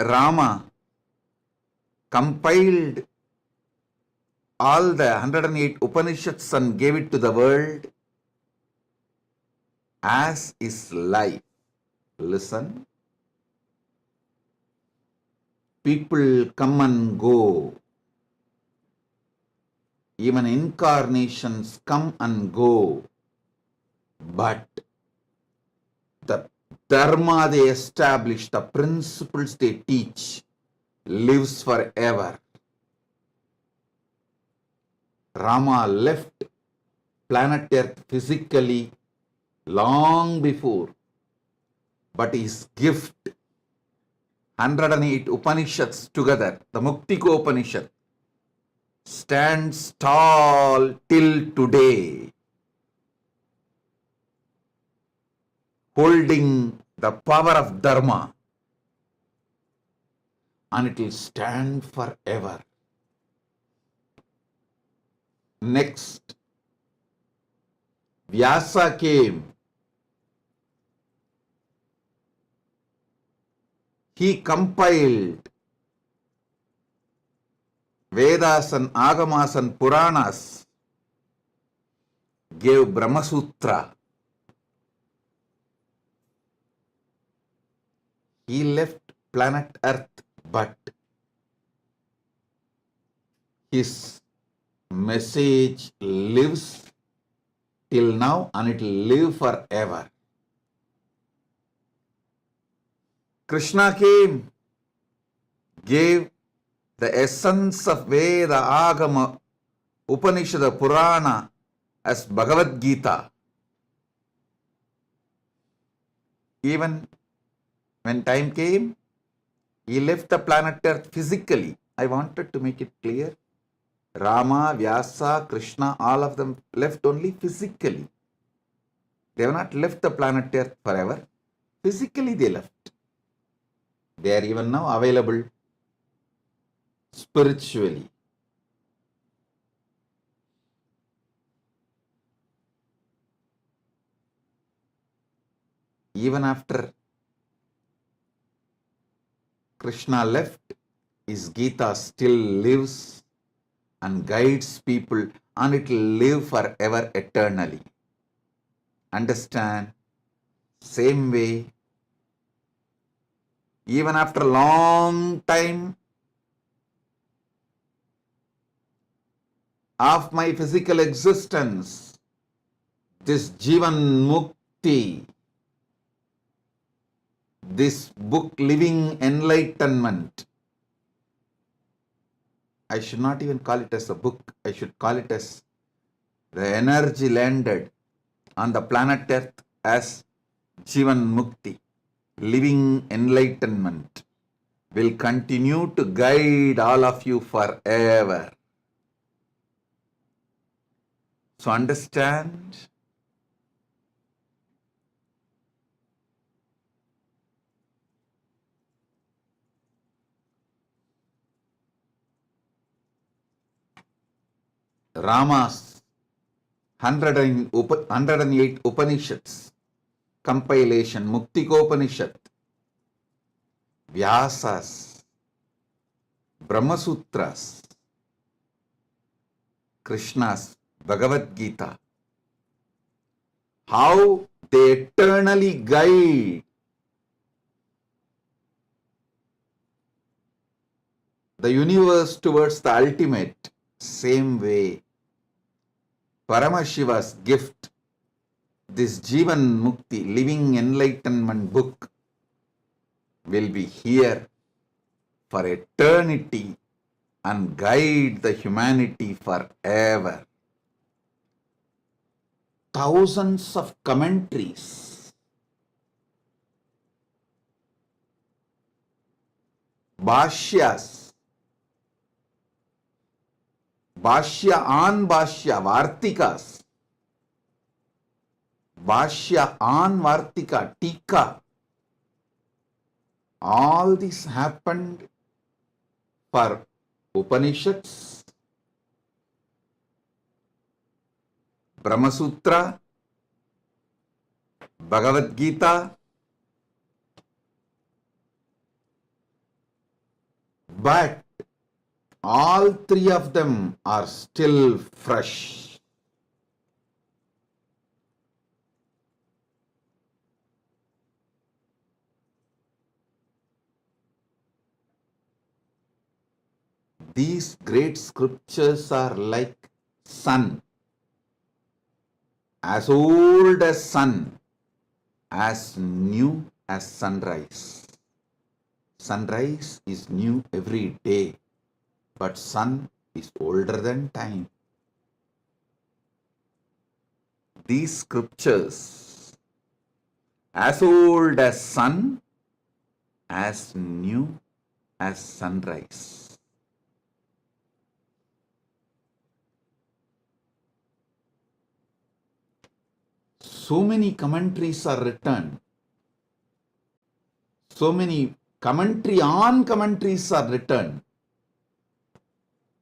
Rama compiled all the 108 Upanishads and gave it to the world as his life. Listen. People come and go. Even incarnations come and go. But the dharma they establish, the principles they teach, lives forever. Rama left planet Earth physically long before, but his gift, 108 Upanishads together, the Muktiko Upanishad, stands tall till today, holding the power of Dharma, and it will stand forever. Next, Vyasa came. He compiled Vedas and Agamas and Puranas, gave Brahma Sutra. He left planet Earth, but his message lives till now and it will live forever. Krishna came, gave the essence of Veda, Agama, Upanishad, Purana as Bhagavad Gita. Even when time came, he left the planet Earth physically. I wanted to make it clear. Rama, Vyasa, Krishna, all of them left only physically. They have not left the planet Earth forever. Physically they left. They are even now available spiritually. Even after Krishna left, his Gita still lives and guides people, and it will live forever eternally. Understand? Same way, even after a long time of my physical existence, this Jivan Mukti, this book, Living Enlightenment, I should not even call it as a book, I should call it as the energy landed on the planet Earth as Jivan Mukti, Living Enlightenment, will continue to guide all of you forever. So understand, Rama's 108 Upanishads, compilation, Muktikopanishad, Vyasa's, Brahma Sutras, Krishna's Bhagavad Gita, how they eternally guide the universe towards the ultimate. Same way, Paramashiva's gift, this Jivan Mukti, Living Enlightenment book, will be here for eternity and guide the humanity forever. thousands of commentaries, bhashyas, bhashya on bhashya, vartikas, bhashya on vartika, tika. All this happened for Upanishads, Brahma Sutra, Bhagavad Gita, but all three of them are still fresh. These great scriptures are like sun, as old as sun, as new as sunrise. Sunrise is new every day, but sun is older than time. These scriptures, as old as sun, as new as sunrise. So many commentaries are written. So many commentary on commentaries are written.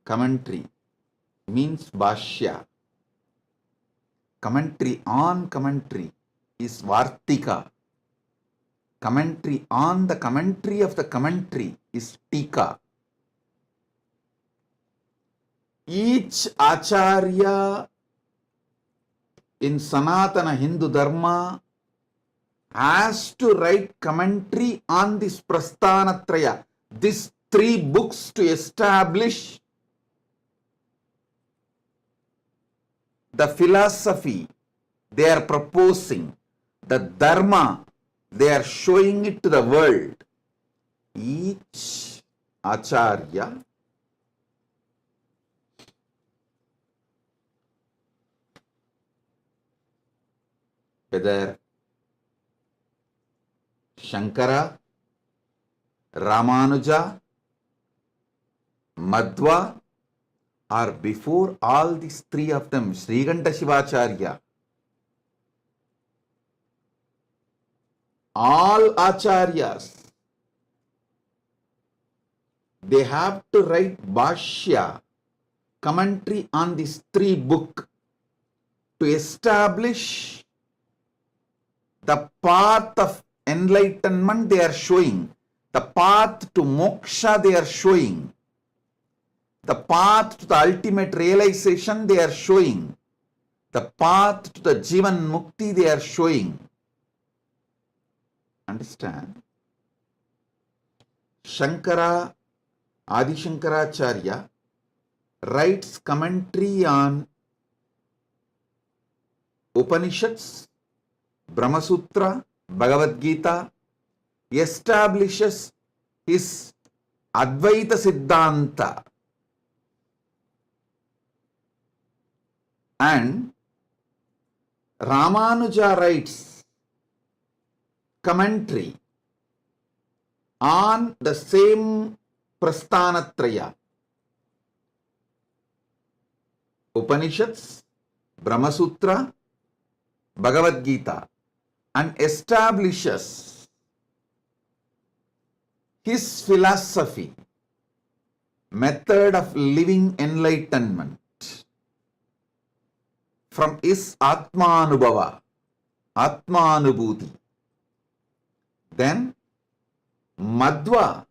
Commentary means bhashya. Commentary on commentary is vartika. Commentary on the commentary of the commentary is tika. Each acharya in Sanatana Hindu Dharma has to write commentary on this Prasthanatraya, these three books, to establish the philosophy they are proposing, the Dharma they are showing it to the world. Each acharya whether Shankara, Ramanuja, Madhva, or before all these three of them, Srikanta Shivacharya, all acharyas, they have to write bhashya, commentary on these three books to establish the path of enlightenment they are showing, the path to moksha they are showing, the path to the ultimate realization they are showing, the path to the Jivan Mukti they are showing. Understand? Shankara, Adi Shankaracharya writes commentary on Upanishads, Brahma Sutra, Bhagavad Gita, establishes his Advaita Siddhanta, and Ramanuja writes commentary on the same Prasthanatraya, Upanishads, Brahma Sutra, Bhagavad Gita, and establishes his philosophy, method of living enlightenment from his Atmanubhava, Atmanubhuti. Then Madhva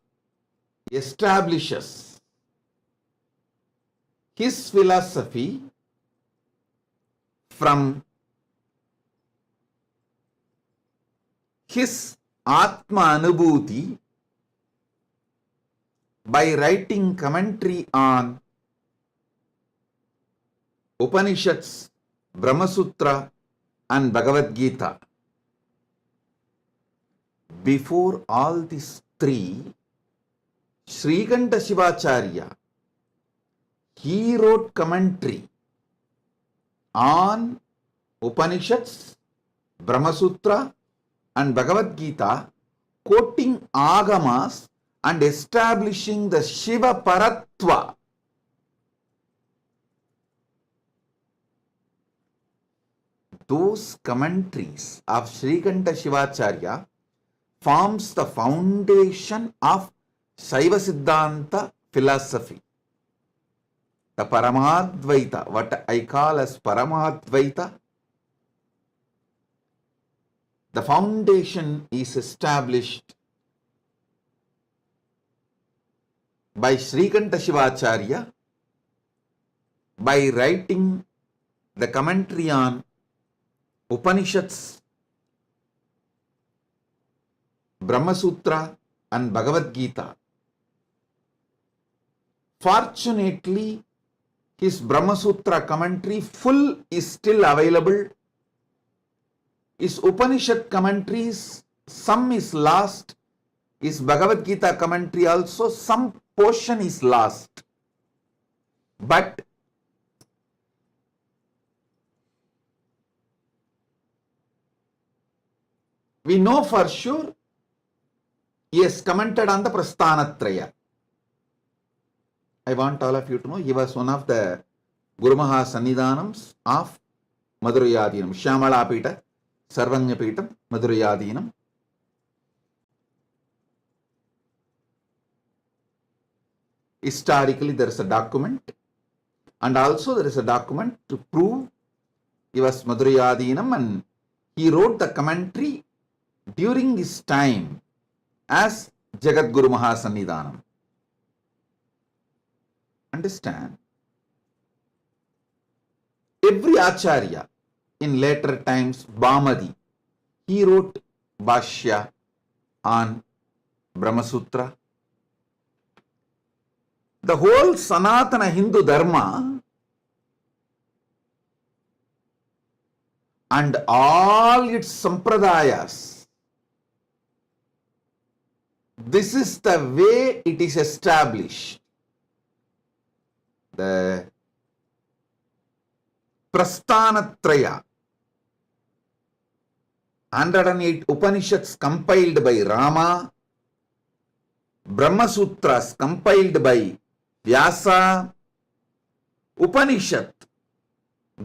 establishes his philosophy from his Atma Anubhuti by writing commentary on Upanishads, Brahma Sutra, and Bhagavad Gita. Before all these three, Srikanta Shivacharya, he wrote commentary on Upanishads, Brahma Sutra and Bhagavad Gita, quoting Agamas and establishing the Shiva Paratva. Those commentaries of Srikanta Shivacharya forms the foundation of Shaiva Siddhanta philosophy. The Paramadvaita, what I call as Paramadvaita, the foundation is established by Srikanta Shivacharya by writing the commentary on Upanishads, Brahma Sutra and Bhagavad Gita. Fortunately, his Brahma Sutra commentary full is still available. His Upanishad commentaries, some is lost. His Bhagavad Gita commentary also, some portion is lost. But we know for sure he has commented on the Prasthanatraya. I want all of you to know he was one of the Guru Maha Sannidhanams of Madhurayadinam, Shyamala Pita, Sarvanya Pitam, Madhurayadinam. Historically, there is a document, and also there is a document to prove he was Madhurayadinam, and he wrote the commentary during his time as Jagat Guru Maha Sannidhanam. Understand? Every Acharya in later times, Bhamadi, he wrote Bhashya on Brahma Sutra. The whole Sanatana Hindu Dharma and all its sampradayas, this is the way it is established. The Prasthanatraya, 108 Upanishads compiled by Rama, Brahma Sutras compiled by Vyasa, Upanishad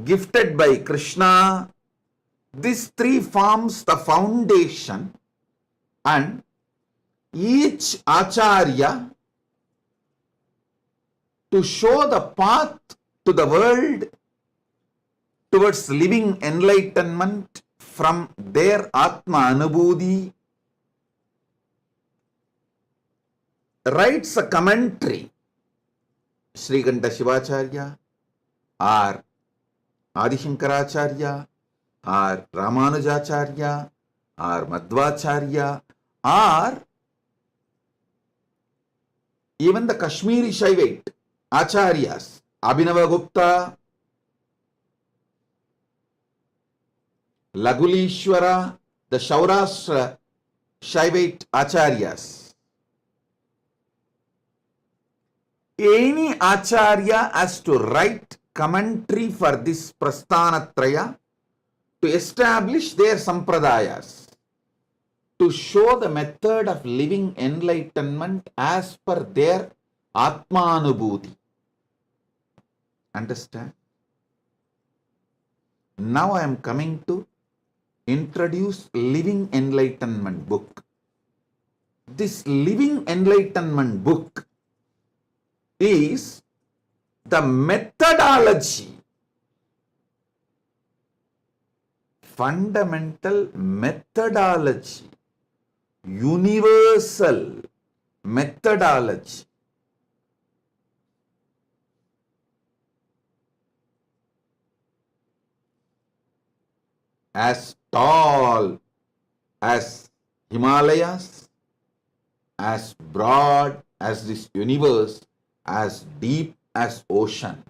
gifted by Krishna. These three forms the foundation, and each Acharya, to show the path to the world towards living enlightenment from their Atma Anubhuti, writes a commentary. Srikanta Shivacharya or Adi Shankaracharya or Ramanujacharya or Madhvacharya or even the Kashmiri Shaivite Acharyas, Abhinava Gupta, Lagulishwara, the Shaurashtra Shaivite Acharyas. Any Acharya has to write commentary for this Prasthanatraya to establish their sampradayas, to show the method of living enlightenment as per their Atmanubhuti. Understand? Now I am coming to introduce Living Enlightenment book. This Living Enlightenment book is the methodology, fundamental methodology, universal methodology as tall as Himalayas, as broad as this universe, as deep as ocean.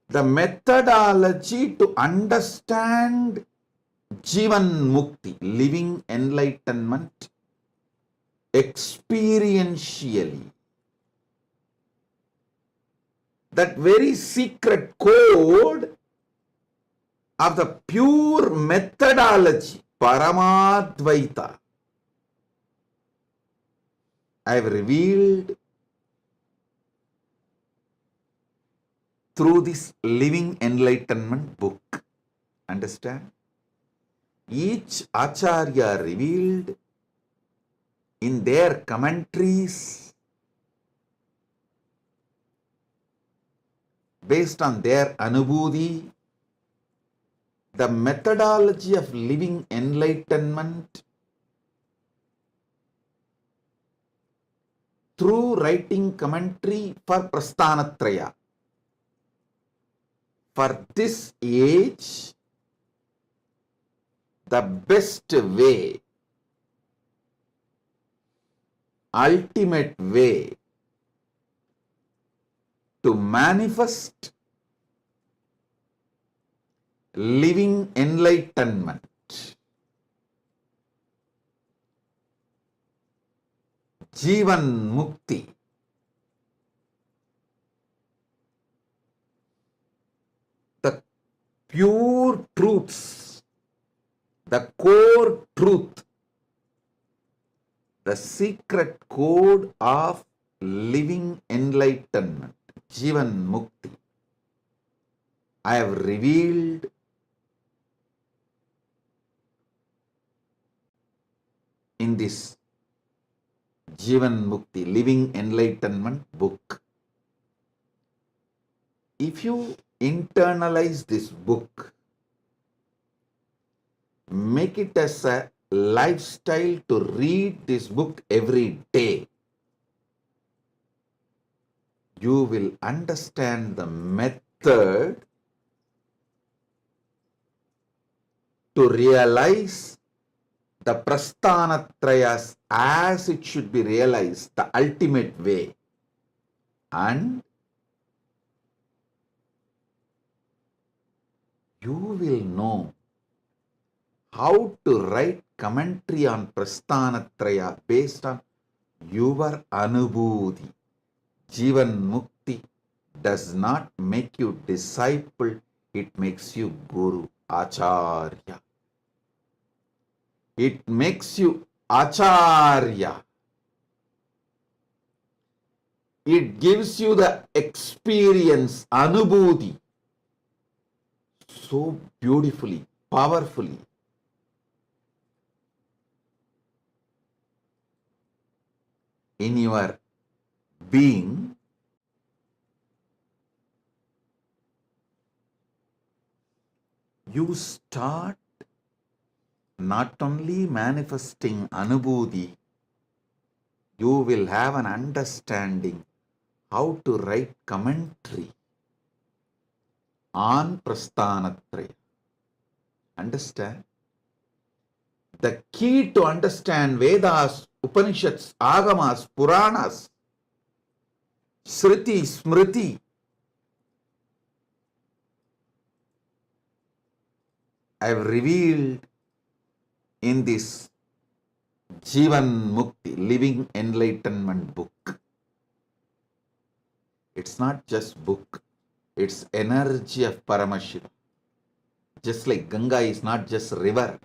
The methodology to understand Jivan Mukti, living enlightenment, experientially. That very secret code of the pure methodology, Paramadvaita, I have revealed through this Living Enlightenment book. Understand? Each Acharya revealed in their commentaries based on their anubhuti, the methodology of living enlightenment through writing commentary for Prasthanatraya. For this age, the best way, ultimate way to manifest living enlightenment, Jivan Mukti, the pure truths, the core truth, the secret code of living enlightenment, Jivan Mukti, I have revealed in this Jivan Mukti, Living Enlightenment book. If you internalize this book, make it as a lifestyle to read this book every day, you will understand the method to realize the Prasthanatrayas as it should be realized, the ultimate way. And you will know how to write commentary on Prasthanatraya based on your anubhuti. Jivan Mukti does not make you disciple, it makes you Guru, Acharya. It makes you Acharya. It gives you the experience, anubhuti, so beautifully, powerfully. In your being, you start not only manifesting anubhuti, you will have an understanding how to write commentary on Prasthanatraya. Understand? The key to understand Vedas, Upanishads, Agamas, Puranas, Shruti, Smriti, I have revealed in this Jivan Mukti, Living Enlightenment book. It's not just book, it's energy of Paramashiva. Just like Ganga is not just river,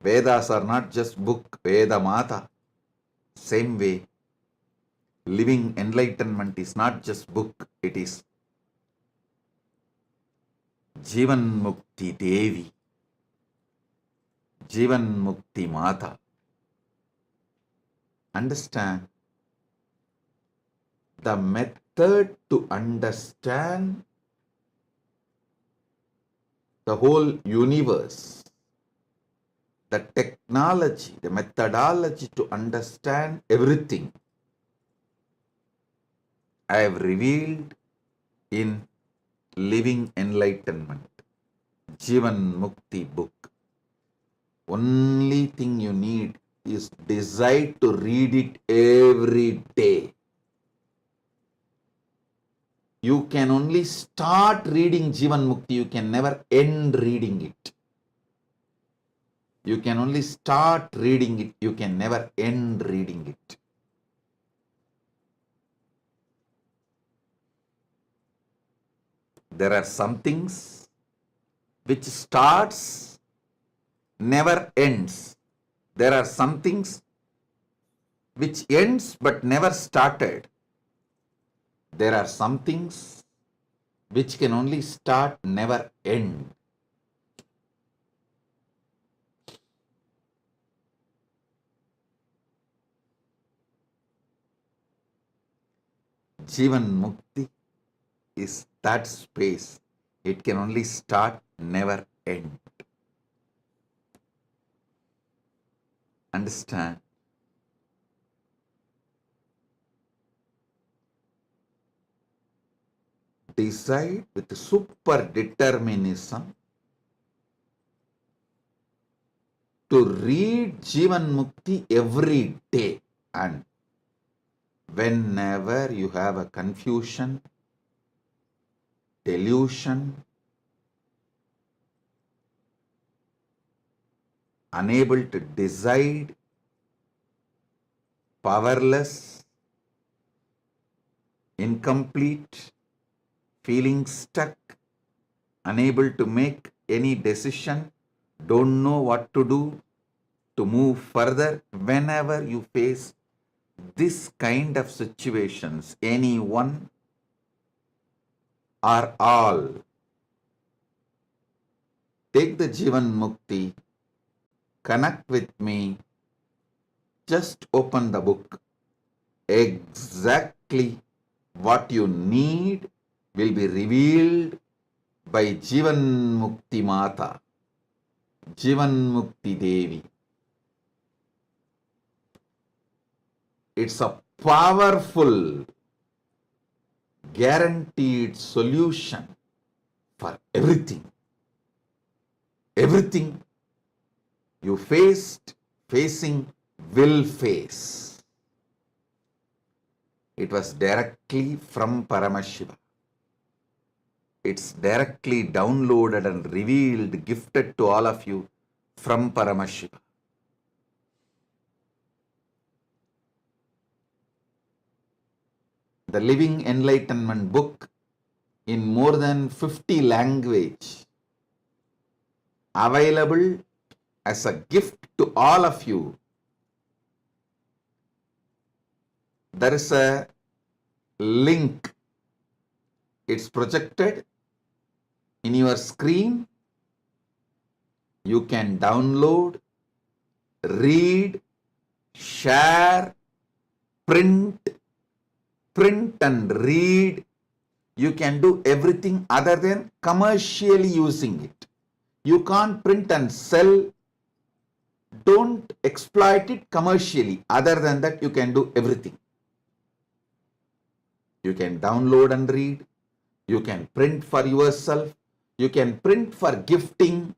Vedas are not just book, Veda Mata. Same way, living enlightenment is not just book, it is Jivan Mukti Devi, Jivan Mukti Mata. Understand? The method to understand the whole universe, the technology, the methodology to understand everything, I have revealed in Living Enlightenment, Jivan Mukti book. Only thing you need is desire to read it every day. You can only start reading Jivan Mukti, you can never end reading it. You can only start reading it, you can never end reading it. There are some things which starts, never ends. There are some things which ends but never started. There are some things which can only start, never end. Jivan Mukti is that space. It can only start, never end. Understand? Decide with super determinism to read Jivan Mukti every day, and whenever you have a confusion, delusion, unable to decide, powerless, incomplete, feeling stuck, unable to make any decision, don't know what to do to move further, whenever you face this kind of situations, any one or all, take the Jivan Mukti, connect with me, just open the book. Exactly what you need will be revealed by Jivan Mukti Mata, Jivan Mukti Devi. It's a powerful, guaranteed solution for everything. Everything you facing, will face. It was directly from Paramashiva. It's directly downloaded and revealed, gifted to all of you from Paramashiva. The Living Enlightenment book in more than 50 languages, available as a gift to all of you. There is a link. It's projected in your screen. You can download, read, share, print and read. You can do everything other than commercially using it. You can't print and sell. Don't exploit it commercially. Other than that, you can do everything. You can download and read. You can print for yourself. You can print for gifting.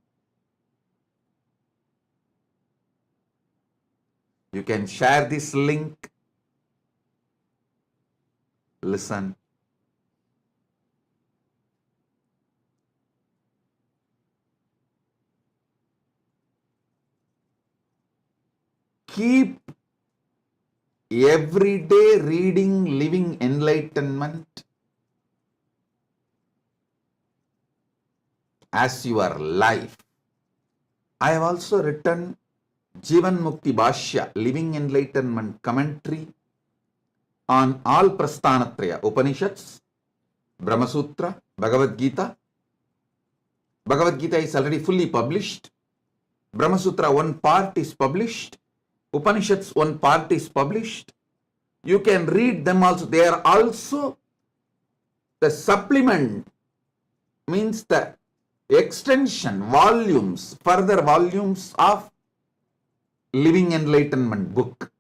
You can share this link. Listen. Keep every day reading Living Enlightenment as your life. I have also written Jivan Mukti Bhashya, Living Enlightenment commentary on all Prasthanatraya, Upanishads, Brahma Sutra, Bhagavad Gita. Bhagavad Gita is already fully published. Brahma Sutra, one part is published. Upanishads, one part is published. You can read them also. They are also the supplement, means the extension, volumes, further volumes of Living Enlightenment book.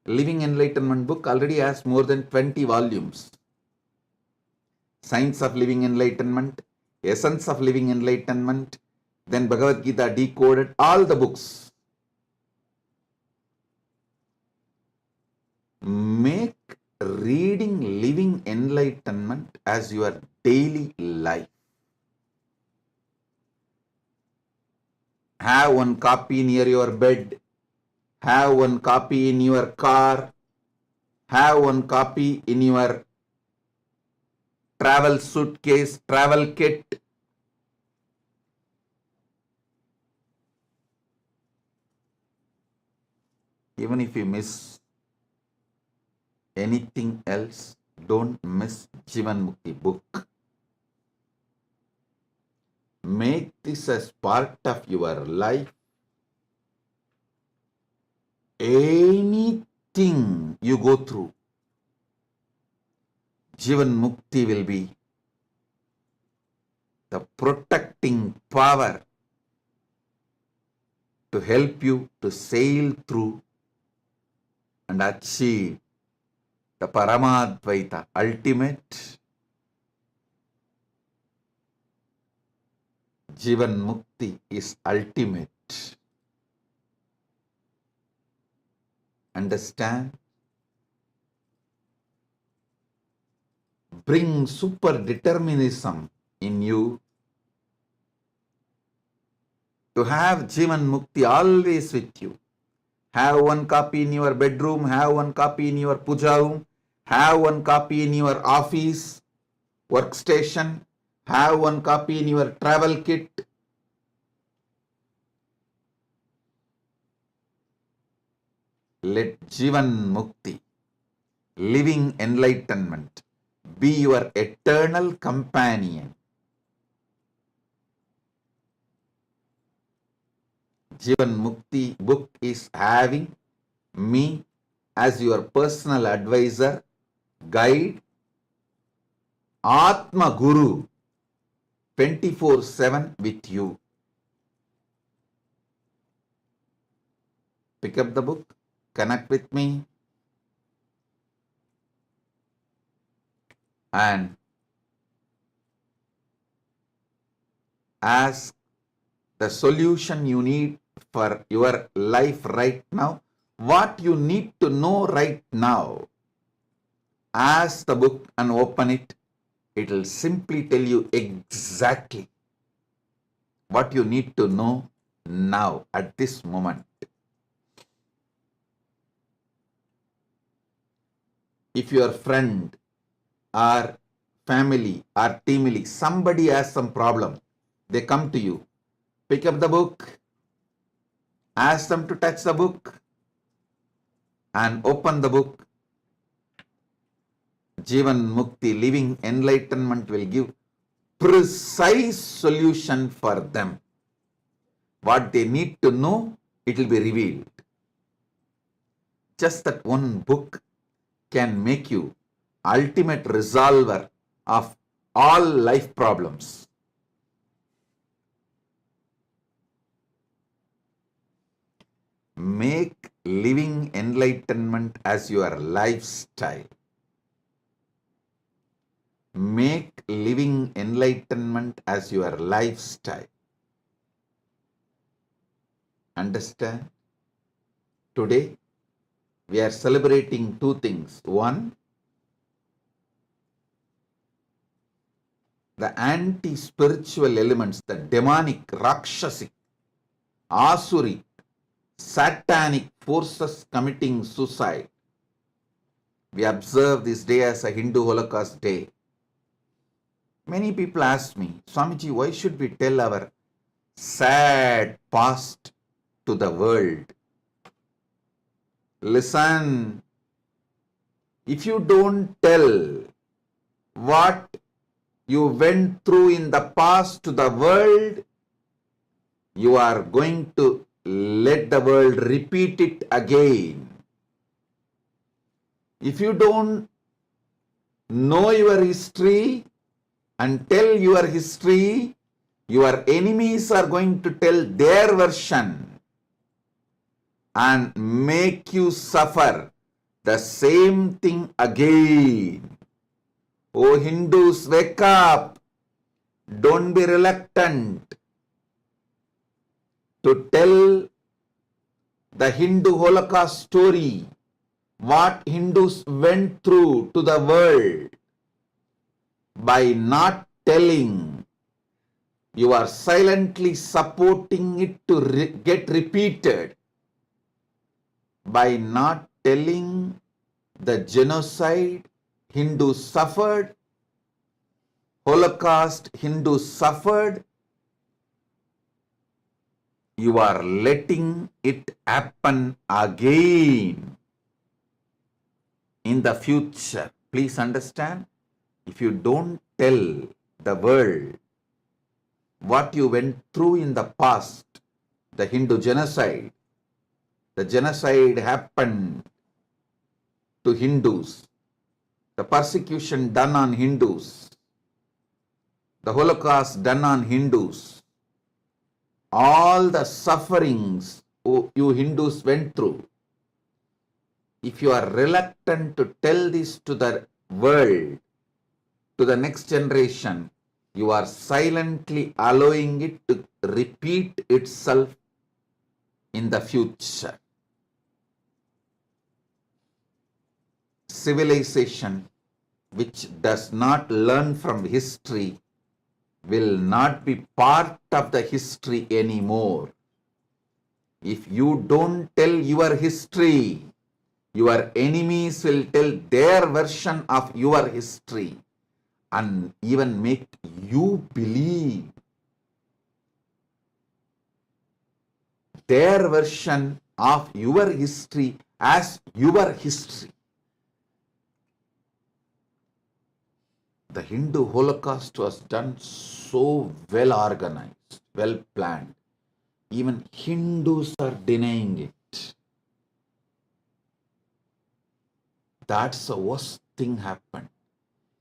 Living Enlightenment book already has more than 20 volumes. Science of Living Enlightenment, Essence of Living Enlightenment, then Bhagavad Gita decoded, all the books. Make reading Living Enlightenment as your daily life. Have one copy near your bed. Have one copy in your car. Have one copy in your travel suitcase, travel kit. Even if you miss anything else, don't miss Jivan Mukti book. Make this as part of your life. Anything you go through, Jivan Mukti will be the protecting power to help you to sail through and achieve the Paramadvaita, ultimate Jivan Mukti is ultimate. Understand? Bring super determinism in you to have Jivan Mukti always with you. Have one copy in your bedroom, have one copy in your puja room, have one copy in your office, workstation, have one copy in your travel kit. Let Jivan Mukti, living enlightenment, be your eternal companion. Jivan Mukti book is having me as your personal advisor, guide, Atma Guru, 24/7 with you. Pick up the book, connect with me, and ask the solution you need for your life right now, what you need to know right now. Ask the book and open it. It will simply tell you exactly what you need to know now at this moment. If your friend or family or teamily, somebody has some problem, they come to you, pick up the book, ask them to touch the book and open the book. Jivan Mukti, living enlightenment, will give precise solution for them. What they need to know, it will be revealed. Just that one book can make you ultimate resolver of all life problems. Make living enlightenment as your lifestyle. Make living enlightenment as your lifestyle. Understand? Today, we are celebrating two things. One, the anti-spiritual elements, the demonic, rakshasic, asuric, satanic forces committing suicide. We observe this day as a Hindu Holocaust Day. Many people ask me, Swamiji, why should we tell our sad past to the world? Listen, if you don't tell what you went through in the past to the world, you are going to let the world repeat it again. If you don't know your history and tell your history, your enemies are going to tell their version and make you suffer the same thing again. Oh Hindus, wake up. Don't be reluctant to tell the Hindu Holocaust story, what Hindus went through to the world. By not telling, you are silently supporting it to get repeated. By not telling the genocide Hindus suffered, Holocaust Hindus suffered, you are letting it happen again in the future. Please understand, if you don't tell the world what you went through in the past, the Hindu genocide, the genocide happened to Hindus, the persecution done on Hindus, the Holocaust done on Hindus, all the sufferings you Hindus went through. If you are reluctant to tell this to the world, to the next generation, you are silently allowing it to repeat itself in the future. Civilization which does not learn from history will not be part of the history anymore. If you don't tell your history, your enemies will tell their version of your history and even make you believe their version of your history as your history. The Hindu Holocaust was done so well organized, well planned. Even Hindus are denying it. That's the worst thing happened.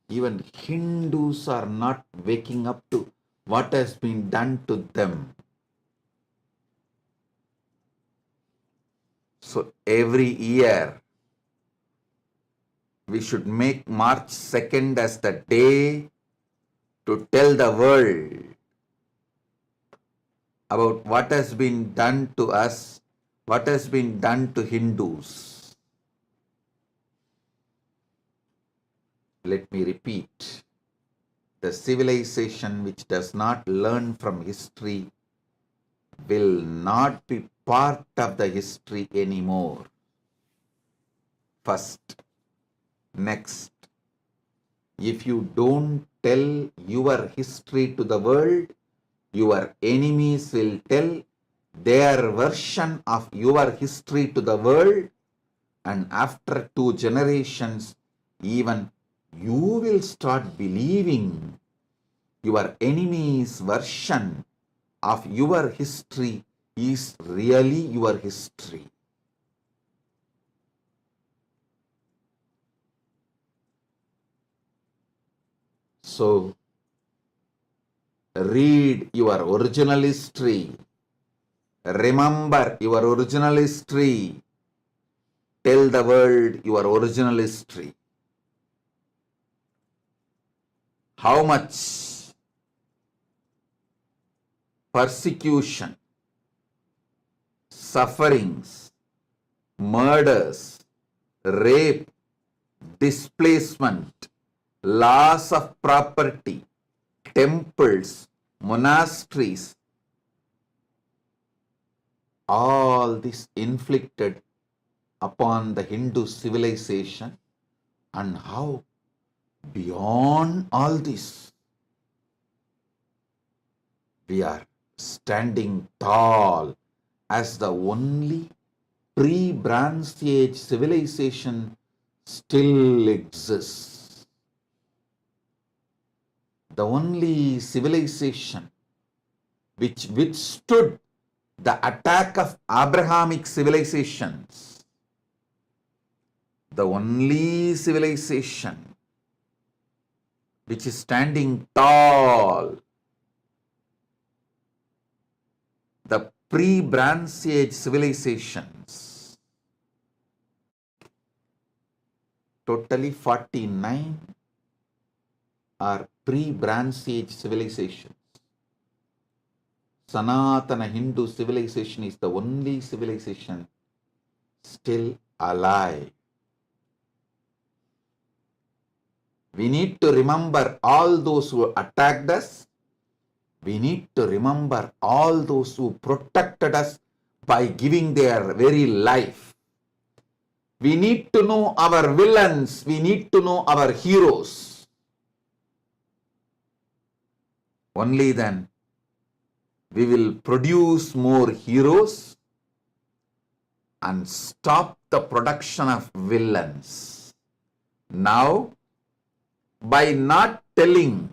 Even Hindus are not waking up to what has been done to them. So every year, we should make March 2nd as the day to tell the world about what has been done to us, what has been done to Hindus. Let me repeat. The civilization which does not learn from history will not be part of the history anymore. First. Next, if you don't tell your history to the world, your enemies will tell their version of your history to the world, and after 2 generations, even you will start believing your enemy's version of your history is really your history. So, read your original history. Remember your original history. Tell the world your original history. How much persecution, sufferings, murders, rape, displacement, loss of property, temples, monasteries, all this inflicted upon the Hindu civilization, and how beyond all this we are standing tall as the only pre-Bronze Age civilization still exists. The only civilization which withstood the attack of Abrahamic civilizations. The only civilization which is standing tall. The pre-Bronze Age civilizations. Totally 49 are pre-Bronze Age civilizations. Sanatana Hindu civilization is the only civilization still alive. We need to remember all those who attacked us. We need to remember all those who protected us by giving their very life. We need to know our villains. We need to know our heroes. Only then we will produce more heroes and stop the production of villains. Now, by not telling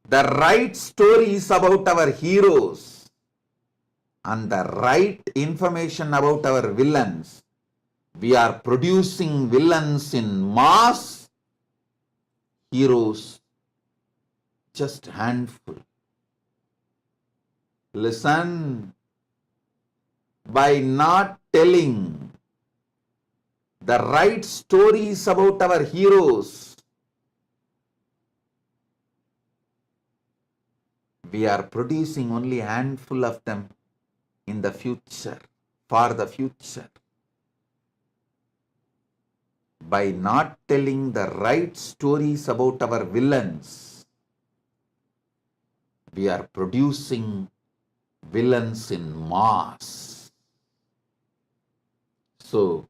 the right stories about our heroes and the right information about our villains, we are producing villains in mass, heroes just handful. Listen, by not telling the right stories about our heroes, we are producing only a handful of them in the future, for the future. By not telling the right stories about our villains, we are producing villains in mass. So,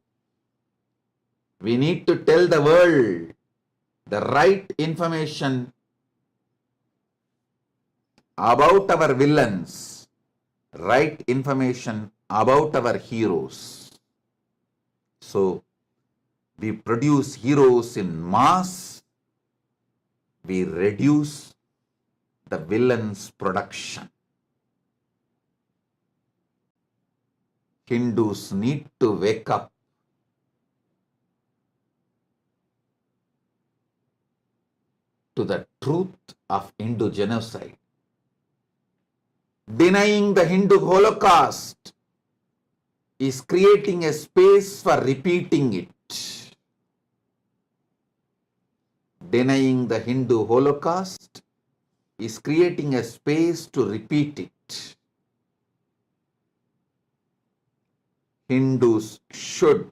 we need to tell the world the right information about our villains, right information about our heroes. So, we produce heroes in mass, we reduce the villains' production. Hindus need to wake up. To the truth of Hindu genocide. Denying the Hindu Holocaust is creating a space for repeating it. Denying the Hindu Holocaust is creating a space to repeat it. Hindus should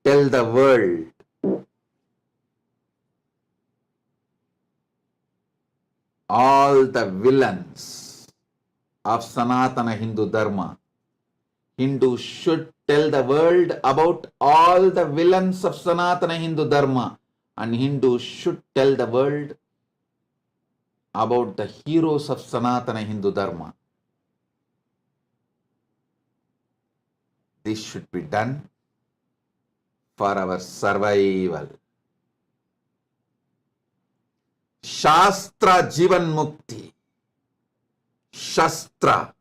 tell the world all the villains of Sanatana Hindu Dharma. Hindus should tell the world about all the villains of Sanatana Hindu Dharma, and Hindus should tell the world about the heroes of Sanatana Hindu Dharma. This should be done for our survival. Shastra Jivan Mukti. Shastra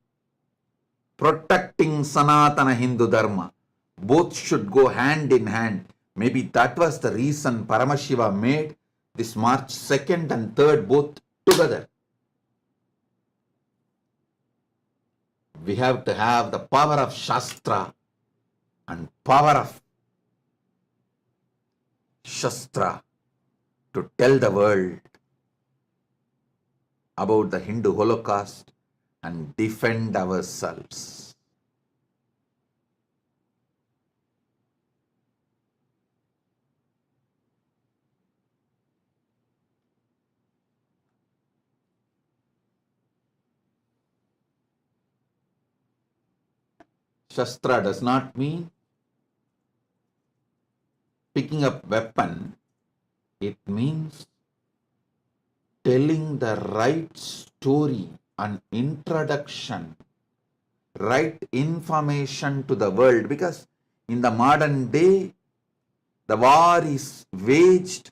protecting Sanatana Hindu Dharma. Both should go hand in hand. Maybe that was the reason Paramashiva made this March 2nd and 3rd both together. We have to have the power of Shastra and power of Shastra to tell the world about the Hindu Holocaust and defend ourselves. Shastra does not mean picking up weapon. It means telling the right story and introduction, right information to the world, because in the modern day, the war is waged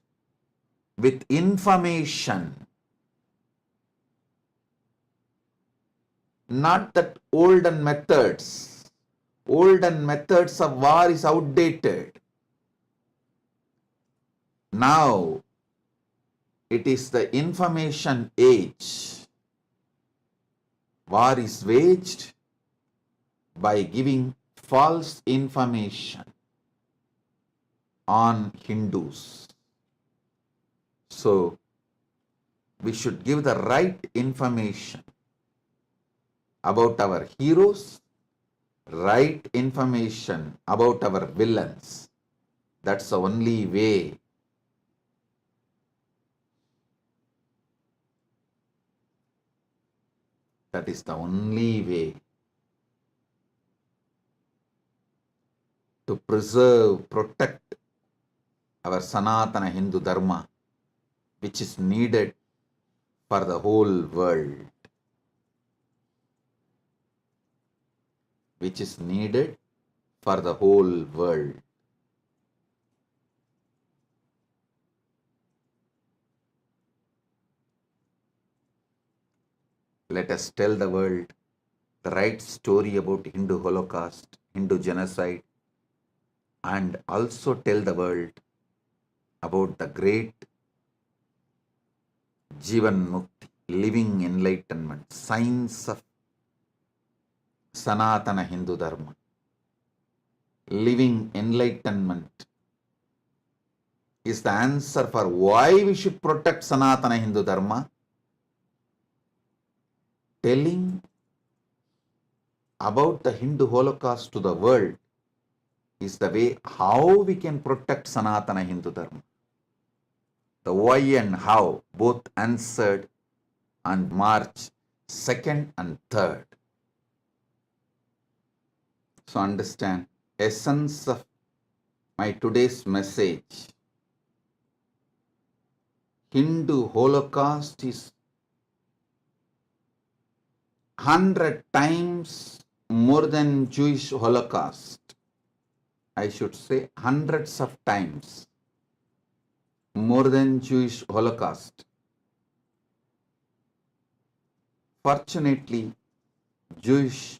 with information, not that olden methods. Olden methods of war is outdated. Now, it is the information age. War is waged by giving false information on Hindus. So, we should give the right information about our heroes, right information about our villains. That's the only way. That is the only way to preserve, protect our Sanatana Hindu Dharma, which is needed for the whole world. which is needed for the whole world. Let us tell the world the right story about Hindu Holocaust, Hindu genocide, and also tell the world about the great Jivan Mukti, living enlightenment, science of Sanatana Hindu Dharma. Living enlightenment is the answer for why we should protect Sanatana Hindu Dharma. Telling about the Hindu Holocaust to the world is the way how we can protect Sanatana Hindu Dharma. The why and how both answered on March 2nd and 3rd. So understand, essence of my today's message. Hindu Holocaust is 100 times more than Jewish Holocaust. I should say hundreds of times more than Jewish Holocaust. Fortunately, Jewish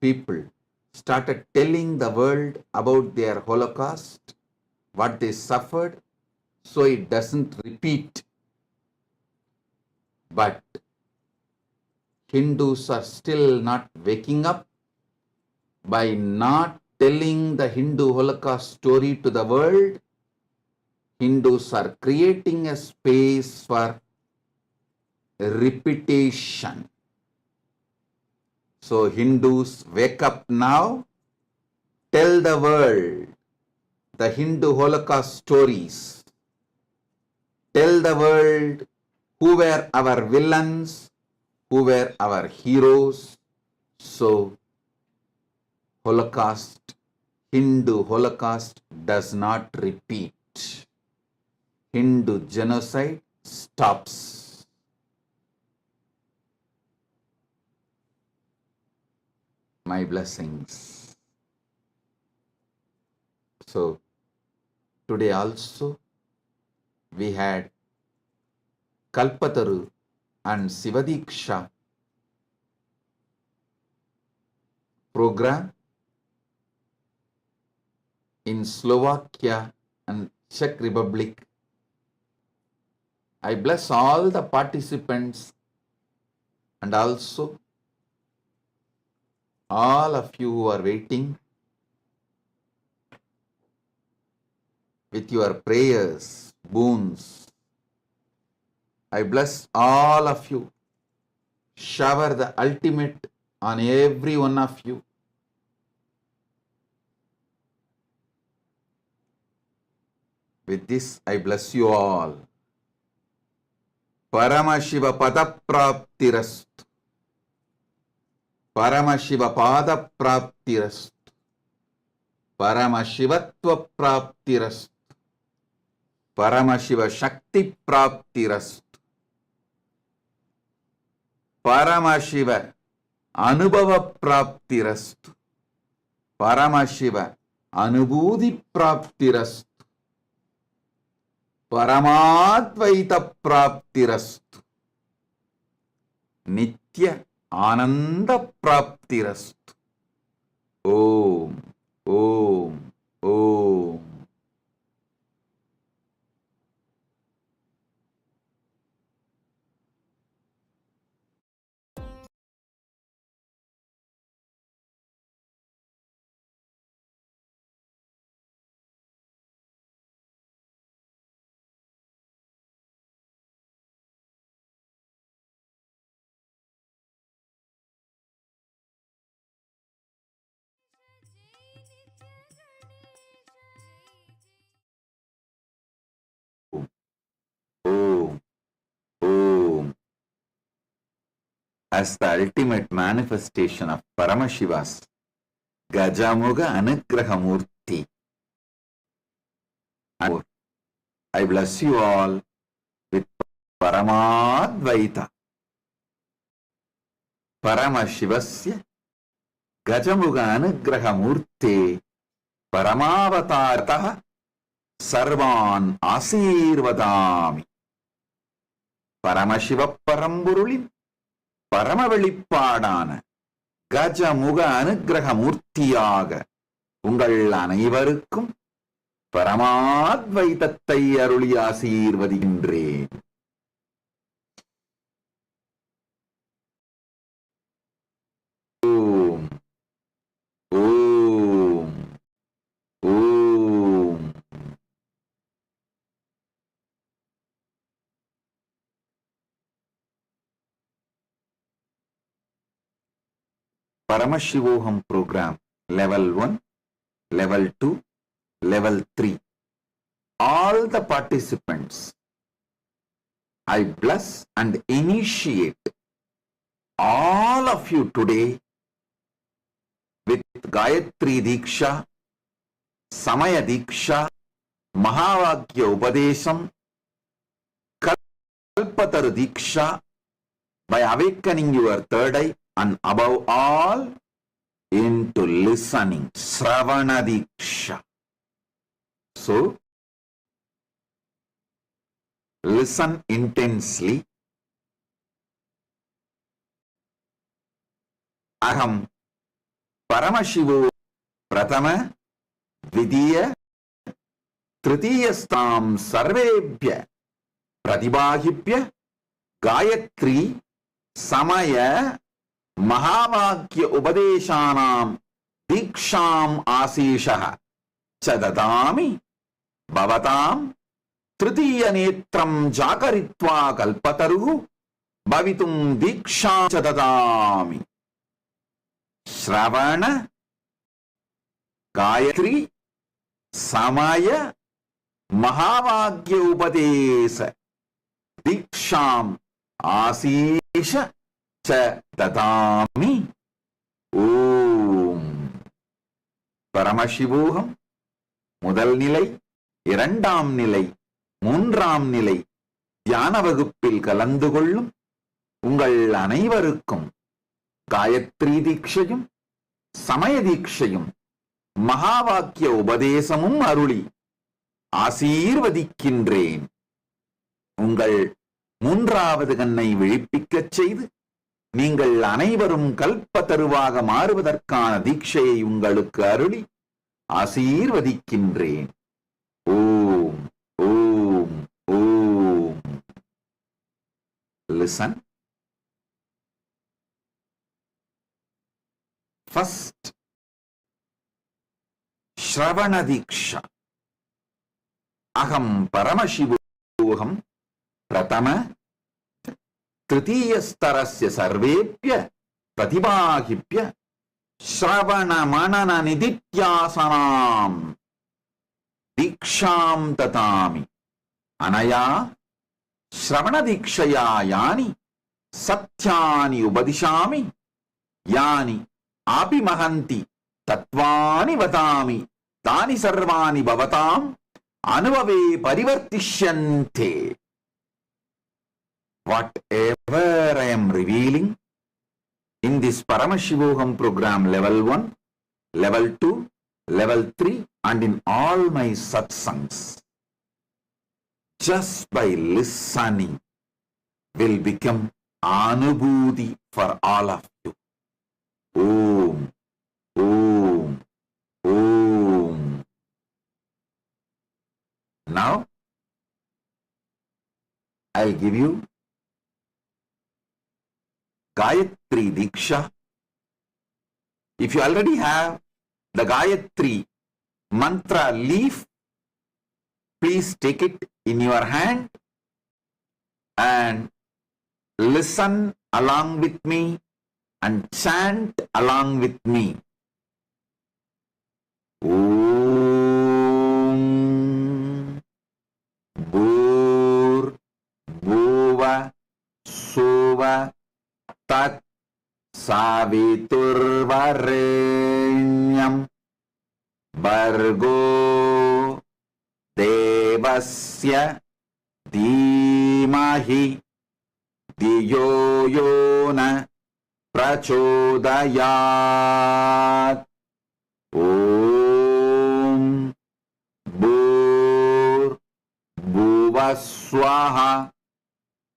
people started telling the world about their Holocaust, what they suffered, so it doesn't repeat. But Hindus are still not waking up by not telling the Hindu Holocaust story to the world. Hindus are creating a space for repetition. So Hindus, wake up now, tell the world the Hindu Holocaust stories. Tell the world who were our villains, who were our heroes. So Holocaust, Hindu Holocaust does not repeat. Hindu genocide stops. My blessings. So today also we had Kalpataru and Sivadiksha program in Slovakia and Czech Republic. I bless all the participants and also all of you who are waiting with your prayers, boons. I bless all of you. Shower the ultimate on every one of you. With this, I bless you all. Paramashiva Padapraptirastu. Paramashiva Padapraptirastu. Paramashivatva Praptirastu. Paramashiva Shakti Praptirastu. Paramashiva Anubhava Praptirastu. Paramashiva Anubhuti Praptirastu. Paramadvaita Praptirastu. Nitya Ananda Praptirastu. Om, Om, Om. Om, Om. As the ultimate manifestation of Paramashiva's Gajamuga Anugraha Murthy, I bless you all with Paramadvaita. Paramashivasya गजमुग अनुग्रह मूर्ते परमावतारतः सर्वान् आशीर्वदामि. பரமசிவ பரம்பொருளின் பரம வெளிப்பாடான கஜமுக அனுக்கிரக மூர்த்தியாக உங்கள் அனைவருக்கும் பரமாத்வைதத்தை அருளி ஆசீர்வதிக்கின்றேன். ஓம் ஓம் ஓம். Paramashivoham program level 1, level 2, level 3. All the participants, I bless and initiate all of you today with Gayatri Diksha, Samaya Diksha, Mahavakya Upadesham, Kalpataru Diksha, by awakening your third eye, and above all into listening, Sravana Diksha. So, listen intensely. Aham Paramashivo Pratama Vidya Tritiyastam Sarvebhya Pratibahibhya Gayatri Samaya Mahavakya Upadeshanam Diksham Asishaha Chadadami Bhavatam Tritiya Netram Jakaritva Kalpataru Bhavitum Diksham Chadadami. Shravana Gayatri Samaya Mahavakya Upadesa Diksham Asisha Dadami. ஓம். பரமசிவோகம் முதல் நிலை, இரண்டாம் நிலை, மூன்றாம் நிலை தியான வகுப்பில் கலந்து கொள்ளும் உங்கள் அனைவருக்கும் காயத்ரி தீட்சையும் சமய தீட்சையும் மகாவாக்கிய உபதேசமும் அருளி ஆசீர்வதிக்கின்றேன். உங்கள் மூன்றாவது கண்ணை விழிப்பிக்கச் செய்து நீங்கள் அனைவரும் கல்பத்தருவாக மாறுவதற்கான தீட்சையை உங்களுக்கு அருளி ஆசீர்வதிக்கின்றேன். ஓம் ஓம் ஓம். Listen. First, Shravana Diksha. Aham Paramashivoham Pratama Tritiyastarasya Sarvebhya Pratibahibhya Shravana Manana Nidityasanam Diksham Tatami. Anaya Shravana Dikshaya Yani Satyani Ubadishami Yani Api Mahanti Tatvani Vadami Tani Sarvani Bhavatam Anuvave Parivartishyante. Whatever I am revealing in this Paramashivoham program level 1, level 2, level 3 and in all my satsangs, just by listening will become Anubhuti for all of you. Om, Om, Om. Now, I'll give you Gayatri Diksha. If you already have the Gayatri mantra leaf, please take it in your hand and listen along with me and chant along with me. Om Bhur Bhuva Suva Tat Saviturvarenyam Bhargo Devasya Dhimahi Dhiyo Yona प्रचोदयात्। ॐ भूर्भुवस्वः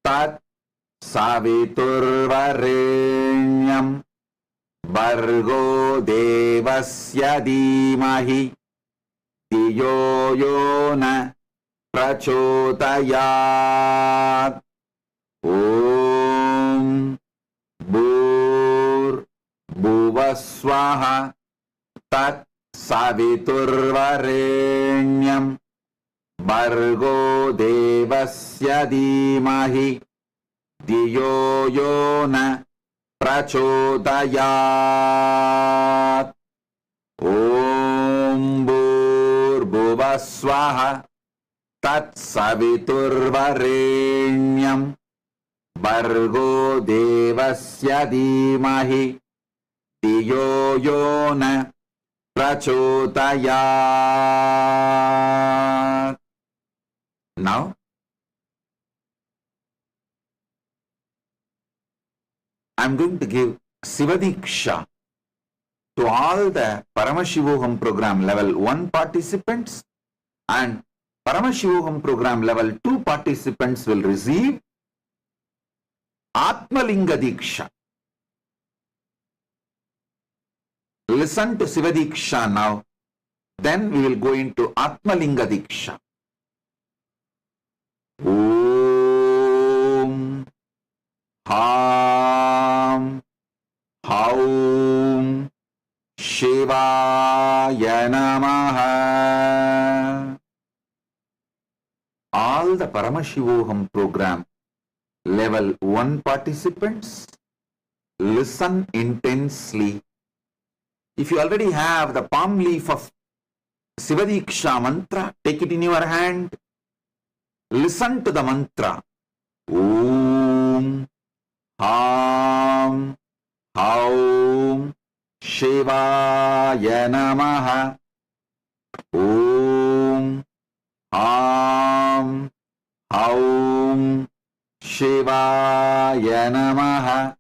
तत् सवितुर्वरेण्यं भर्गो देवस्य धीमहि धियो यो न प्रचोदयात्। ॐ भूर्भुवस्वः तत् सवितुर्वरेण्यं भर्गो देवस्य धीमहि धियो यो न प्रचोदयात्। ॐ भूर्भुवस्वः तत्सवितुर्वरेण्यं भर्गो देवस्य धीमहि धियो यो न प्रचोदयात्. Now, I'm going to give Sivadiksha to all the Paramashivoham program level 1 participants, and Paramashivoham program level 2 participants will receive Atmalinga Diksha. Listen to Sivadiksha now, then we will go into Atmalinga Diksha. Om Ham Haum Shivaya Namaha. All the Paramashivoham program level 1 participants, listen intensely. If you already have the palm leaf of Sivadiksha mantra, take it in your hand. Listen to the mantra. Om Ham Haum Shivaya Namaha. Om Ham Haum Shivaya Namaha.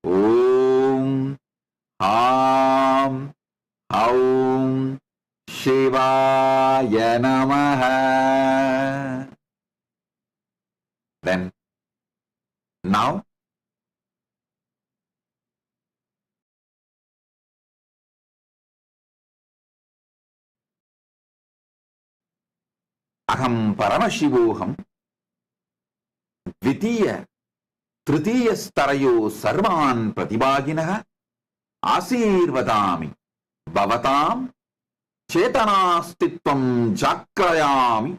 Om Ham Haum Shivaya Namaha. Then, now, Aham Paramashivoham Dvitiya Tritiya Starayo Sarvan Pratibhaginaha Asirvadami Bhavatam Chetanastitvam Jakrayami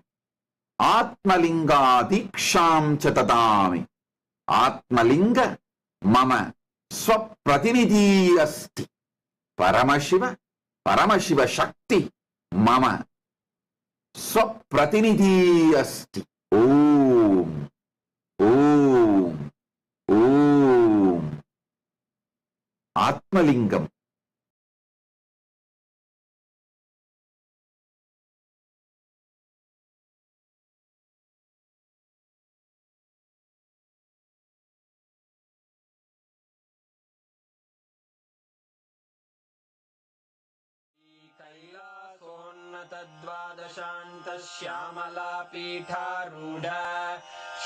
Atmalinga Diksham Chatadami. Atmalinga Mama Swapratinidhi Asti. Paramashiva Paramashiva Shakti Mama Swapratinidhi Asti. Om Om Om. Atmalingam. कैलासोन्नतद्वादशान्तश्यामला पीठारूढा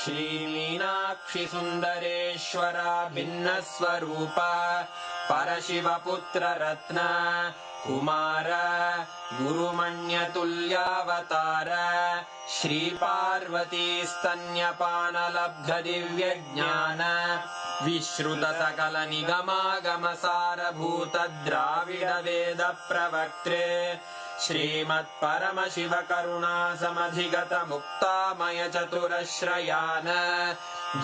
श्रीमीनाक्षि सुन्दरेश्वरा भिन्नस्वरूपा परशिवपुत्ररत्न Kumar गुरुमण्यतुल्यावतार श्रीपार्वतीस्तन्यपानलब्धदिव्यज्ञान विश्रुतसकलनिगमागमसारभूतद्राविडवेदप्रवक्त्रे श्रीमत्परमशिवकरुणासमधिगतमुक्तामयचतुरश्रयान्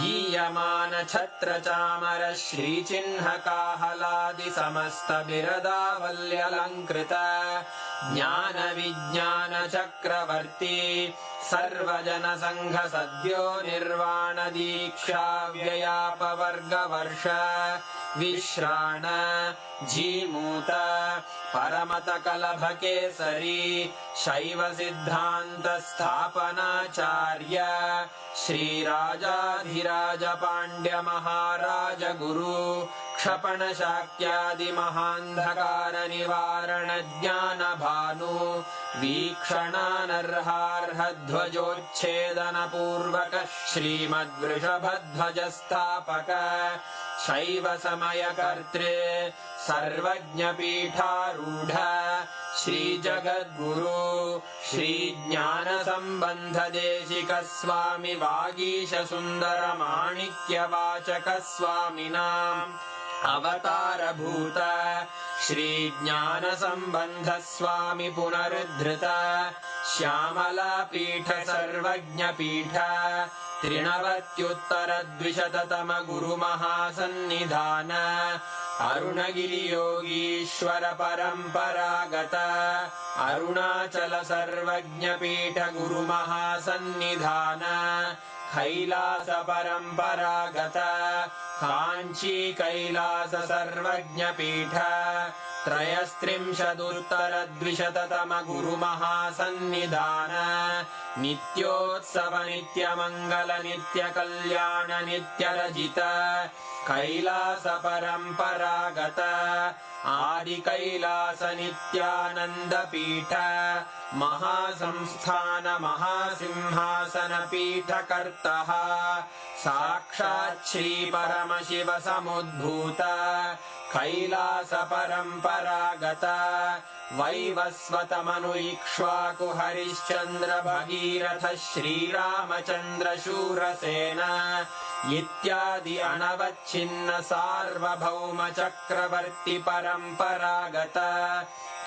गीयमान छत्रचामर श्रीचिह्नकाहलादिसमस्तबिरदावल्यलङ्कृत ज्ञानविज्ञानचक्रवर्ती सर्वजनसङ्घसद्यो निर्वाणदीक्षाव्ययापवर्गवर्ष विश्राण Jimuta परमतकलभकेसरी शैवसिद्धान्तस्थापनाचार्य श्रीराजाधिराज पाण्ड्यमहाराज गुरु क्षपणशाक्यादिमहान्धकारनिवारणज्ञानभानु वीक्षणानर्हार्हध्वजोच्छेदनपूर्वक श्रीमद्वृषभध्वजस्थापक शैव समयकर्त्रे सर्वज्ञपीठारूढ श्रीजगद्गुरु श्रीज्ञानसम्बन्धदेशिक स्वामि वागीशसुन्दरमाणिक्यवाचक स्वामिनाम् अवतारभूत श्रीज्ञानसम्बन्ध स्वामि पुनरुद्धृत श्यामलापीठ सर्वज्ञपीठ त्रिनवत्युत्तरद्विशततम गुरुमहासन्निधान अरुणगिरियोगीश्वर परम्परागत अरुणाचल सर्वज्ञपीठ गुरुमहासन्निधान कैलास परम्परागत काञ्ची कैलास सर्वज्ञपीठ त्रयस्त्रिंशदुत्तरद्विशततम गुरुमहासन्निधान नित्योत्सव नित्यमङ्गल नित्यकल्याण नित्यरजित कैलास परम्परागत आदिकैलास नित्यानन्दपीठ महासंस्थान महासिंहासन पीठकर्तः साक्षात् श्री परमशिव समुद्भूत कैलास परम्परागत वैवस्वत मनु इक्ष्वाकु हरिश्चन्द्र भगीरथ श्रीरामचन्द्र शूरसेन इत्यादि अनवच्छिन्न सार्वभौम चक्रवर्ति परम्परागत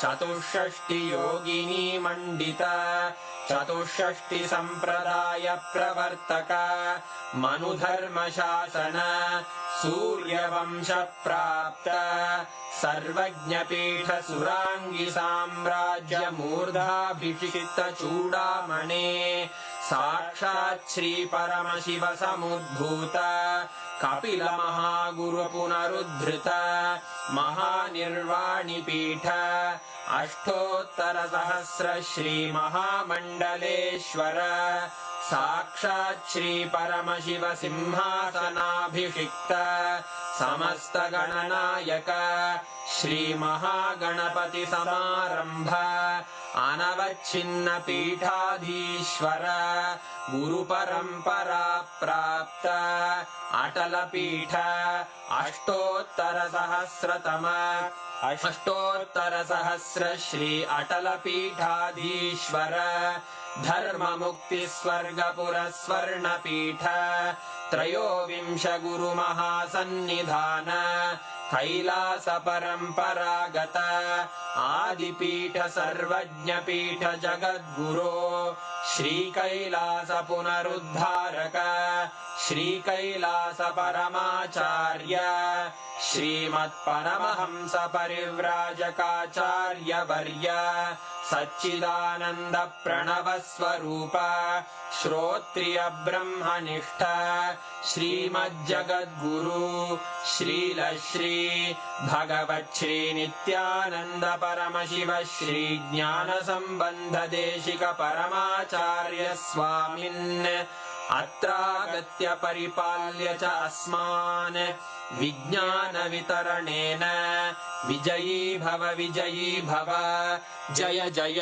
चतुष्षष्टि योगिनी मण्डित चतुष्षष्टि सम्प्रदाय प्रवर्तक मनुधर्म शासन सूर्यवंश प्राप्त सर्वज्ञपीठ सुरांगी साम्राज्य मूर्धाभिषिक्त चूडामणे साक्षात् श्री परमशिव समुद्भूत कपिल महागुरु पुनरुद्धृत महानिर्वाणि पीठ अष्टोत्तर सहस्र श्री महामण्डलेश्वर साक्षात् श्री परमशिव सिंहासनाभिषिक्त समस्त गणनायक श्री महागणपति समारंभ अनवच्छिन्न पीठाधीश्वर गुरु परंपरा प्राप्त अटल पीठ अष्टोत्तर सहस्र श्री अटल पीठाधीश्वर धर्म मुक्ति स्वर्गपुर स्वर्ण पीठ त्रयोविंश गुरु महासन्निधान कैलास परम्परागत आदिपीठ सर्वज्ञपीठ जगद्गुरो श्री कैलास पुनरुद्धारक श्री कैलास परमाचार्य श्रीमत्परमहंस परिव्राजकाचार्य वर्य सच्चिदानंद प्रणव स्वरूप श्रोत्रिय ब्रह्मनिष्ठ श्रीमज्जगद्गुरु श्रील श्री भगवत् श्री नित्यानंद परमशिव श्री ज्ञान संबंध देशिक परमाचार्य स्वामिन् अत्रागत्य परिपाल्य च अस्मान् विज्ञान वितरणेन विजयी भव जय जय।